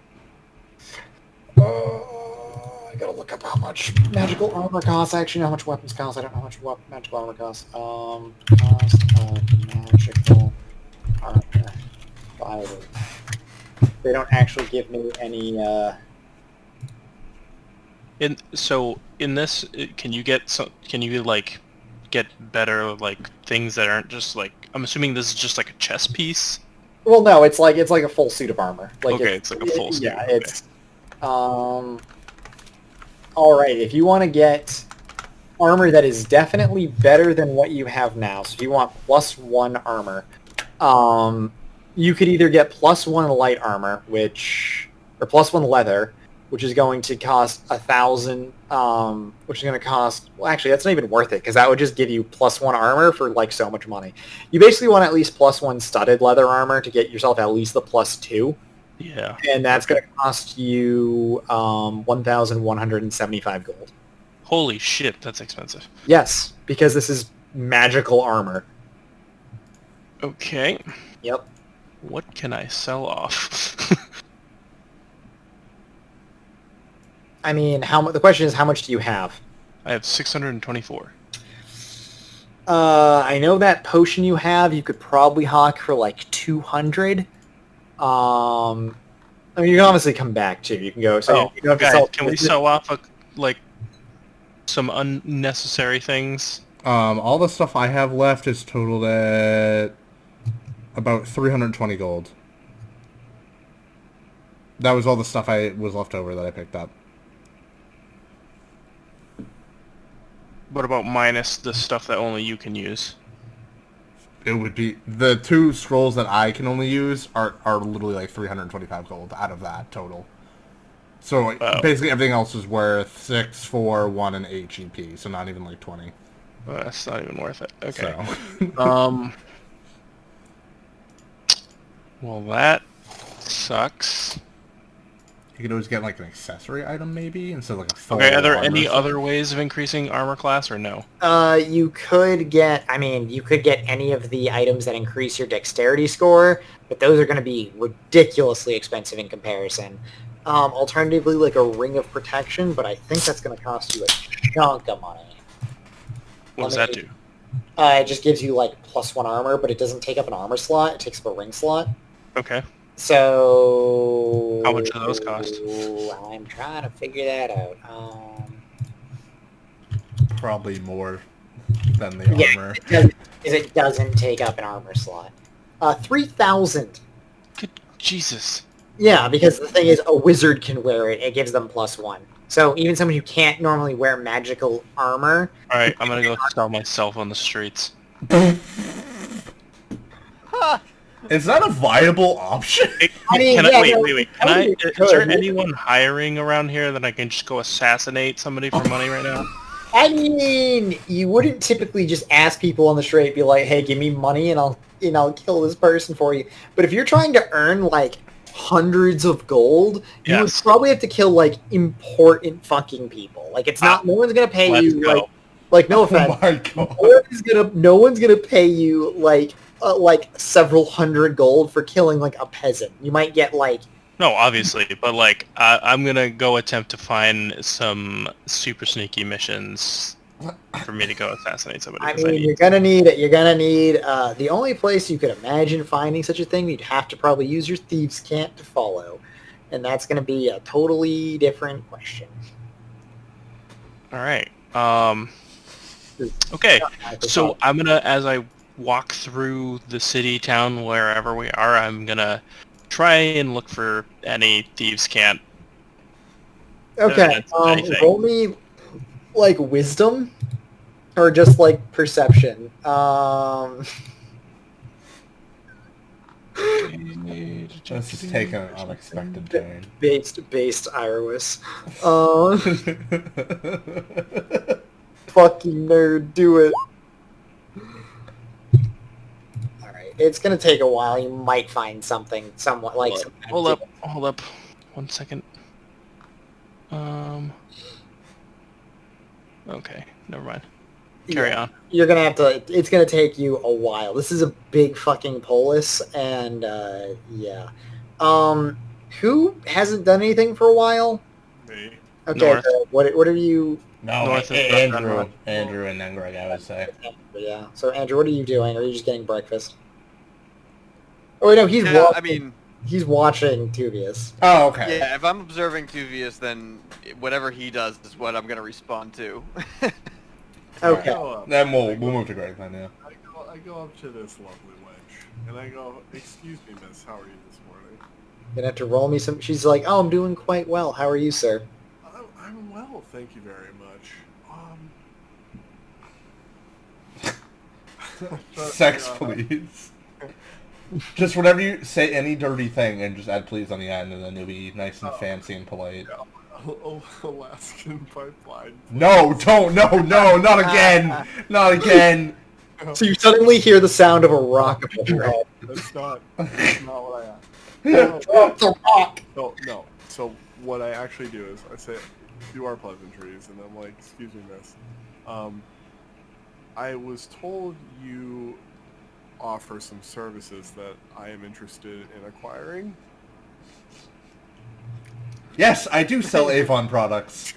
I gotta look up how much magical armor costs. I actually know how much weapons cost. I don't know how much magical armor costs. Cost of magical armor. 5. They don't actually give me any. In this, can you get like get better like things that aren't just like, I'm assuming this is just like a chest piece. Well, no, it's like a full suit of armor. Like Okay, it's like a full suit. Yeah, okay. it's. All right, if you want to get armor that is definitely better than what you have now, so if you want +1 armor, you could either get +1 light armor, or +1 leather, which is going to cost 1,000. Which is going to cost. Well, actually, that's not even worth it because that would just give you +1 armor for like so much money. You basically want at least +1 studded leather armor to get yourself at least the +2. Yeah. And that's going to cost you 1,175 gold. Holy shit, that's expensive. Yes, because this is magical armor. Okay. Yep. What can I sell off? I mean, the question is, how much do you have? I have 624. I know that potion you have, you could probably hawk for like 200. I mean, you can obviously come back too. You can go. So you have to guys, sell. can we sell off like some unnecessary things? All the stuff I have left is totaled at about 320 gold. That was all the stuff I was left over that I picked up. What about minus the stuff that only you can use? It would be the 2 scrolls that I can only use are literally like 325 gold out of that total. So basically everything else is worth 6, 4, 1, and 8 GP. So not even like 20. Well, that's not even worth it. Okay. So. Well, that sucks. You could always get like an accessory item maybe instead of like a full Okay, are there armor any set. other ways of increasing armor class or no? You could get. I mean, you could get any of the items that increase your dexterity score, but those are going to be ridiculously expensive in comparison. Alternatively, like a ring of protection, but I think that's going to cost you a chunk of money. What does that do? It just gives you like +1 armor, but it doesn't take up an armor slot. It takes up a ring slot. Okay. So How much do those cost? I'm trying to figure that out. Probably more than the armor. It doesn't take up an armor slot. 3,000. Good Jesus. Yeah, because the thing is, a wizard can wear it. It gives them +1. So even someone who can't normally wear magical armor. All right, I'm gonna go sell myself on the streets. Is that a viable option? I mean, Wait. Is there could. anyone hiring around here that I can just go assassinate somebody for money right now? I mean, you wouldn't typically just ask people on the street, be like, "Hey, give me money, and I'll kill this person for you." But if you're trying to earn like hundreds of gold, you would probably have to kill like important fucking people. Like it's not. No one's gonna pay you. Like no offense. Oh my God. No one's gonna pay you like several hundred gold for killing like a peasant. You might get like. No, obviously, but like I'm gonna go attempt to find some super sneaky missions for me to go assassinate somebody. I mean, you're gonna need the only place you could imagine finding such a thing. You'd have to probably use your thieves' cant to follow, And that's going to be a totally different question. All right. Okay. So I'm gonna, as I walk through the city, town, wherever we are, I'm gonna try and look for any thieves' cant. Okay, evidence of anything. roll me, like, wisdom, or just, like, perception. This is taking an unexpected turn. Based Iris. Fucking nerd, do it. Alright, it's gonna take a while. You might find something somewhat like... Hold up. 1 second. Okay, never mind. Carry on. You're gonna have to... It's gonna take you a while. This is a big fucking polis, and, yeah. Who hasn't done anything for a while? Me. Okay, North. so what are you... No, North is Andrew and then Greg, I would say. Yeah, so Andrew, what are you doing? Are you just getting breakfast? Oh, wait, no, he's Yeah, watching. I mean, He's watching Twovious. Oh, okay. yeah, if I'm observing Twovious, then whatever he does is what I'm going to respond to. Okay. I go up. Then we'll move to Greg then, yeah. I go up to this lovely wench, and I go, "Excuse me, miss, how are you this morning?" You're gonna have to roll me some... She's like, oh, I'm doing quite well. How are you, sir? I'm well, thank you very much. Sex, please. Just whenever you say any dirty thing and just add please on the end, and then you'll be nice and fancy and polite. Alaskan pipeline. No, don't, no, not again! Not again! So you suddenly hear the sound of a rock above your head. That's not what I asked. Drop the rock! No. So what I actually do is I say, "You are pleasantries," and I'm like, "Excuse me, miss. I was told you offer some services that I am interested in acquiring." Yes, I do sell Avon products.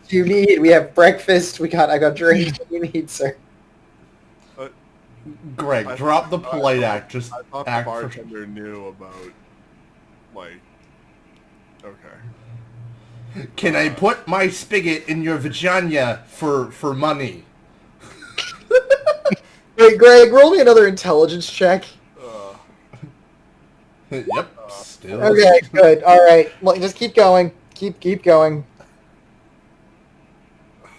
You need... We have breakfast. I got drinks. What do you need, sir? Greg, drop the polite act. Just I thought the act bartender knew about, like, okay. Can I put my spigot in your vagina for money? Wait, Greg, roll me another intelligence check. Yep, still. Okay, good. All right. Well, just keep going. Keep going.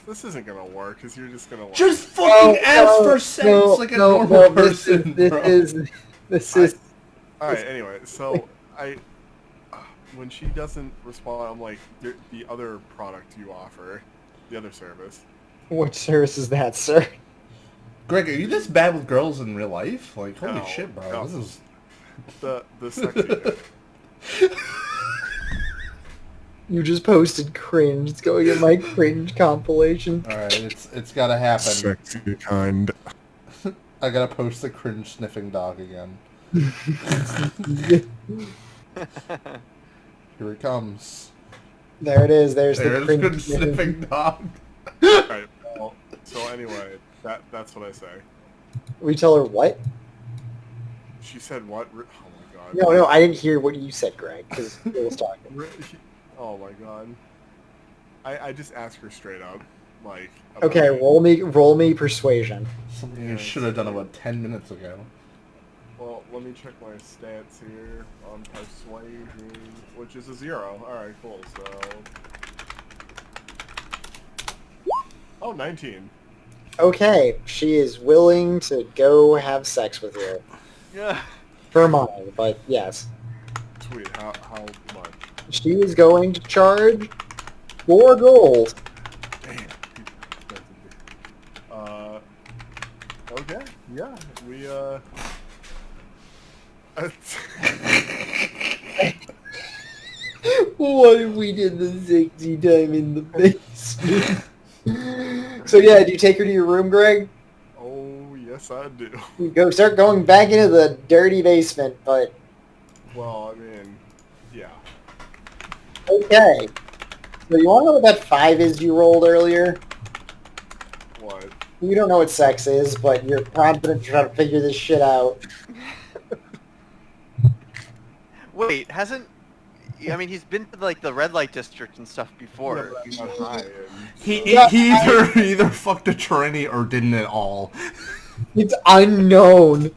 This isn't gonna work because you're just gonna. Just fucking ask for sex like a normal person, This bro. is... All right. Anyway, so when she doesn't respond, I'm like, the other product you offer, the other service. What service is that, sir? Greg, are you this bad with girls in real life? Like, holy No, shit, bro. no. This is... The sexy bit. You just posted cringe. It's going in my cringe compilation. Alright, it's gotta happen. Sexy kind. I gotta post the cringe sniffing dog again. Here it comes. There it is. There's There's the the cringe sniffing dog. Alright, well, so anyway, that's what I say. We tell her what? She said what? Oh my god. No, I didn't hear what you said, Greg, because Bill was talking. Oh my god. I just asked her straight up, like. Okay, roll me persuasion. Something you should have done about 10 minutes ago. Well, let me check my stats here on persuasion, which is a 0. Alright, cool, so... Oh, 19. Okay, she is willing to go have sex with you. Yeah. For money, but yes. Sweet, how much? She is going to charge 4 gold. Damn. Okay, yeah, we, What if we did the sexy time in the basement? So yeah, do you take her to your room, Greg? Oh, yes I do. You start going back into the dirty basement, but... Well, I mean, yeah. Okay. So you want to know what that 5 is you rolled earlier? What? You don't know what sex is, but you're confident to try to figure this shit out. Wait, hasn't? I mean, he's been to like the red light district and stuff Yeah, before. but I'm not high. And, He either fucked a tranny or didn't at all. It's unknown.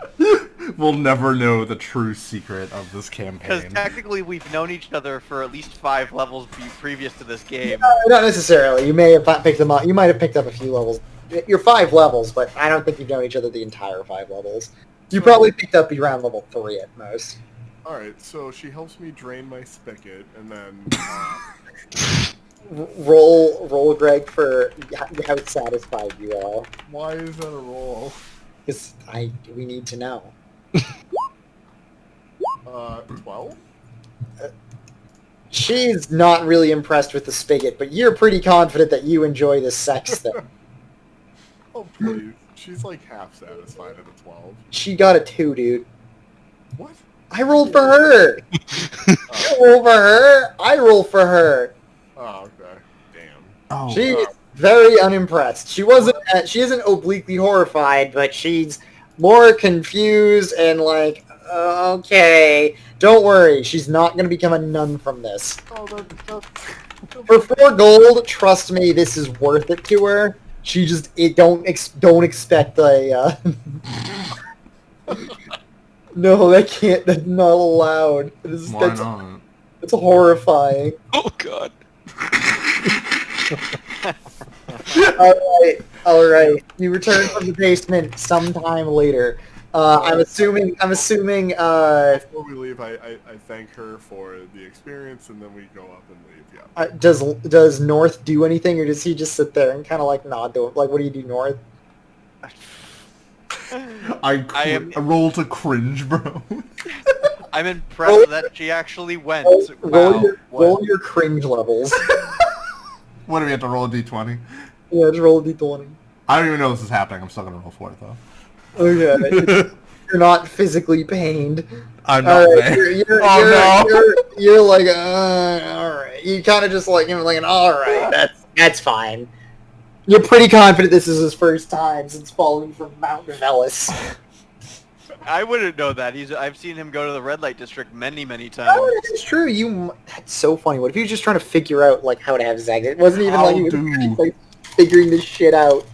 We'll never know the true secret of this Because campaign. technically, we've known each other for at least 5 levels previous to this game. Not necessarily. You may have picked them up. You might have picked up a few levels. You're 5 levels, but I don't think you've known each other the entire 5 levels. You probably picked up around level 3 at most. Alright, so she helps me drain my spigot, and then... Roll, Greg, for how satisfied you are. why is that a roll? Because we need to know. 12? She's not really impressed with the spigot, but you're pretty confident that you enjoy this sex thing. Oh, please. She's like half satisfied at a 12. She got a 2, dude. What? I rolled for her. You roll for her. I roll for her. Oh, okay. Damn. Oh, She's very unimpressed. She wasn't. She isn't obliquely horrified, but she's more confused and like, okay, don't worry. She's not going to become a nun from this. Oh, For 4 gold, trust me, this is worth it to her. She just don't expect a. No, that can't. That's not allowed. why not? It's horrifying. Oh god. All right. You return from the basement sometime later. I'm assuming. Before we leave, I thank her for the experience, and then we go up and leave. Yeah. Does North do anything, or does he just sit there and kind of like nod to him? Like, what do you do, North? I rolled a cringe, bro. I'm impressed that she actually went. Roll your cringe levels. What do we have to roll a d20? Yeah, just roll a d20. I don't even know this is happening. I'm still gonna roll for it though. Okay. You're not physically pained. I'm not. You're like, all right. You kind of just like, all right, that's fine. You're pretty confident this is his first time since falling from Mount Velis. I wouldn't know that. I've seen him go to the red light district many times. Oh, that's true. That's so funny. What if he was just trying to figure out like how to have sex? It wasn't even like he was like figuring this shit out.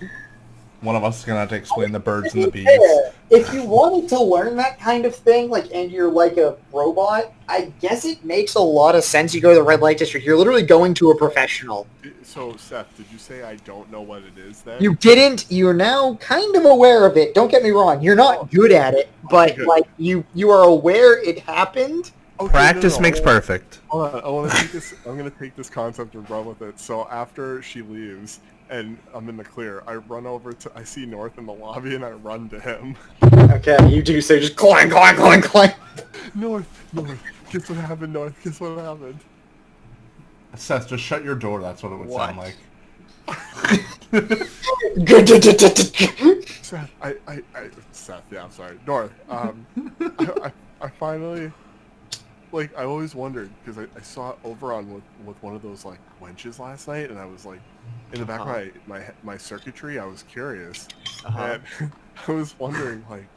One of us is gonna have to explain the birds and the bees. Yeah, if you wanted to learn that kind of thing, like, and you're like a robot, I guess it makes a lot of sense. You go to the red light district. You're literally going to a professional. So, Seth, did you say I don't know what it is then? You didn't. You're now kind of aware of it. Don't get me wrong. You're not good at it, but like you are aware it happened. Okay, Practice makes perfect. Hold on, I want to take this. I'm gonna take this concept and run with it. So after she leaves and I'm in the clear, I run over to. I see North in the lobby and I run to him. Okay, you do so. Just clang, clang, clang, clang. North. Guess what happened, North? Guess what happened? Seth, just shut your door. That's what it would sound like. Seth, Seth, yeah, I'm sorry. North, I finally, like, I always wondered, because I saw Oberon with one of those, like, wenches last night, and I was, like, in the back of my circuitry, I was curious, and I was wondering, like,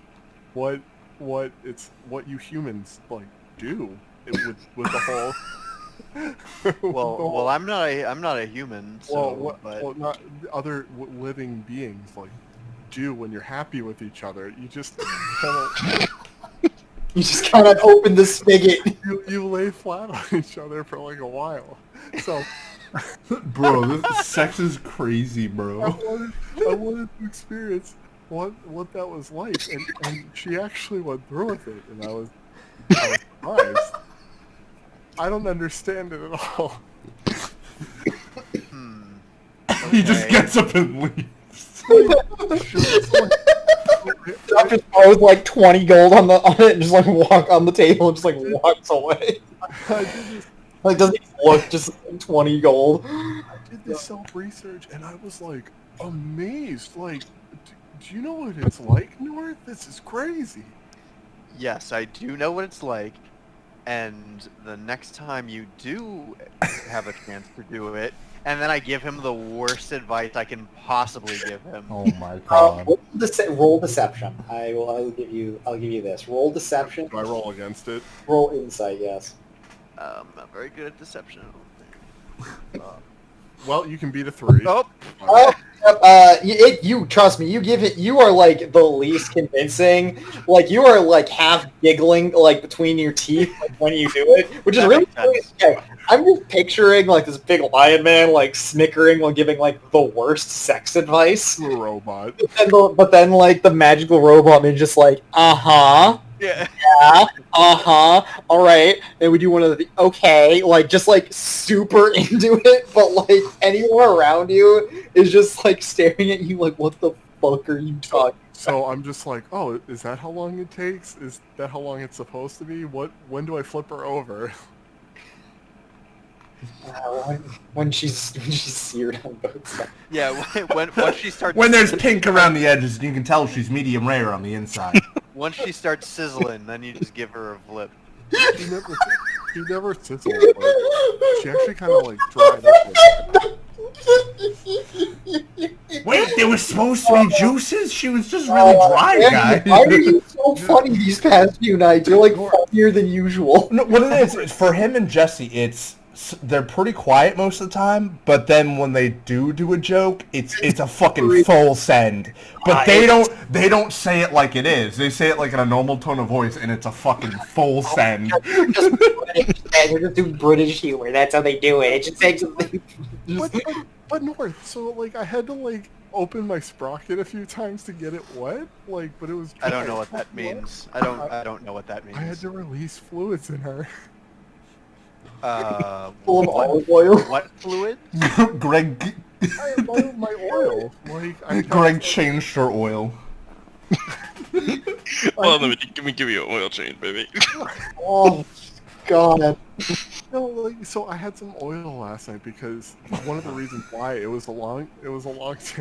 what you humans, like, do with the whole... well, I'm not a human. So, well, not other living beings like do when you're happy with each other. You just kind of open the spigot. You lay flat on each other for like a while. So, bro, this sex is crazy, bro. I wanted to experience what that was like, and she actually went through with it, and I was surprised. I don't understand it at all. He just gets up and leaves. Drop just throws like 20 gold on it and just like walk on the table and just like walks away. Like doesn't even look, just 20 gold. I did this self-research and I was like amazed. Like, do you know what it's like, North? This is crazy. Yes, I do know what it's like. and the next time you do have a chance to do it, and then I give him the worst advice I can possibly give him. Oh my god. Roll deception. I'll give you this. Roll deception. Do I roll against it? Roll insight. Yes. Not very good at deception. I don't think. Well, you can beat a 3. Oh, You trust me. You give it. You are like the least convincing. Like you are like half giggling like between your teeth like, when you do it, which is That really makes sense. okay. I'm just picturing like this big lion man like snickering while giving like the worst sex advice. To a robot. But then like the magical robot man just like yeah. yeah, all right. And we do one of the okay, like just like super into it, but like anyone around you is just like staring at you like, what the fuck are you talking? So I'm just like, oh, is that how long it takes? Is that how long it's supposed to be? When do I flip her over? When she's seared on both sides. Yeah, once she starts When there's pink around the edges, you can tell she's medium rare on the inside. once she starts sizzling, then you just give her a flip. He never sizzled. Like, she actually kind of like dried up. Wait, there was supposed to be juices? She was just really dry, Andy, guy. why are you so funny these past few nights? You're like funnier than usual. No, what it is for him and Jesse, they're pretty quiet most of the time, but then when they do a joke, it's a fucking full send. But they don't say it like it is. They say it like in a normal tone of voice, and it's a fucking full send. They're just doing British humor. That's how they do it. It just takes something. But North, so like I had to like open my sprocket a few times to get it wet, like, but it was. I don't know what that means. I don't know what that means. I had to release fluids in her. Full of olive oil. What fluid? Greg My oil. Like Greg changed her oil. Well, let me give you an oil change, baby. Oh God. No, like, so I had some oil last night because one of the reasons why it was a long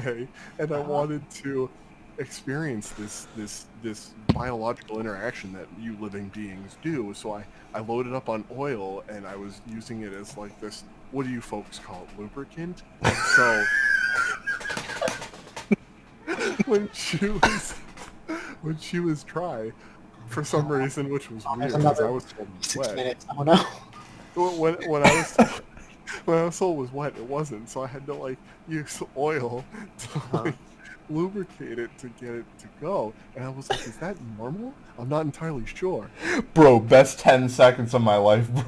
day, and I wanted to experience this biological interaction that you living beings do. So I loaded up on oil, and I was using it as like this. What do you folks call it? Lubricant. So when she was dry, for some reason, which was weird, because I was told it was 6 wet. minutes. Oh no. When I was told it was wet, it wasn't. So I had to like use oil to like lubricate it to get it to go. And I was like, is that normal? I'm not entirely sure. Bro, best 10 seconds of my life, bro.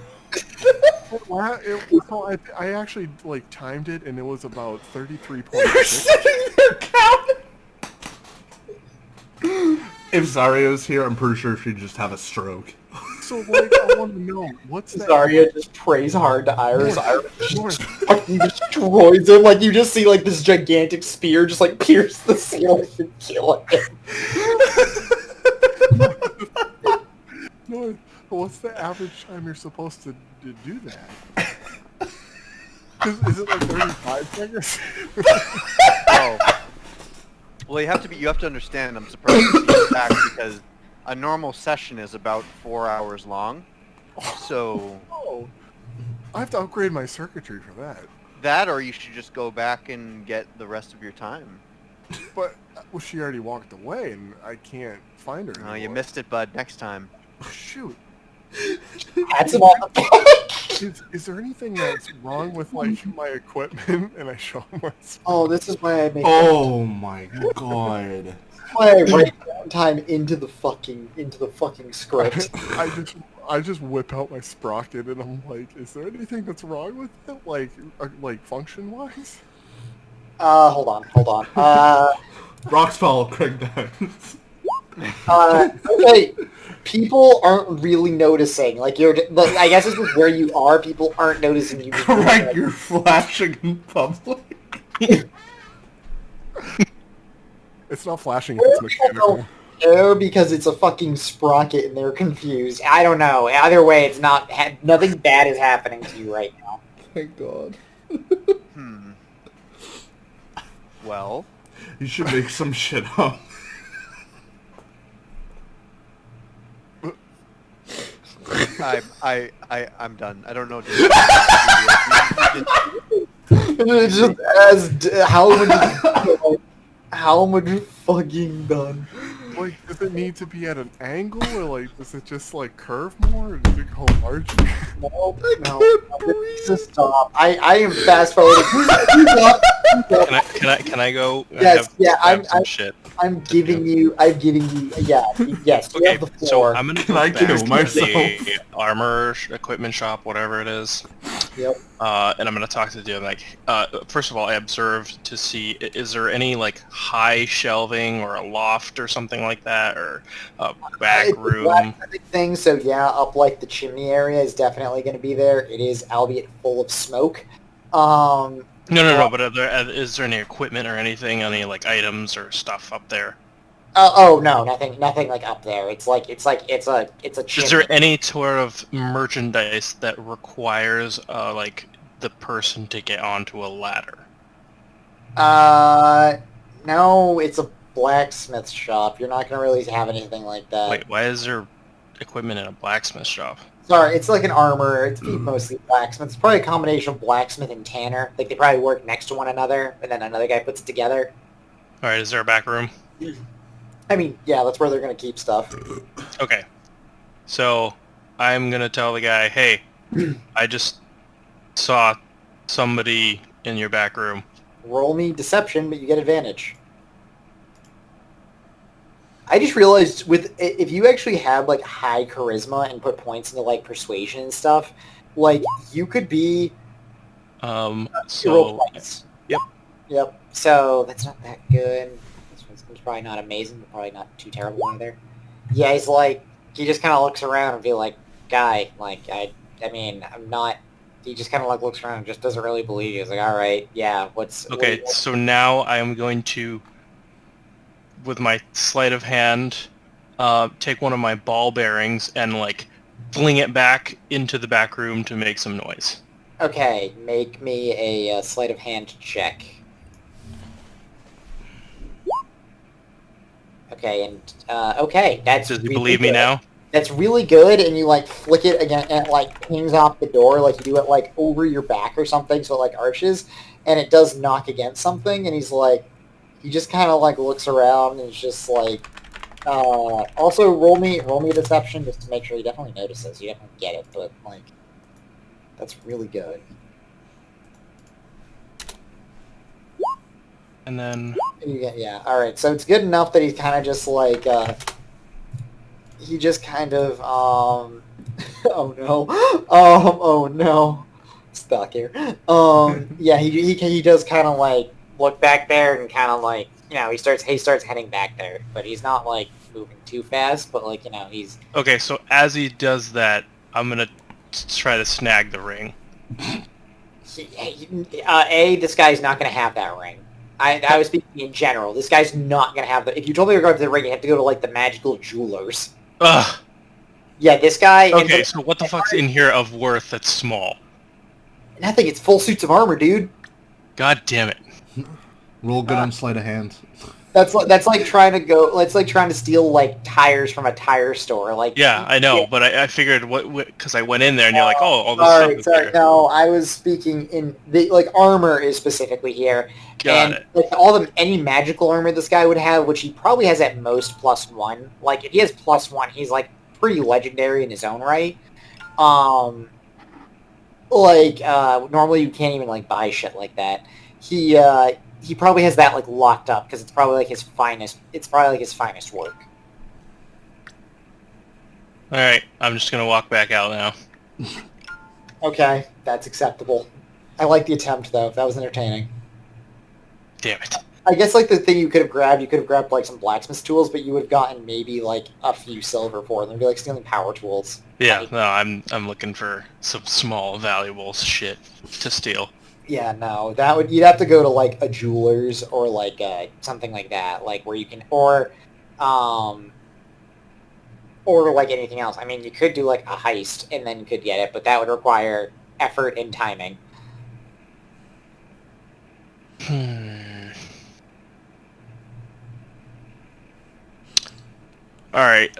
So I actually like timed it, and it was about 33.6. You're sitting there counting! If Zariah's here, I'm pretty sure she'd just have a stroke. So like, I want to know what's that? Zariah just prays hard to Iris. Iris just fucking destroys him. Like you just see like this gigantic spear just like pierce the ceiling and kill him. No, what's the average time you're supposed to do that? Is it like 35 seconds? Oh. Well, you have to understand. I'm surprised to see you back because a normal session is about 4 hours long. So Oh, I have to upgrade my circuitry for that. that, or you should just go back and get the rest of your time. But well, she already walked away, and I can't find her. Oh, you anymore. missed it, bud. Next time. Shoot. Pats him on the back. Is there anything that's wrong with like my equipment? And I show him what's. Oh, this is why I make. Oh my god. Why I write down time into the fucking script. I just whip out my sprocket, and I'm like, is there anything that's wrong with it? Like function wise? Hold on. Rocks fall, Craig dies. Okay. People aren't really noticing. Like I guess this is where you are. People aren't noticing you. Craig, you're flashing in public. It's not flashing if it's mechanical. Care because it's a fucking sprocket and they're confused. I don't know. Either way, it's not. Nothing bad is happening to you right now. Thank God. Well, You should make some shit up. I'm done. I don't know. It's just how much fucking done. Like, does it need to be at an angle, or like, does it just like curve more, or does it go larger? No, I no. can't breathe. Just stop. I am fast forwarding. Can I go? Yes, yeah, I have some shit. I'm giving you, yeah, yes, you Okay, have the so floor. I'm gonna Can go I back kill to myself? the armor equipment shop, whatever it is. Yep. And I'm gonna talk to the dude. Like, first of all, I observed to see is there any like high shelving or a loft or something like that, or a back It's a room. blacksmithing thing, so yeah, up like the chimney area is definitely going to be there. It is, albeit full of smoke. No. But is there any equipment or anything, any like items or stuff up there? Oh no, nothing like up there. It's a chimney. Is there any sort of merchandise that requires like the person to get onto a ladder? No, it's a blacksmith shop. You're not going to really have anything like that. Wait, why is there equipment in a blacksmith shop? Sorry, it's like an armor. It's mostly blacksmith. It's probably a combination of blacksmith and tanner. Like they probably work next to one another, and then another guy puts it together. All right, is there a back room? I mean, yeah, that's where they're gonna keep stuff. Okay, so I'm gonna tell the guy, hey, I just saw somebody in your back room. Roll me deception, but you get advantage. I just realized if you actually had like high charisma and put points into like persuasion and stuff, like you could be roll twice. Yep. So that's not that good. This one's probably not amazing, but probably not too terrible either. Yeah, he's like he just kind of looks around and be like, guy, like I mean I'm not. He just kind of like looks around and just doesn't really believe you. He's like, all right, yeah, Okay, so now I am going to, with my sleight of hand, take one of my ball bearings and like fling it back into the back room to make some noise. Okay, make me a sleight of hand check. Okay, and okay, that's. Does he really believe me good. now? That's really good, and you like flick it again, and it like pings off the door, like you do it like over your back or something, so it like arches, and it does knock against something, and he's like, he just kind of like looks around and is just like, also roll me a deception just to make sure he definitely notices. You definitely get it, but like, that's really good. And then Yeah, all right. So it's good enough that he's kind of just like, he just kind of, oh no, stuck here. Yeah, he does kind of like look back there and kind of like, you know, he starts heading back there, but he's not like moving too fast, but like, you know, he's. Okay, so as he does that, I'm gonna try to snag the ring. This guy's not going to have that ring. I was speaking in general. This guy's not going to have the... If you told me to go to the ring, you have to go to, like, the magical jewelers. Ugh. Yeah, this guy... Okay, so what the fuck's in here of worth that's small? Nothing, it's full suits of armor, dude. God damn it. Roll good on sleight of hand. That's like trying to go... It's like trying to steal, like, tires from a tire store. Like, yeah, I know, but I figured because I went in there and you're like, oh, all this sorry, stuff is here. no, I was speaking in... like, armor is specifically here. Got it. Like, any magical armor this guy would have, which he probably has at most +1. Like, if he has +1, he's, like, pretty legendary in his own right. Normally you can't even, like, buy shit like that. He probably has that, like, locked up, because it's probably, like, his finest work. Alright, I'm just gonna walk back out now. Okay, that's acceptable. I like the attempt, though. That was entertaining. Damn it. I guess, like, the thing you could have grabbed, like, some blacksmith tools, but you would have gotten maybe, like, a few silver for them. It'd be like stealing power tools. Yeah, Like, no, I'm looking for some small, valuable shit to steal. yeah, no, you'd have to go to, like, a jeweler's or, like, something like that, like, where you can, or, like, anything else. I mean, you could do, like, a heist, and then you could get it, but that would require effort and timing. Alright,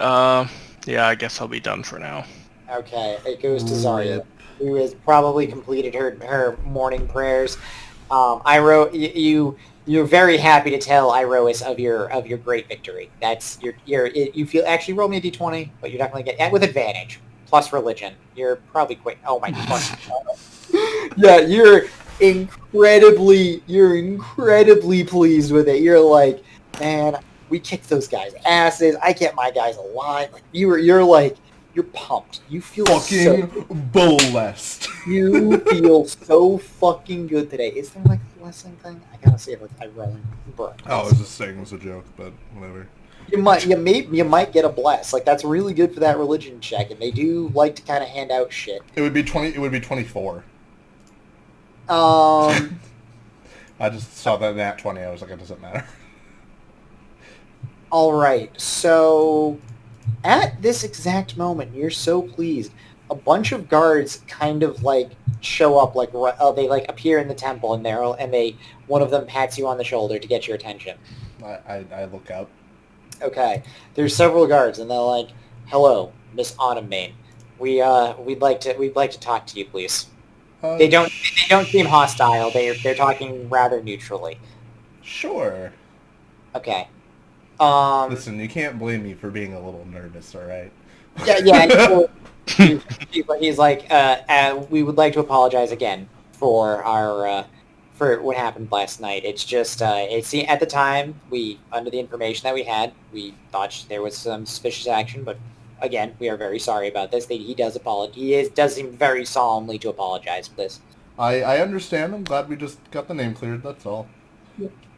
yeah, I guess I'll be done for now. Okay, it goes to Zariah, Rip. who has probably completed her morning prayers. Iro, you're very happy to tell Irois of your great victory. That's you feel actually roll me a d20, but you're definitely get with advantage plus religion. You're probably quite. Oh my fucking. Yeah, you're incredibly pleased with it. You're like, man, we kicked those guys' asses. I kept my guys alive. Like you're pumped. You feel Fucking blessed. you feel so fucking good today. Is there like a blessing thing? I gotta see if like I rolling, but Oh, I was just saying it was a joke, but whatever. you might get a bless. Like that's really good for that religion check, and they do like to kind of hand out shit. It would be 20. It would be 24. Um. I just saw that nat 20. I was like, it doesn't matter. All right. So, at this exact moment, you're so pleased. A bunch of guards kind of like show up, like they like appear in the temple, and one of them pats you on the shoulder to get your attention. I look up. Okay. There's several guards, and they're like, "Hello, Miss Autumn Main. We'd like to talk to you, please." They don't seem hostile. They're talking rather neutrally. Sure. Okay. Listen, you can't blame me for being a little nervous, all right? Yeah. He's like, we would like to apologize again for for what happened last night. It's just, at the time, under the information that we had, we thought there was some suspicious action, but again, we are very sorry about this. He does apologize. Does seem very solemnly to apologize for this. I understand. I'm glad we just got the name cleared, that's all.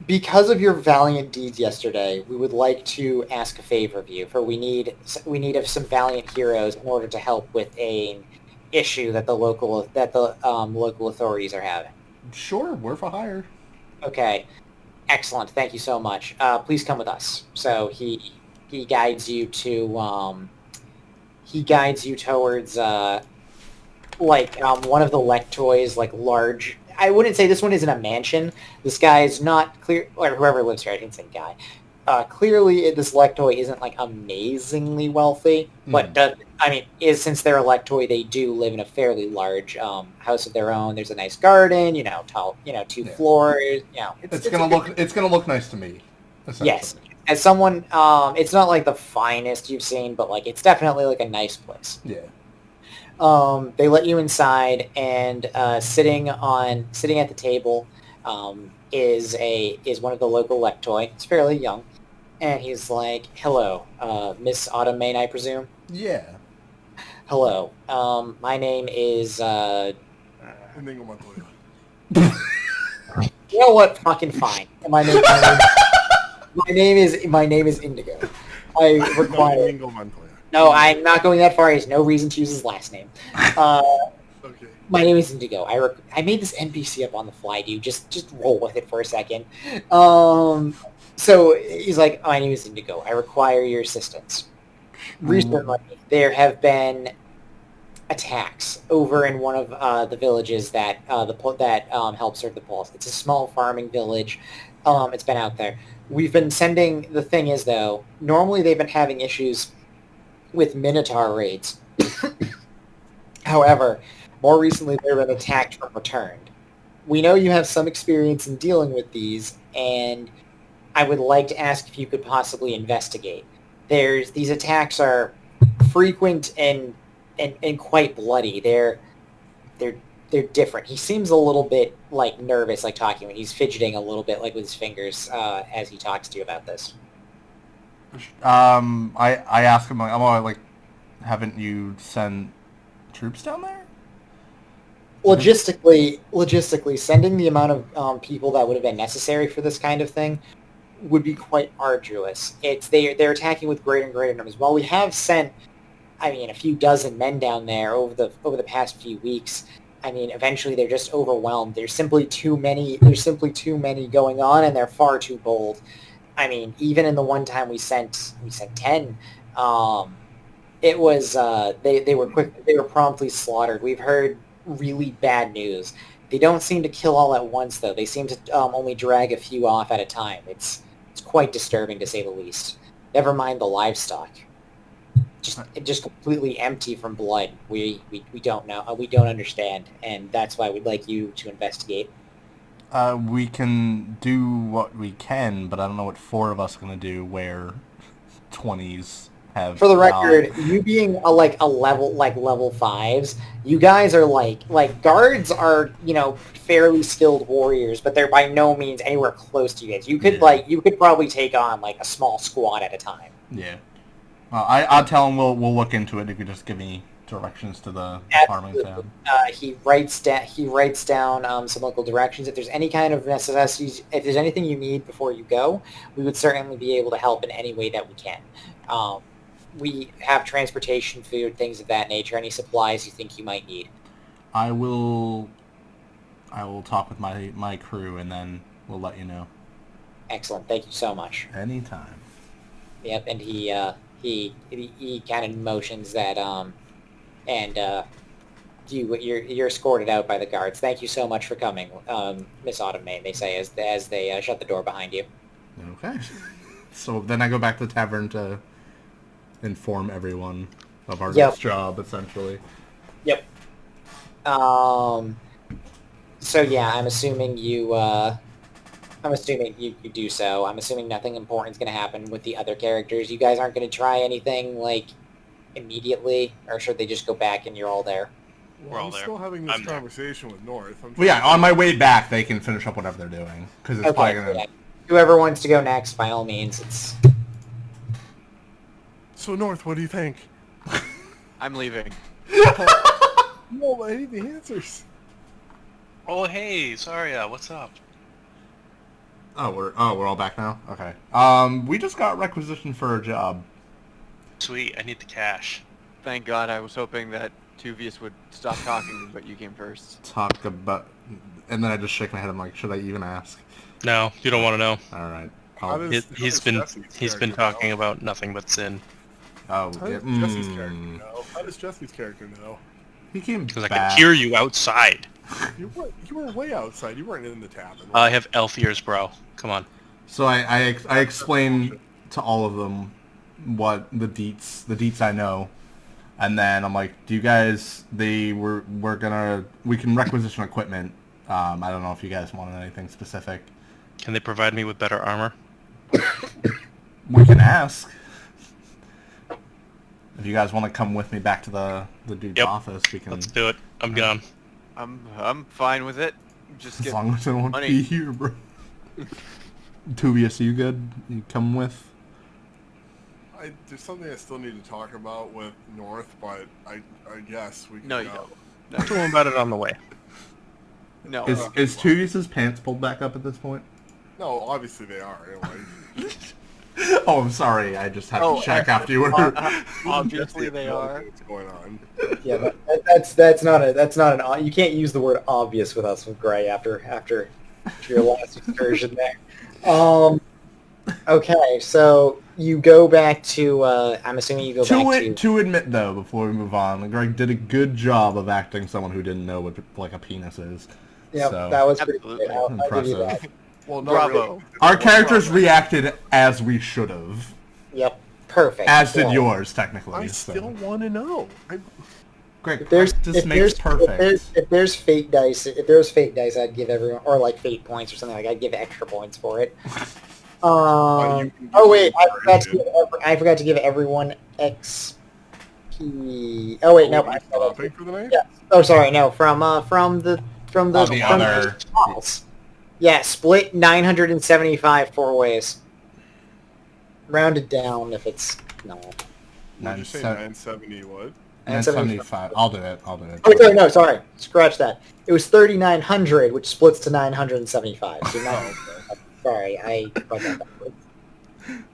Because of your valiant deeds yesterday, we would like to ask a favor of you. For we need some valiant heroes in order to help with an issue that the local authorities are having. Sure, we're for hire. Okay, excellent. Thank you so much. Please come with us. So he guides you to towards one of the lectoys, like large. I wouldn't say this one isn't a mansion. This guy is not clear, or whoever lives here. I didn't say guy. Clearly, this lectoy isn't like amazingly wealthy, but since they're a lectoy, they do live in a fairly large house of their own. There's a nice garden, tall, 2 floors. It's gonna look nice to me. Yes, as someone, it's not like the finest you've seen, but like it's definitely like a nice place. Yeah. They let you inside, and sitting at the table is one of the local lectoi. It's fairly young, and he's like, "Hello, Miss Autumn Main, I presume." Yeah. Hello. My name is. You know what? Fucking fine. My name is Indigo. I require. No, I'm not going that far. He has no reason to use his last name. Okay. My name is Indigo. I made this NPC up on the fly, dude. Just roll with it for a second. So he's like, my name is Indigo. I require your assistance. Recently, there have been attacks over in one of the villages that help serve the Pulse. It's a small farming village. It's been out there. We've been sending. The thing is, though, normally they've been having issues with Minotaur raids. However, more recently they've been attacked and returned. We know you have some experience in dealing with these, and I would like to ask if you could possibly investigate. These attacks are frequent and quite bloody. They're different. He seems a little bit like nervous, like talking when he's fidgeting a little bit, like with his fingers as he talks to you about this. I ask him, like, haven't you sent troops down there? Logistically, sending the amount of people that would have been necessary for this kind of thing would be quite arduous. They're attacking with greater and greater numbers. While we have sent, a few dozen men down there over the past few weeks, eventually they're just overwhelmed. There's simply too many going on, and they're far too bold. Even in the one time we sent 10, it was they were promptly slaughtered. We've heard really bad news. They don't seem to kill all at once, though. They seem to only drag a few off at a time. It's quite disturbing, to say the least. Never mind the livestock. just completely empty from blood. We don't know. We don't understand, and that's why we'd like you to investigate. We can do what we can, but I don't know what 4 of us are going to do where 20s have For the died. record, you being a level 5s, you guys are like guards are, fairly skilled warriors, but they're by no means anywhere close to you guys. You could you could probably take on like a small squad at a time. Yeah. I'll tell him we'll look into it if you just give me directions to the farming town. He writes down some local directions. If there's any kind of necessities, if there's anything you need before you go, we would certainly be able to help in any way that we can. We have transportation, food, things of that nature. Any supplies you think you might need. I will talk with my crew and then we'll let you know. Excellent. Thank you so much. Anytime. Yep, and he kind of motions that you're escorted out by the guards. Thank you so much for coming, Miss Autumn May, they say as they shut the door behind you. Okay. So then I go back to the tavern to inform everyone of our next job, essentially. Yep. So yeah, I'm assuming you do so. I'm assuming nothing important is going to happen with the other characters. You guys aren't going to try anything like immediately, or should they just go back and you're all there? We're all I'm there. still having this I'm there. conversation with North. Well, yeah, on my way back, they can finish up whatever they're doing. Because it's probably going to... Yeah. Whoever wants to go next, by all means. It's... So, North, what do you think? I'm leaving. No, I need the answers. Oh, hey, Zariah, what's up? Oh, we're all back now? Okay. We just got requisitioned for a job. Sweet, I need the cash. Thank God. I was hoping that Twovious would stop talking, but you came first. Talk about... And then I just shake my head. I'm like, should I even ask? No, you don't want to know. All right. He's been talking about nothing but sin. Oh, How yeah. does Jesse's character know? How does Jesse's character know? He came Because I back. can hear you outside. You were way outside. You weren't in the tavern. I have elf ears, bro. Come on. So I explained to all of them what the deets I know, and then I'm like, do you guys? We can requisition equipment. I don't know if you guys want anything specific. Can they provide me with better armor? We can ask. If you guys want to come with me back to the dude's office, we can. Let's do it. I'm gone. I'm fine with it. Just As get long as I don't want to money. be here, bro. Twovious, are you good? You come with? There's something I still need to talk about with North, but I guess we can No, you go. don't. Talk to him about it on the way. No. Is Tvious's pants pulled back up at this point? No, obviously they are. Anyway. Oh, I'm sorry. I just had to check after you were. Obviously they are. What's going on? Yeah, that's not an. You can't use the word obvious with us with Gray after your last excursion there. Okay, so you go back to. I'm assuming you go back to. To admit though, before we move on, Greg did a good job of acting someone who didn't know what like a penis is. Yeah, so, that was pretty absolutely good. I'll give you impressive. that. Well, no, Bravo. really. Our characters reacted as we should have. Yep, perfect. As did Yeah. yours, technically. I so. still want to know. Greg, If there's practice makes perfect. if there's fate dice, I'd give everyone, or like fate points or something like. I'd give extra points for it. You can give Oh wait, me I forgot to give everyone XP. Oh wait, no. Are you stopping for the night? Yeah. Oh, sorry, no. From the other- files. Yeah, split 975 4 ways. Rounded down if it's no. Did you say 970 what? 975. I'll do it. Oh, sorry. Scratch that. It was 3,900, which splits to 975. So sorry, I brought that backwards.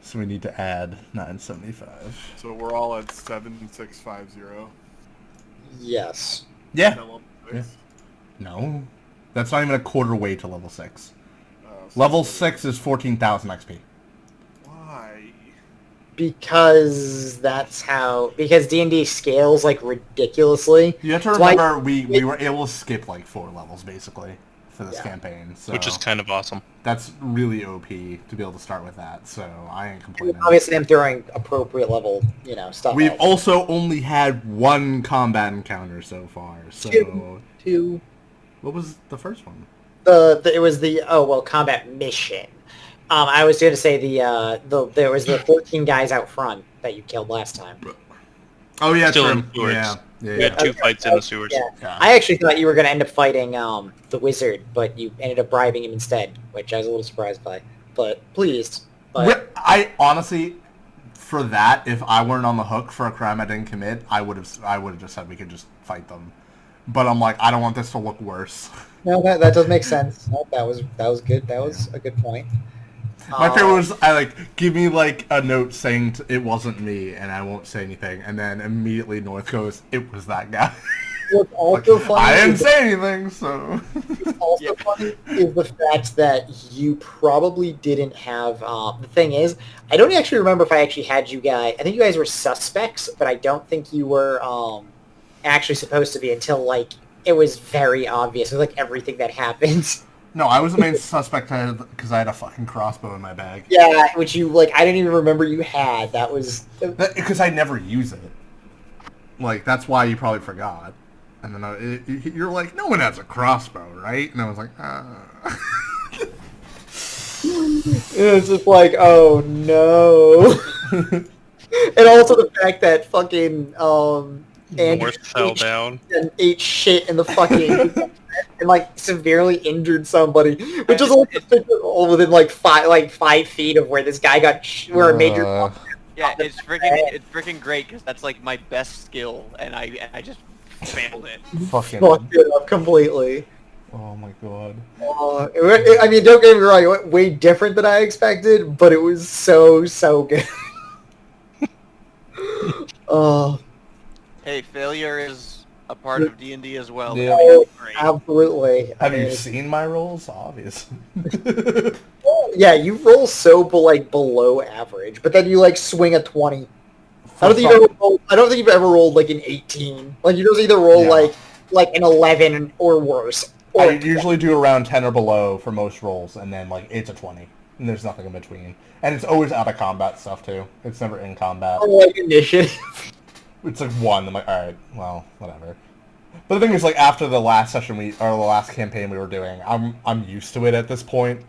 So we need to add 975. So we're all at 7650. Yes. Yeah. Level Yeah. 6. No. That's not even a quarter way to level 6. So Level 6 is 14,000 XP. Why? Because D&D scales like ridiculously. You have to That's why- remember we were able to skip like 4 levels basically for this campaign. So Which is kind of awesome. that's really OP to be able to start with that. So I ain't complaining. Obviously, I'm throwing appropriate level, stuff. We've out. also only had one combat encounter so far. So Two. what was the first one? It was the combat mission. I was going to say there was the 14 guys out front that you killed last time. Oh yeah, Still true. in the sewers. Yeah. We had 2 fights in the sewers. Yeah. I actually thought you were going to end up fighting the wizard, but you ended up bribing him instead, which I was a little surprised by, but pleased. But I honestly, for that, if I weren't on the hook for a crime I didn't commit, I would have just said we could just fight them. But I'm like, I don't want this to look worse. no, that does make sense. No, that was good. That was a good point. My favorite was give me a note saying it wasn't me, and I won't say anything, and then immediately North goes, it was that guy. What's also funny I didn't say anything, so. What's also funny is the fact that you probably didn't have. The thing is, I don't actually remember if I actually had you guys. I think you guys were suspects, but I don't think you were actually supposed to be until it was very obvious with everything that happened. No, I was the main suspect because I had a fucking crossbow in my bag. Yeah, which you I didn't even remember you had. That was because I never use it. That's why you probably forgot. And then you're like, no one has a crossbow, right? And I was like, It's just oh no. And also the fact that fucking North fell down and ate shit in the fucking and severely injured somebody, which is all within 5 feet of where this guy got where a major. Yeah, it's freaking great because that's my best skill, and I just failed it. fucking. Fucked it up completely. Oh my god. I mean, don't get me wrong, it went way different than I expected, but it was so good. Oh. Hey, failure is a part of D&D as well. Yeah. Great. Absolutely. Have you seen my rolls? Obviously. Yeah, you roll so below average, but then you swing a 20. I don't think you've ever rolled an 18. You just either roll an 11 or worse. Or I usually do around 10 or below for most rolls, and then it's a 20, and there's nothing in between. And it's always out of combat stuff too. It's never in combat. Initiative. It's 1. I'm like, all right, well, whatever. But the thing is, after the last session or the last campaign we were doing, I'm used to it at this point.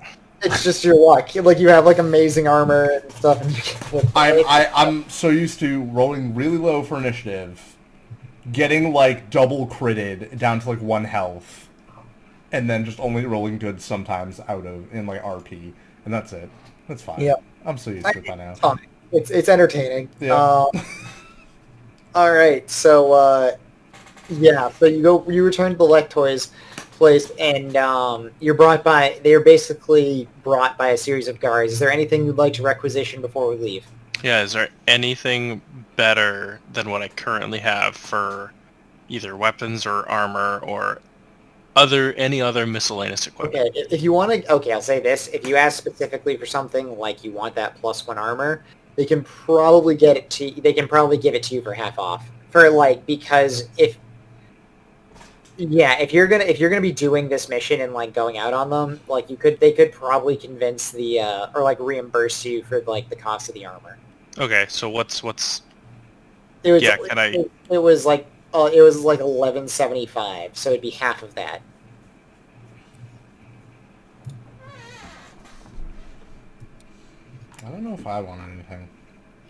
It's just your luck. You have amazing armor and stuff. And I'm so used to rolling really low for initiative, getting double critted down to 1 health, and then just only rolling good sometimes in RP, and that's it. That's fine. Yep. I'm so used to it by now. It's entertaining. Yeah. All right, so so you return to the Lectoy's place, and they are basically brought by a series of guards. Is there anything you'd like to requisition before we leave? Yeah, is there anything better than what I currently have for either weapons or armor or any other miscellaneous equipment? Okay, if you want to, I'll say this. If you ask specifically for something you want that +1 armor, they can probably give it to you for half off. Because if you're gonna be doing this mission and going out on them, they could probably convince or reimburse you for the cost of the armor. Okay, so what's It was can I? it was $11.75, so it'd be half of that. I don't know if I want anything.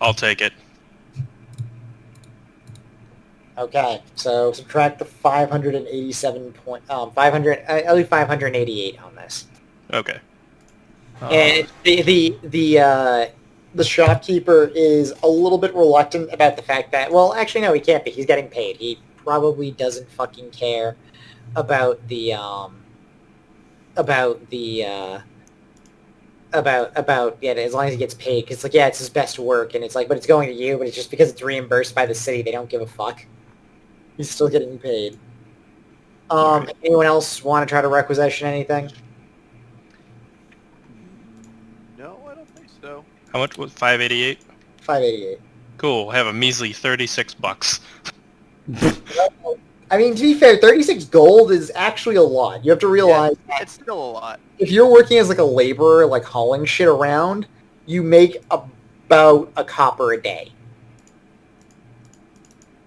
I'll take it. Okay, so subtract the 587 I'll leave 588 on this. Okay. And the shopkeeper is a little bit reluctant about the fact that, well, actually no, he can't be. He's getting paid. He probably doesn't fucking care about as long as he gets paid, because it's his best work, and it's but it's going to you, but it's just because it's reimbursed by the city, they don't give a fuck. He's still getting paid. Anyone else want to try to requisition anything? No, I don't think so. How much was 588? 588. Cool. I have a measly $36. I mean, to be fair, 36 gold is actually a lot. You have to realize Yeah, it's still a lot. if you're working as like a laborer, like hauling shit around, you make about a copper a day.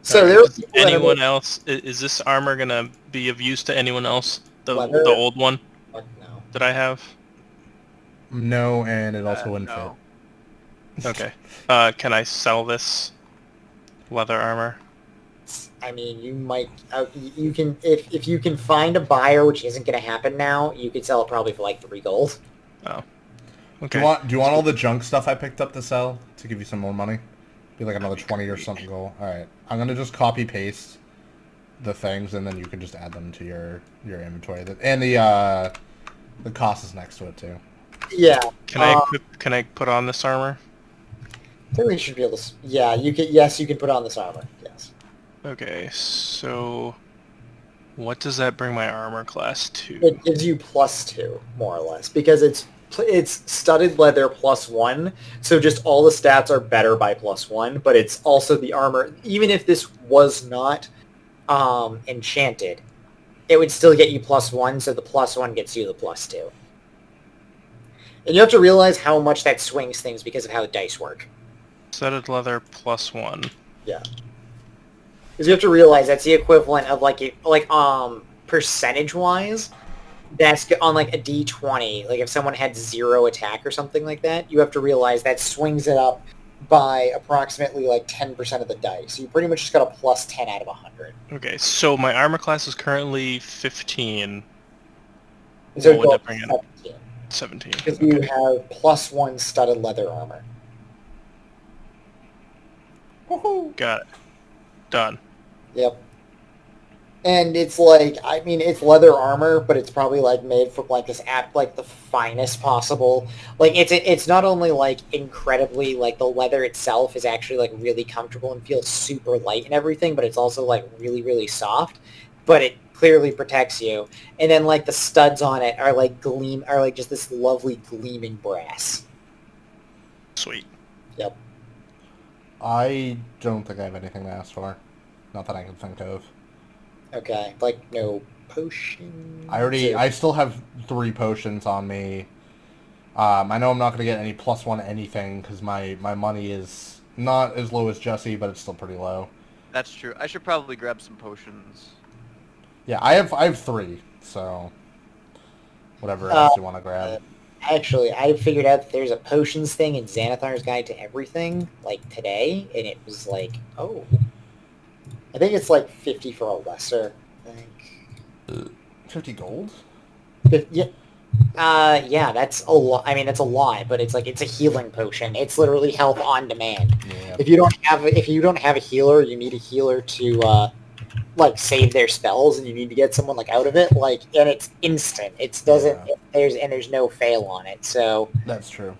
So Alright, there's does anyone else? Is this armor gonna be of use to anyone else? The Leather? old one Fuck no. that I have. No, and it also wouldn't No. Okay. Can I sell this leather armor? I mean, you might, you can, if you can find a buyer, which isn't going to happen now, you could sell it probably for like 3 gold. Oh. fit. Okay. Do you want all the junk stuff I picked up to sell to give you some more money? Be like another 20 or something gold. All right, I'm gonna just copy paste the things, and then you can just add them to your inventory. And the cost is next to it too. Yeah. Can I put on this armor? I think we should be able to, yeah, you can, yes, you can put on this armor, yes. Okay, so what does that bring my armor class to? It gives you +2, more or less, because it's studded leather +1, so just all the stats are better by +1, but it's also the armor. Even if this was not enchanted, it would still get you +1, so the +1 gets you the +2. And you have to realize how much that swings things because of how the dice work. Studded leather +1. Yeah. Because you have to realize that's the equivalent of percentage-wise, that's on like a D20. Like if someone had 0 attack or something like that, you have to realize that swings it up by approximately like 10% of the dice. So you pretty much just got a +10 out of 100. Okay, so my armor class is currently 15. So What would go that bring in? 17. 17. Because Okay. you have +1 studded leather armor. Woohoo! Got it. Done. Yep. And it's like, I mean, it's leather armor, but it's probably like made from like this like the finest possible. Like it's not only like incredibly like the leather itself is actually like really comfortable and feels super light and everything, but it's also like really, really soft. But it clearly protects you. And then like the studs on it are like just this lovely gleaming brass. Sweet. Yep. I don't think I have anything to ask for. Not that I can think of. Okay. Like no potion. I still have 3 potions on me. I know I'm not going to get any +1 anything because my money is not as low as Jesse, but it's still pretty low. That's true. I should probably grab some potions. Yeah, I have 3, so whatever else you want to grab. Actually, I figured out that there's a potions thing in Xanathar's Guide to Everything, like today, and it was like, oh. I think it's like 50 for a lesser, I think. 50 gold? Yeah. Yeah, that's a lot. I mean, that's a lot, but it's like, it's a healing potion. It's literally health on demand. Yeah. If you don't have a healer, you need a healer to, like, save their spells, and you need to get someone, like, out of it, like, and it's instant. It doesn't, there's no fail on it, so. That's true.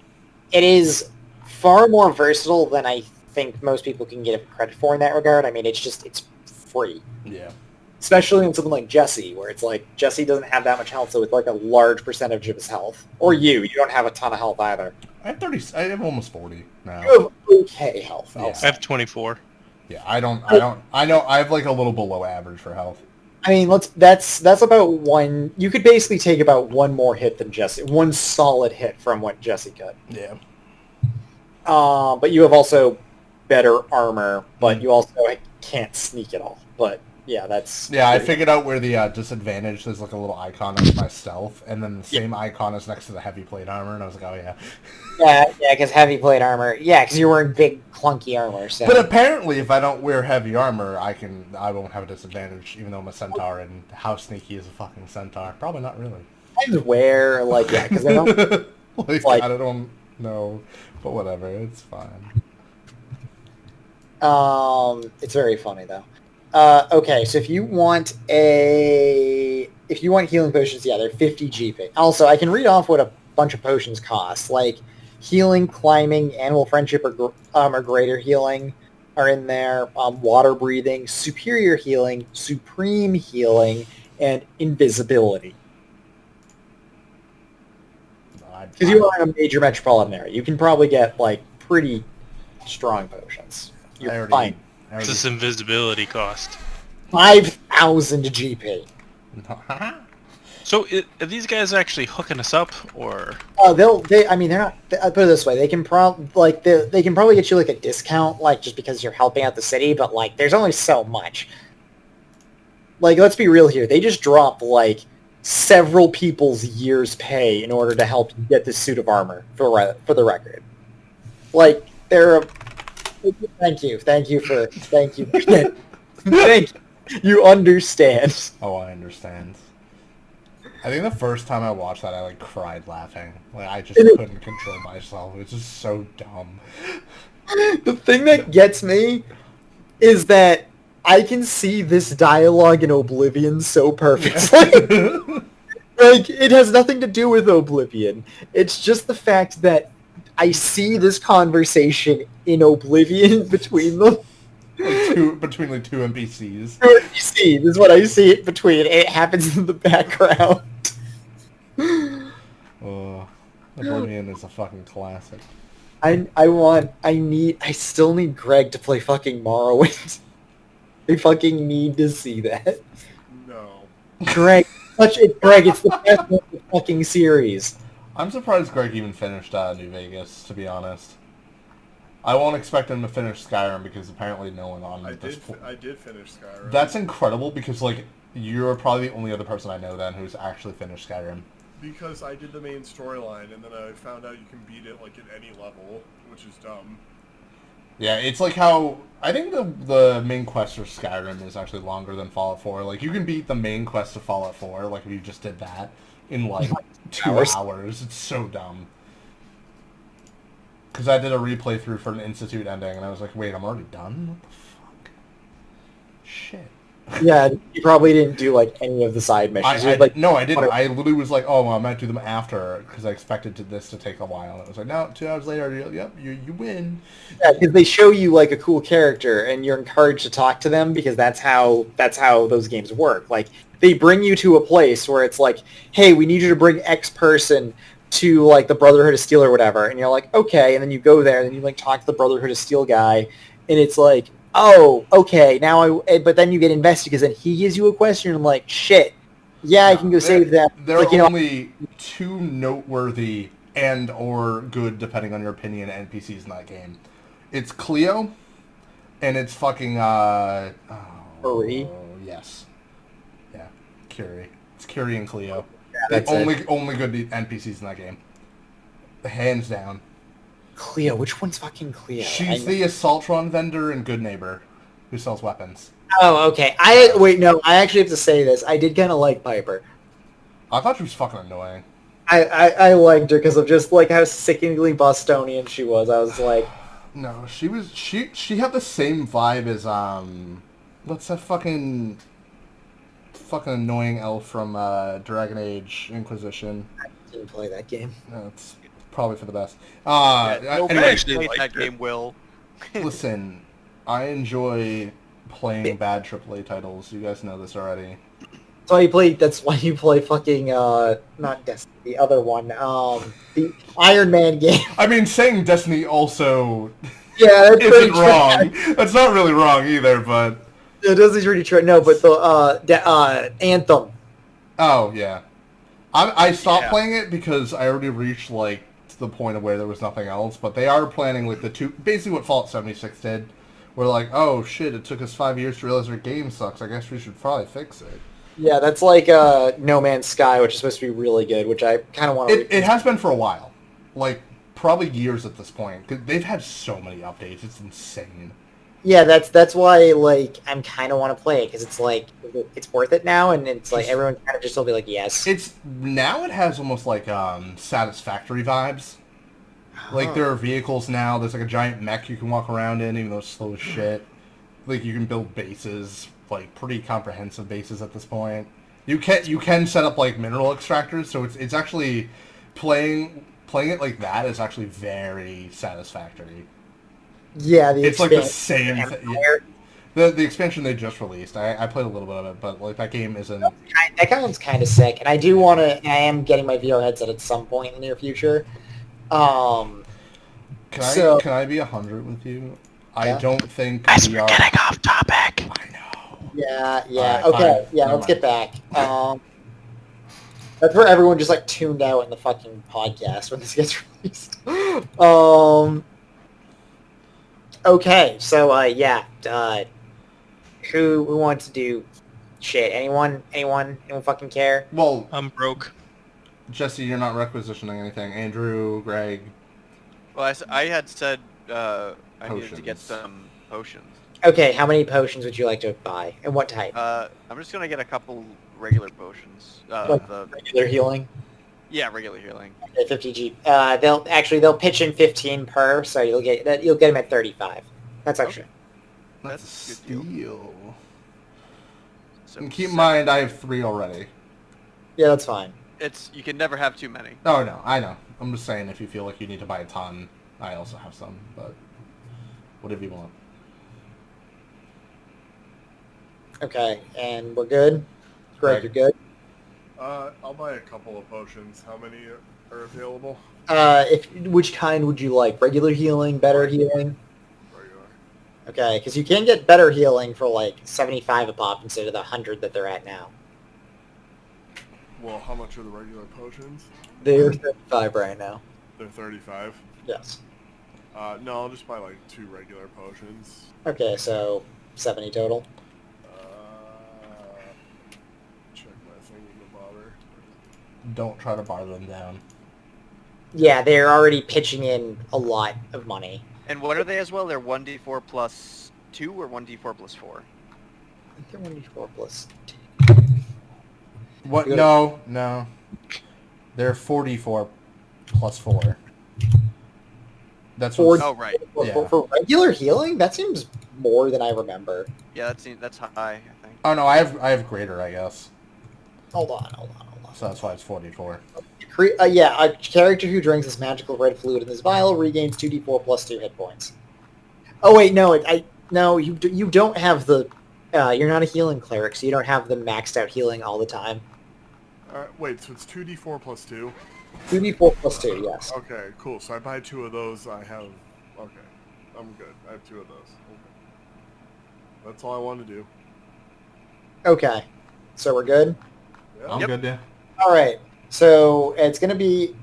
It is far more versatile than I think most people can get credit for in that regard. I mean, it's free. Yeah. Especially in something like Jesse, where it's like, Jesse doesn't have that much health, so it's like a large percentage of his health. Or you don't have a ton of health either. I have almost 40 now. You have okay health, I'll Yeah. say. I have 24. Yeah, I know I have like a little below average for health. I mean, that's about one, you could basically take about one more hit than Jesse, one solid hit from what Jesse could. Yeah. But you have also better armor, but you also can't sneak at all. But yeah, that's... Yeah, I figured out where the disadvantage, there's like a little icon of my stealth, and then the same icon is next to the heavy plate armor, and I was like, oh yeah. Yeah, because heavy plate armor. Yeah, because you're wearing big, clunky armor, so... But apparently, if I don't wear heavy armor, I won't have a disadvantage, even though I'm a centaur, and how sneaky is a fucking centaur? Probably not really. I wear, like, yeah, because I don't... like, I don't know, but whatever, it's fine. It's very funny, though. Okay, so if you want healing potions, yeah, they're 50 GP. Also, I can read off what a bunch of potions cost, like healing, climbing, animal friendship, or greater healing are in there, water breathing, superior healing, supreme healing, and invisibility. Because you are in a major metropolitan area, you can probably get, like, pretty strong potions. You're fine. What's this invisibility cost? 5,000 1000 GP. So are these guys actually hooking us up, or? I mean, they're not. I'll put it this way: they can they can probably get you like a discount, like just because you're helping out the city. But like, there's only so much. Like, let's be real here. They just dropped like several people's years' pay in order to help you get this suit of armor for the record. Like, they're. Thank you, thank you, thank you. You understand. Oh, I understand. I think the first time I watched that, I like cried laughing. Like I just couldn't control myself. It was just so dumb. The thing that gets me is that I can see this dialogue in Oblivion so perfectly. Like, it has nothing to do with Oblivion. It's just the fact that I see this conversation in Oblivion between them. Between like two NPCs. Two NPCs is what I see it between. It happens in the background. Oblivion is a fucking classic. I still need Greg to play fucking Morrowind. I fucking need to see that. No. Greg, Greg, it's the best one of the fucking series. I'm surprised Greg even finished New Vegas, to be honest. I won't expect him to finish Skyrim because apparently no one on this point. I did finish Skyrim. That's incredible because like you're probably the only other person I know then who's actually finished Skyrim. Because I did the main storyline and then I found out you can beat it like at any level, which is dumb. Yeah, it's like how I think the main quest for Skyrim is actually longer than Fallout 4. Like you can beat the main quest of Fallout 4, like if you just did that in like 2 hours. It's so dumb. Because I did a replay through for an Institute ending, and I was like, wait, I'm already done? What the fuck? Shit. Yeah, you probably didn't do, like, any of the side missions. No, I didn't. I literally was like, oh, well, I might do them after, because I expected this to take a while. And it was like, no, 2 hours later, you win. Yeah, because they show you, like, a cool character, and you're encouraged to talk to them, because that's how those games work. Like, they bring you to a place where it's like, hey, we need you to bring X person to like the Brotherhood of Steel or whatever, and you're like, okay, and then you go there and you like talk to the Brotherhood of Steel guy, and it's like, oh, okay, but then you get invested because then he gives you a question, and I'm like, shit, yeah, I can go save that. There like, are only 2 noteworthy and or good, depending on your opinion, NPCs in that game. It's Cleo, and it's fucking Curie. Yes, yeah, Curie. It's Curie and Cleo. Yeah, the only good NPCs in that game. Hands down. Cleo, which one's fucking Cleo? She's the Assaultron vendor and Good Neighbor who sells weapons. Oh, okay. I actually have to say this. I did kind of like Piper. I thought she was fucking annoying. I liked her because of just like how sickeningly Bostonian she was. I was like, no, she had the same vibe as what's that fucking annoying elf from Dragon Age Inquisition. I didn't play that game. No, it's probably for the best. Nobody Anyway, played that game, Will. listen, I enjoy playing bad AAA titles. You guys know this already. That's why you play fucking not Destiny, the other one, the Iron Man game. I mean, saying Destiny also Yeah, that's isn't wrong. That's not really wrong either, but it doesn't really true. No, but the Anthem. oh yeah, I stopped playing it because I already reached like to the point of where there was nothing else. But they are planning like basically what Fallout 76 did. We're like, oh shit, it took us 5 years to realize our game sucks. I guess we should probably fix it. Yeah, that's like No Man's Sky, which is supposed to be really good, which I kind of want to... It has been for a while. Like, probably years at this point. 'Cause they've had so many updates. It's insane. Yeah, that's why, like, I'm kind of want to play it, because it's like, it's worth it now, and it's like, everyone kind of just will be like, yes. Now it has almost like Satisfactory vibes. Like, there are vehicles now. There's like a giant mech you can walk around in, even though it's slow as shit. Like, you can build bases, like, pretty comprehensive bases at this point. You can set up, like, mineral extractors, so it's actually... Playing it like that is actually very satisfactory. Yeah, it's like the same thing. The expansion they just released. I played a little bit of it, but like that game isn't. That one's kind of sick, and I do want to. I am getting my VR headset at some point in the near future. Can I be 100 with you? I don't think Guys, we're getting off topic. I know. Yeah, Yeah. Alright, Okay. fine. Yeah. Never Let's get back. That's where everyone just like tuned out in the fucking podcast when this gets released. Okay. So yeah. Who wants to do shit? Anyone? Anyone fucking care? Well, I'm broke. Jesse, you're not requisitioning anything. Andrew, Greg, Well, I had said I needed to get Potions. some potions. Okay. How many potions would you like to buy, and what type? I'm just gonna get a couple regular potions. Like The regular healing. yeah, regular healing. Okay, 50 G. They'll pitch in 15 per, so you'll get them at 35. That's actually that's a That's a good steal. So And keep in 7. mind, I have 3 already. yeah, that's fine. It's you can never have too many. Oh, no, I know. I'm just saying if you feel like you need to buy a ton, I also have some, but whatever you want. Okay, and we're good. Greg, Greg. you're good. I'll buy a couple of potions. How many are available? Which kind would you like? Regular healing, better healing? Regular. Okay, because you can get better healing for like 75 a pop instead of the 100 that they're at now. Well, how much are the regular potions? They're 35 right now. They're 35. Yes. No, I'll just buy like 2 regular potions. Okay, so 70 total. Check my thing in the bobber. Don't try to bar them down. Yeah, they're already pitching in a lot of money. And what are they as well? They're 1d4 plus 2 or 1d4 plus 4? I think they're 1d4 plus 2. What? Good. No. They're 44 plus 4. That's Four- what. Oh right. For regular healing, that seems more than I remember. Yeah, that's high. I think. Oh no, I have greater, I guess. Hold on. So that's why it's 44. Yeah, a character who drinks this magical red fluid in this vial regains 2d4 plus 2 hit points. Oh wait, no, you don't have the. You're not a healing cleric, so you don't have the maxed out healing all the time. Alright, wait, so it's 2d4 plus 2? 2d4 plus 2, yes. Okay, cool. So I buy 2 of those, I have... Okay, I'm good. I have 2 of those. Okay. That's all I want to do. Okay, so we're good. Yeah. I'm Yep. good, yeah. All right, so it's gonna be.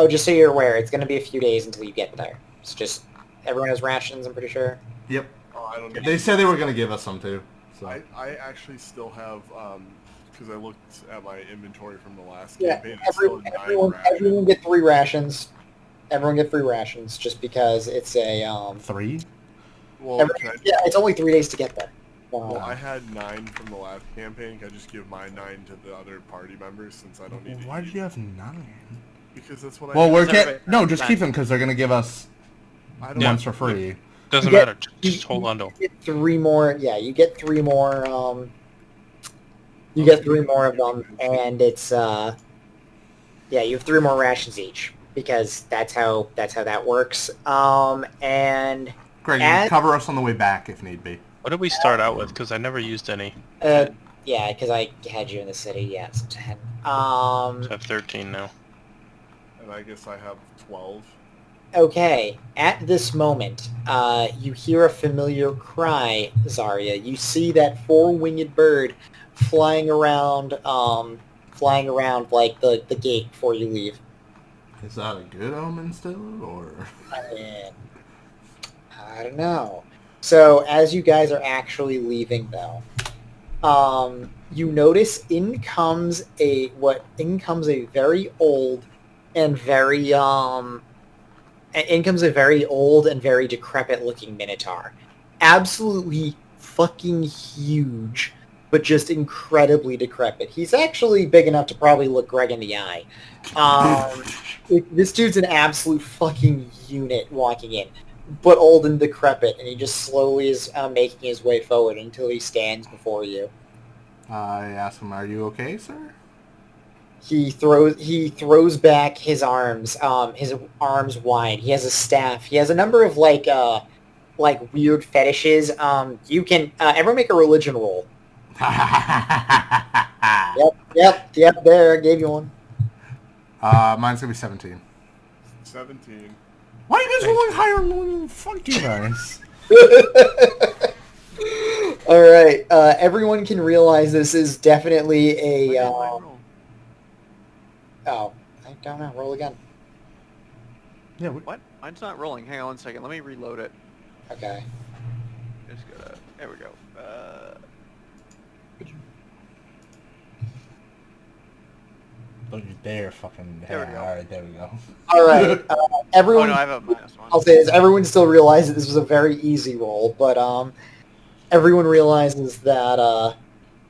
Just so you're aware, it's gonna be a few days until you get there. It's just everyone has rations. I'm pretty sure. Yep. Oh, I don't need They said they were gonna give us some too. So. I actually still have, because I looked at my inventory from the last Yeah, campaign, I still have 9 everyone rations. get 3 rations. Everyone get 3 rations, just because it's a 3? Well, can I, yeah, it's only 3 days to get there. well, I had 9 from the last campaign. Can I just give my 9 to the other party members since I don't need to Why eat? did you have 9? Because that's what Well, I we're Everybody- no, just keep them because they're gonna give us I don't ones for free. Doesn't You get- matter. Just hold on to 'em. You get 3 more. Yeah, you get 3 more. You get 3 more of them, and it's yeah, you have 3 more rations each because that's how that works. And Greg, you can cover us on the way back if need be. What did we start out with? Because I never used any. yeah, because I had you in the city. Yeah, it's 10. I have 13 now. And I guess I have 12. Okay, at this moment, you hear a familiar cry, Zariah. You see that 4-winged bird flying around like the gate before you leave. Is that a good omen still, or? I don't know. So as you guys are actually leaving, though, you notice in comes a very old and very decrepit looking minotaur. Absolutely fucking huge, but just incredibly decrepit. He's actually big enough to probably look Greg in the eye. This dude's an absolute fucking unit walking in, but old and decrepit, and he just slowly is making his way forward until he stands before you. I asked him, "Are you okay, sir?" He throws back his arms wide. He has a staff. He has a number of like weird fetishes. You can everyone make a religion roll. Yep. There, I gave you one. Mine's gonna be 17. 17. Why are you guys rolling higher than fuck you guys? All right. right. Everyone can realize this is definitely a. Why didn't mine roll? Oh, I don't know. Roll again. Yeah. What? Mine's not rolling. Hang on 1 second. Let me reload it. Okay. Just gotta. There we go. Don't you dare fucking. There we go. All right, there we go. All right. Oh Everyone. no, I have a -1. I'll say this. Everyone still realizes that this was a very easy roll, but everyone realizes that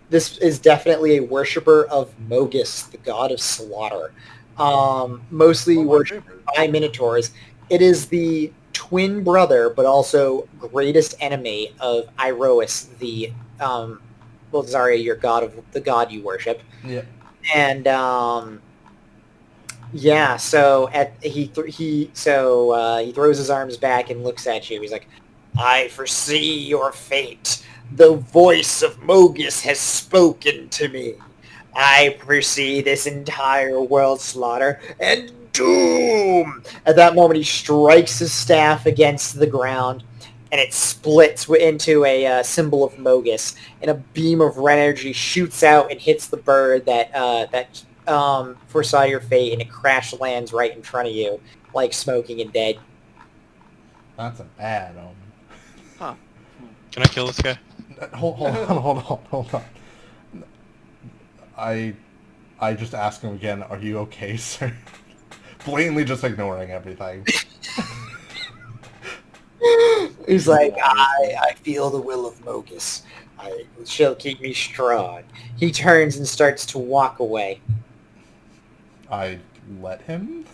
this is definitely a worshiper of Mogus, the god of slaughter. Mostly worshipped by minotaurs. It is the twin brother, but also greatest enemy of Iroas, the Zariah, your god of the god you worship. Yeah. And yeah, so he throws his arms back and looks at you. He's like, "I foresee your fate. The voice of Mogus has spoken to me. I foresee this entire world slaughter and doom." At that moment, he strikes his staff against the ground, and it splits into a symbol of Mogus, and a beam of red energy shoots out and hits the bird that foresaw your fate, and it crash lands right in front of you, like smoking and dead. That's a bad omen. Huh. Can I kill this guy? Hold on. I just ask him again, are you okay, sir? Blatantly just ignoring everything. He's like, I feel the will of Mogus. She'll keep me strong. He turns and starts to walk away. I let him?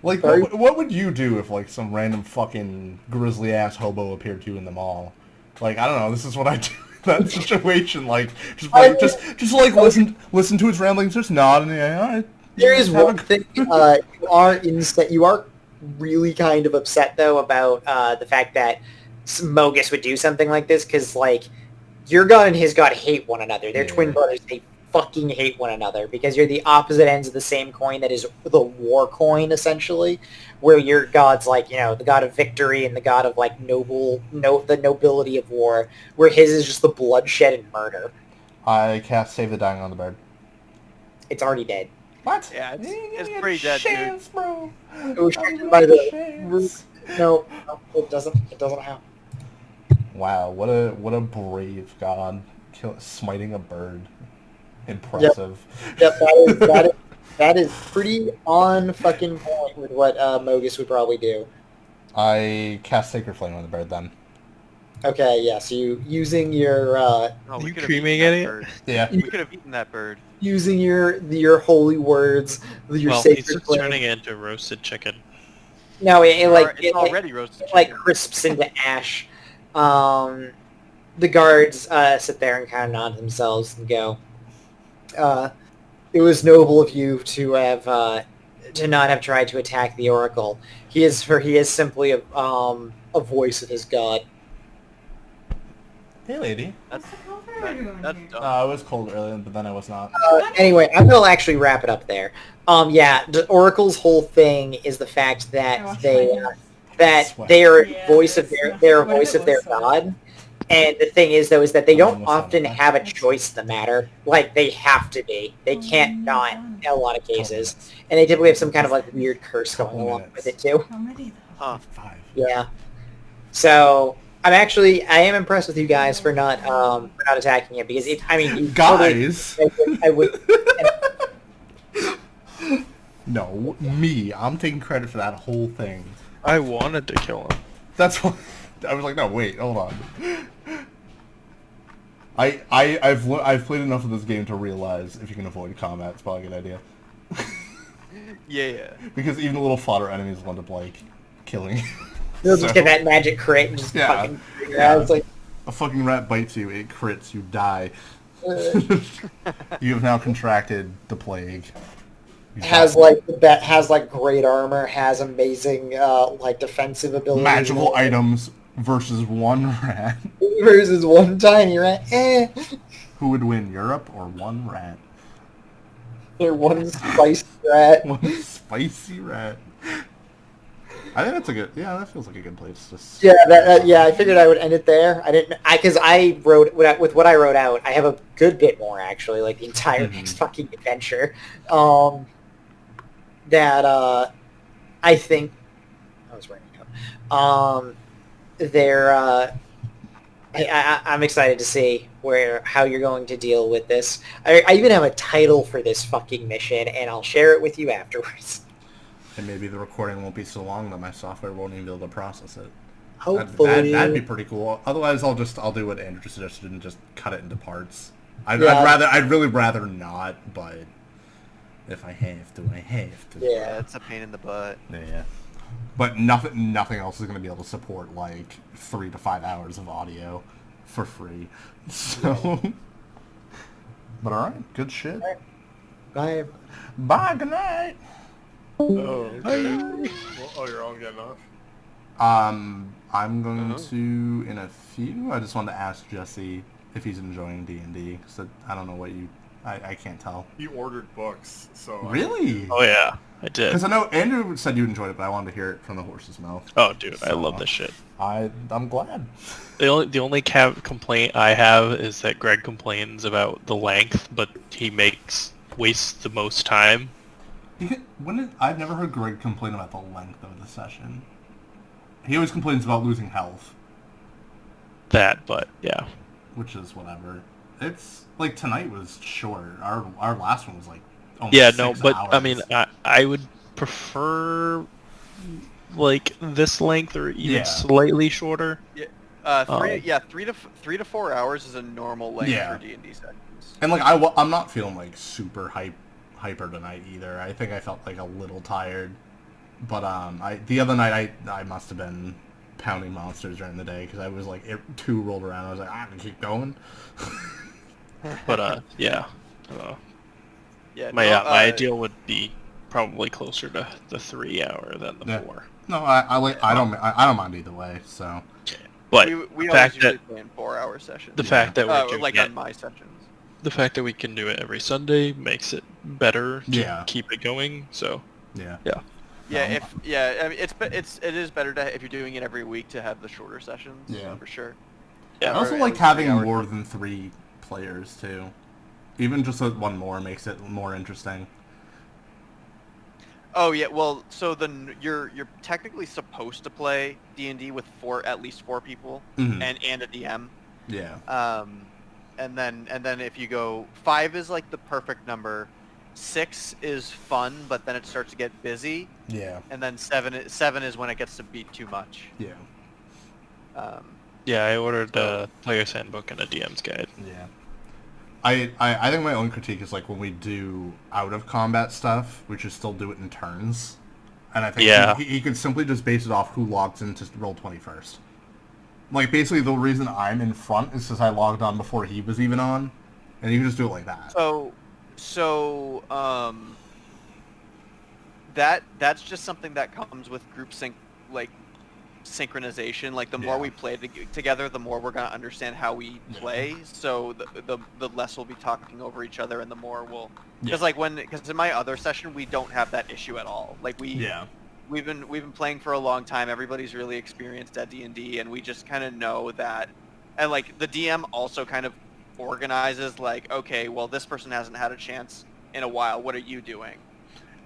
Like, Sorry? what would you do if, like, some random fucking grizzly-ass hobo appeared to you in the mall? Like, I don't know, this is what I do in that situation, like, just listen to his ramblings, just nod, and yeah, alright. There is one thing, you are really kind of upset, though, about the fact that Mogus would do something like this, because, like, your god and his god hate one another. They're twin brothers. They fucking hate one another, because you're the opposite ends of the same coin that is the war coin, essentially, where your god's, like, you know, the god of victory and the god of, like, the nobility of war, where his is just the bloodshed and murder. I cast Save the Dying on the bird. It's already dead. What? Yeah, it's pretty dead, chance, dude. Bro. It was by the no, it doesn't happen. Wow, what a brave god, smiting a bird. Impressive. Yep, that is pretty on fucking point with what Mogus would probably do. I cast Sacred Flame on the bird then. Okay, yeah, so you using your Oh, we You could have creaming eaten that idiot? bird. Yeah. We could have eaten that bird. using your holy words, your Well, he's sacred just flame. turning it into roasted chicken. No, It's already roasted it like chicken. crisps into ash. The guards sit there and kind of nod themselves and go, "It was noble of you to have to not have tried to attack the Oracle. He is simply a voice of his god." Hey, lady. That's doing that's here? dumb. I was cold earlier, but then I was not. Anyway, I'm gonna actually wrap it up there. Yeah, the Oracle's whole thing is the fact I that watched they my they are Yeah, voice of that's their not- what voice if of it their was so? god. And the thing is, though, is that they don't Almost done often with that. have a choice in the matter. Like, they have to be. They can't Almost not done. in a lot of cases. And they typically have some kind of, like, weird curse going Couple along minutes. with it, too. How many? Huh. 5. Yeah. So, I am impressed with you guys for not attacking it, because it, I mean, you Guys! I would No, me. I'm taking credit for that whole thing. I wanted to kill him. That's what I was like. No, wait, hold on. I've played enough of this game to realize if you can avoid combat, it's probably a good idea. Yeah. Because even the little fodder enemies will end up like killing. You'll just So- get that magic crit and just Yeah. fucking figure Yeah. out. It's like, A fucking rat bites you, it crits, you die. uh, You have now contracted the plague. You has die. like has like great armor, has amazing like defensive abilities. magical items versus one rat. versus one tiny rat. Who would win, Europe or one rat? Or one spicy rat. One spicy rat. I think that's a good. Yeah, that feels like a good place to. Yeah, I figured I would end it there. Because I wrote with what I wrote out. I have a good bit more actually, like the entire next fucking adventure. That I think I was writing out. I'm excited to see how you're going to deal with this. I even have a title for this fucking mission, and I'll share it with you afterwards. And maybe the recording won't be so long that my software won't even be able to process it. Hopefully, that'd be pretty cool. Otherwise, I'll do what Andrew suggested and just cut it into parts. I'd really rather not, but if I have to, I have to. Yeah, it's a pain in the butt. Yeah. But nothing else is going to be able to support like 3 to 5 hours of audio for free. So, but all right, good shit. Bye. Bye. Good night. Oh, okay. Well, you're all getting off? I'm going to in a few. I just wanted to ask Jesse if he's enjoying D&D because I don't know what I can't tell. He ordered books, so... Really? Oh yeah, I did. Because I know Andrew said you enjoyed it, but I wanted to hear it from the horse's mouth. Oh dude, I love this shit. I'm glad. The only complaint I have is that Greg complains about the length, but he wastes the most time. I've never heard Greg complain about the length of the session. He always complains about losing health. But yeah. Which is whatever. It's like tonight was short. Our last one was like almost 6 but hours. I mean I would prefer like this length or even slightly shorter. Yeah, 3 to 4 hours is a normal length for D&D sessions. And like I'm not feeling like super hyper tonight either. I think I felt like a little tired. But the other night I must have been pounding monsters during the day because I was like 2 rolled around. I was like, I'm gonna keep going. But yeah. My ideal would be probably closer to the 3 hour than the 4. No, I don't mind either way. So, but we always usually play in 4-hour sessions. The fact that we're doing like on my sessions. The fact that we can do it every Sunday makes it better to keep it going. So yeah. I mean, it is better to if you're doing it every week to have the shorter sessions. Yeah, for sure. Yeah, I also like having more than 3 players too. Even just one more makes it more interesting. Oh yeah, well, so then you're technically supposed to play D&D with at least 4 people and a DM. Yeah. And then if you go 5 is like the perfect number. 6 is fun, but then it starts to get busy. Yeah. And then 7 is when it gets to be too much. Yeah. I ordered a player's handbook and a DM's guide. Yeah. I think my own critique is like when we do out of combat stuff, we should still do it in turns. And I think he could simply just base it off who logs into Roll20 first. Like basically the reason I'm in front is because I logged on before he was even on, and you can just do it like that. So that's just something that comes with group synchronization. Like the more we play together, the more we're gonna understand how we play. So the less we'll be talking over each other, and the more we'll because in my other session we don't have that issue at all. Like we've been playing for a long time. Everybody's really experienced at D&D, and we just kind of know that. And like the DM also kind of organizes like, okay, well this person hasn't had a chance in a while. What are you doing?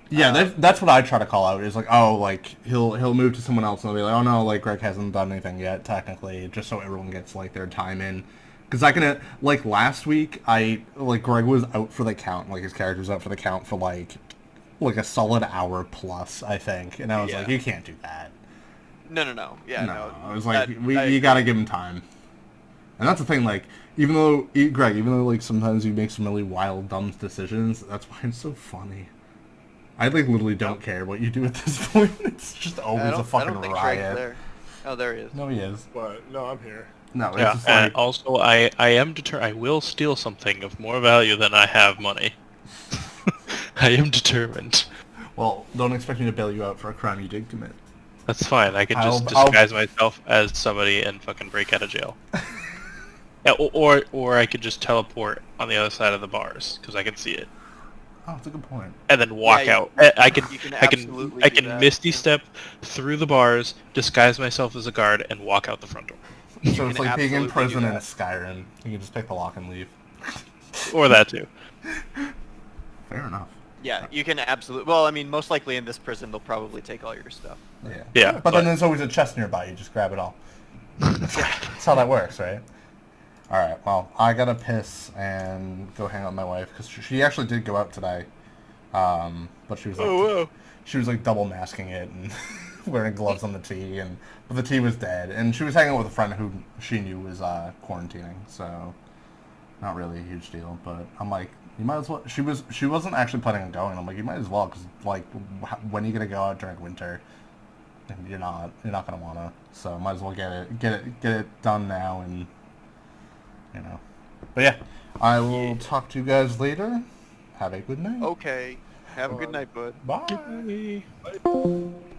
Yeah, that's what I try to call out. Is like, oh, like he'll move to someone else and they'll be like, oh no, like Greg hasn't done anything yet, technically, just so everyone gets like their time in. Because I can like last week, Greg was out for the count, like his character was out for the count for like a solid hour plus, I think, and I was like, you can't do that. No. Yeah, no. I was like, you gotta give him time. And that's the thing, like, even though like sometimes you make some really wild, dumb decisions, that's why it's so funny. I like literally don't care what you do at this point. It's just always a fucking riot. There. Oh, there he is. No, he is. What? No, I'm here. No, it's just like... Also, I am determined. I will steal something of more value than I have money. I am determined. Well, don't expect me to bail you out for a crime you did commit. That's fine. I can just disguise myself as somebody and fucking break out of jail. Yeah, or I could just teleport on the other side of the bars, because I can see it. Oh, that's a good point. and then walk Yeah, out. I can You can I can absolutely I do can that. misty Yeah. step through the bars, disguise myself as a guard, and walk out the front door. So it's can like being in absolutely prison do in that. Skyrim. You can just pick the lock and leave. Or that too. Fair enough. Yeah, you can absolutely. Well, I mean, most likely in this prison, they'll probably take all your stuff. Yeah. Yeah, But but- then there's always a chest nearby. You just grab it all. That's how that works, right? All right. Well, I gotta piss and go hang out with my wife because she actually did go out today. But she was like, whoa. she was like double masking it and wearing gloves on the tea, but the tea was dead, and she was hanging out with a friend who she knew was quarantining, so not really a huge deal. But I'm like, you might as well. She wasn't actually planning on going. I'm like, you might as well, because like, when are you gonna go out during winter? And you're not gonna wanna. So might as well get it done now, and you know. But yeah, I will talk to you guys later. Have a good night. Okay. Have a good night, bud. Bye. Bye.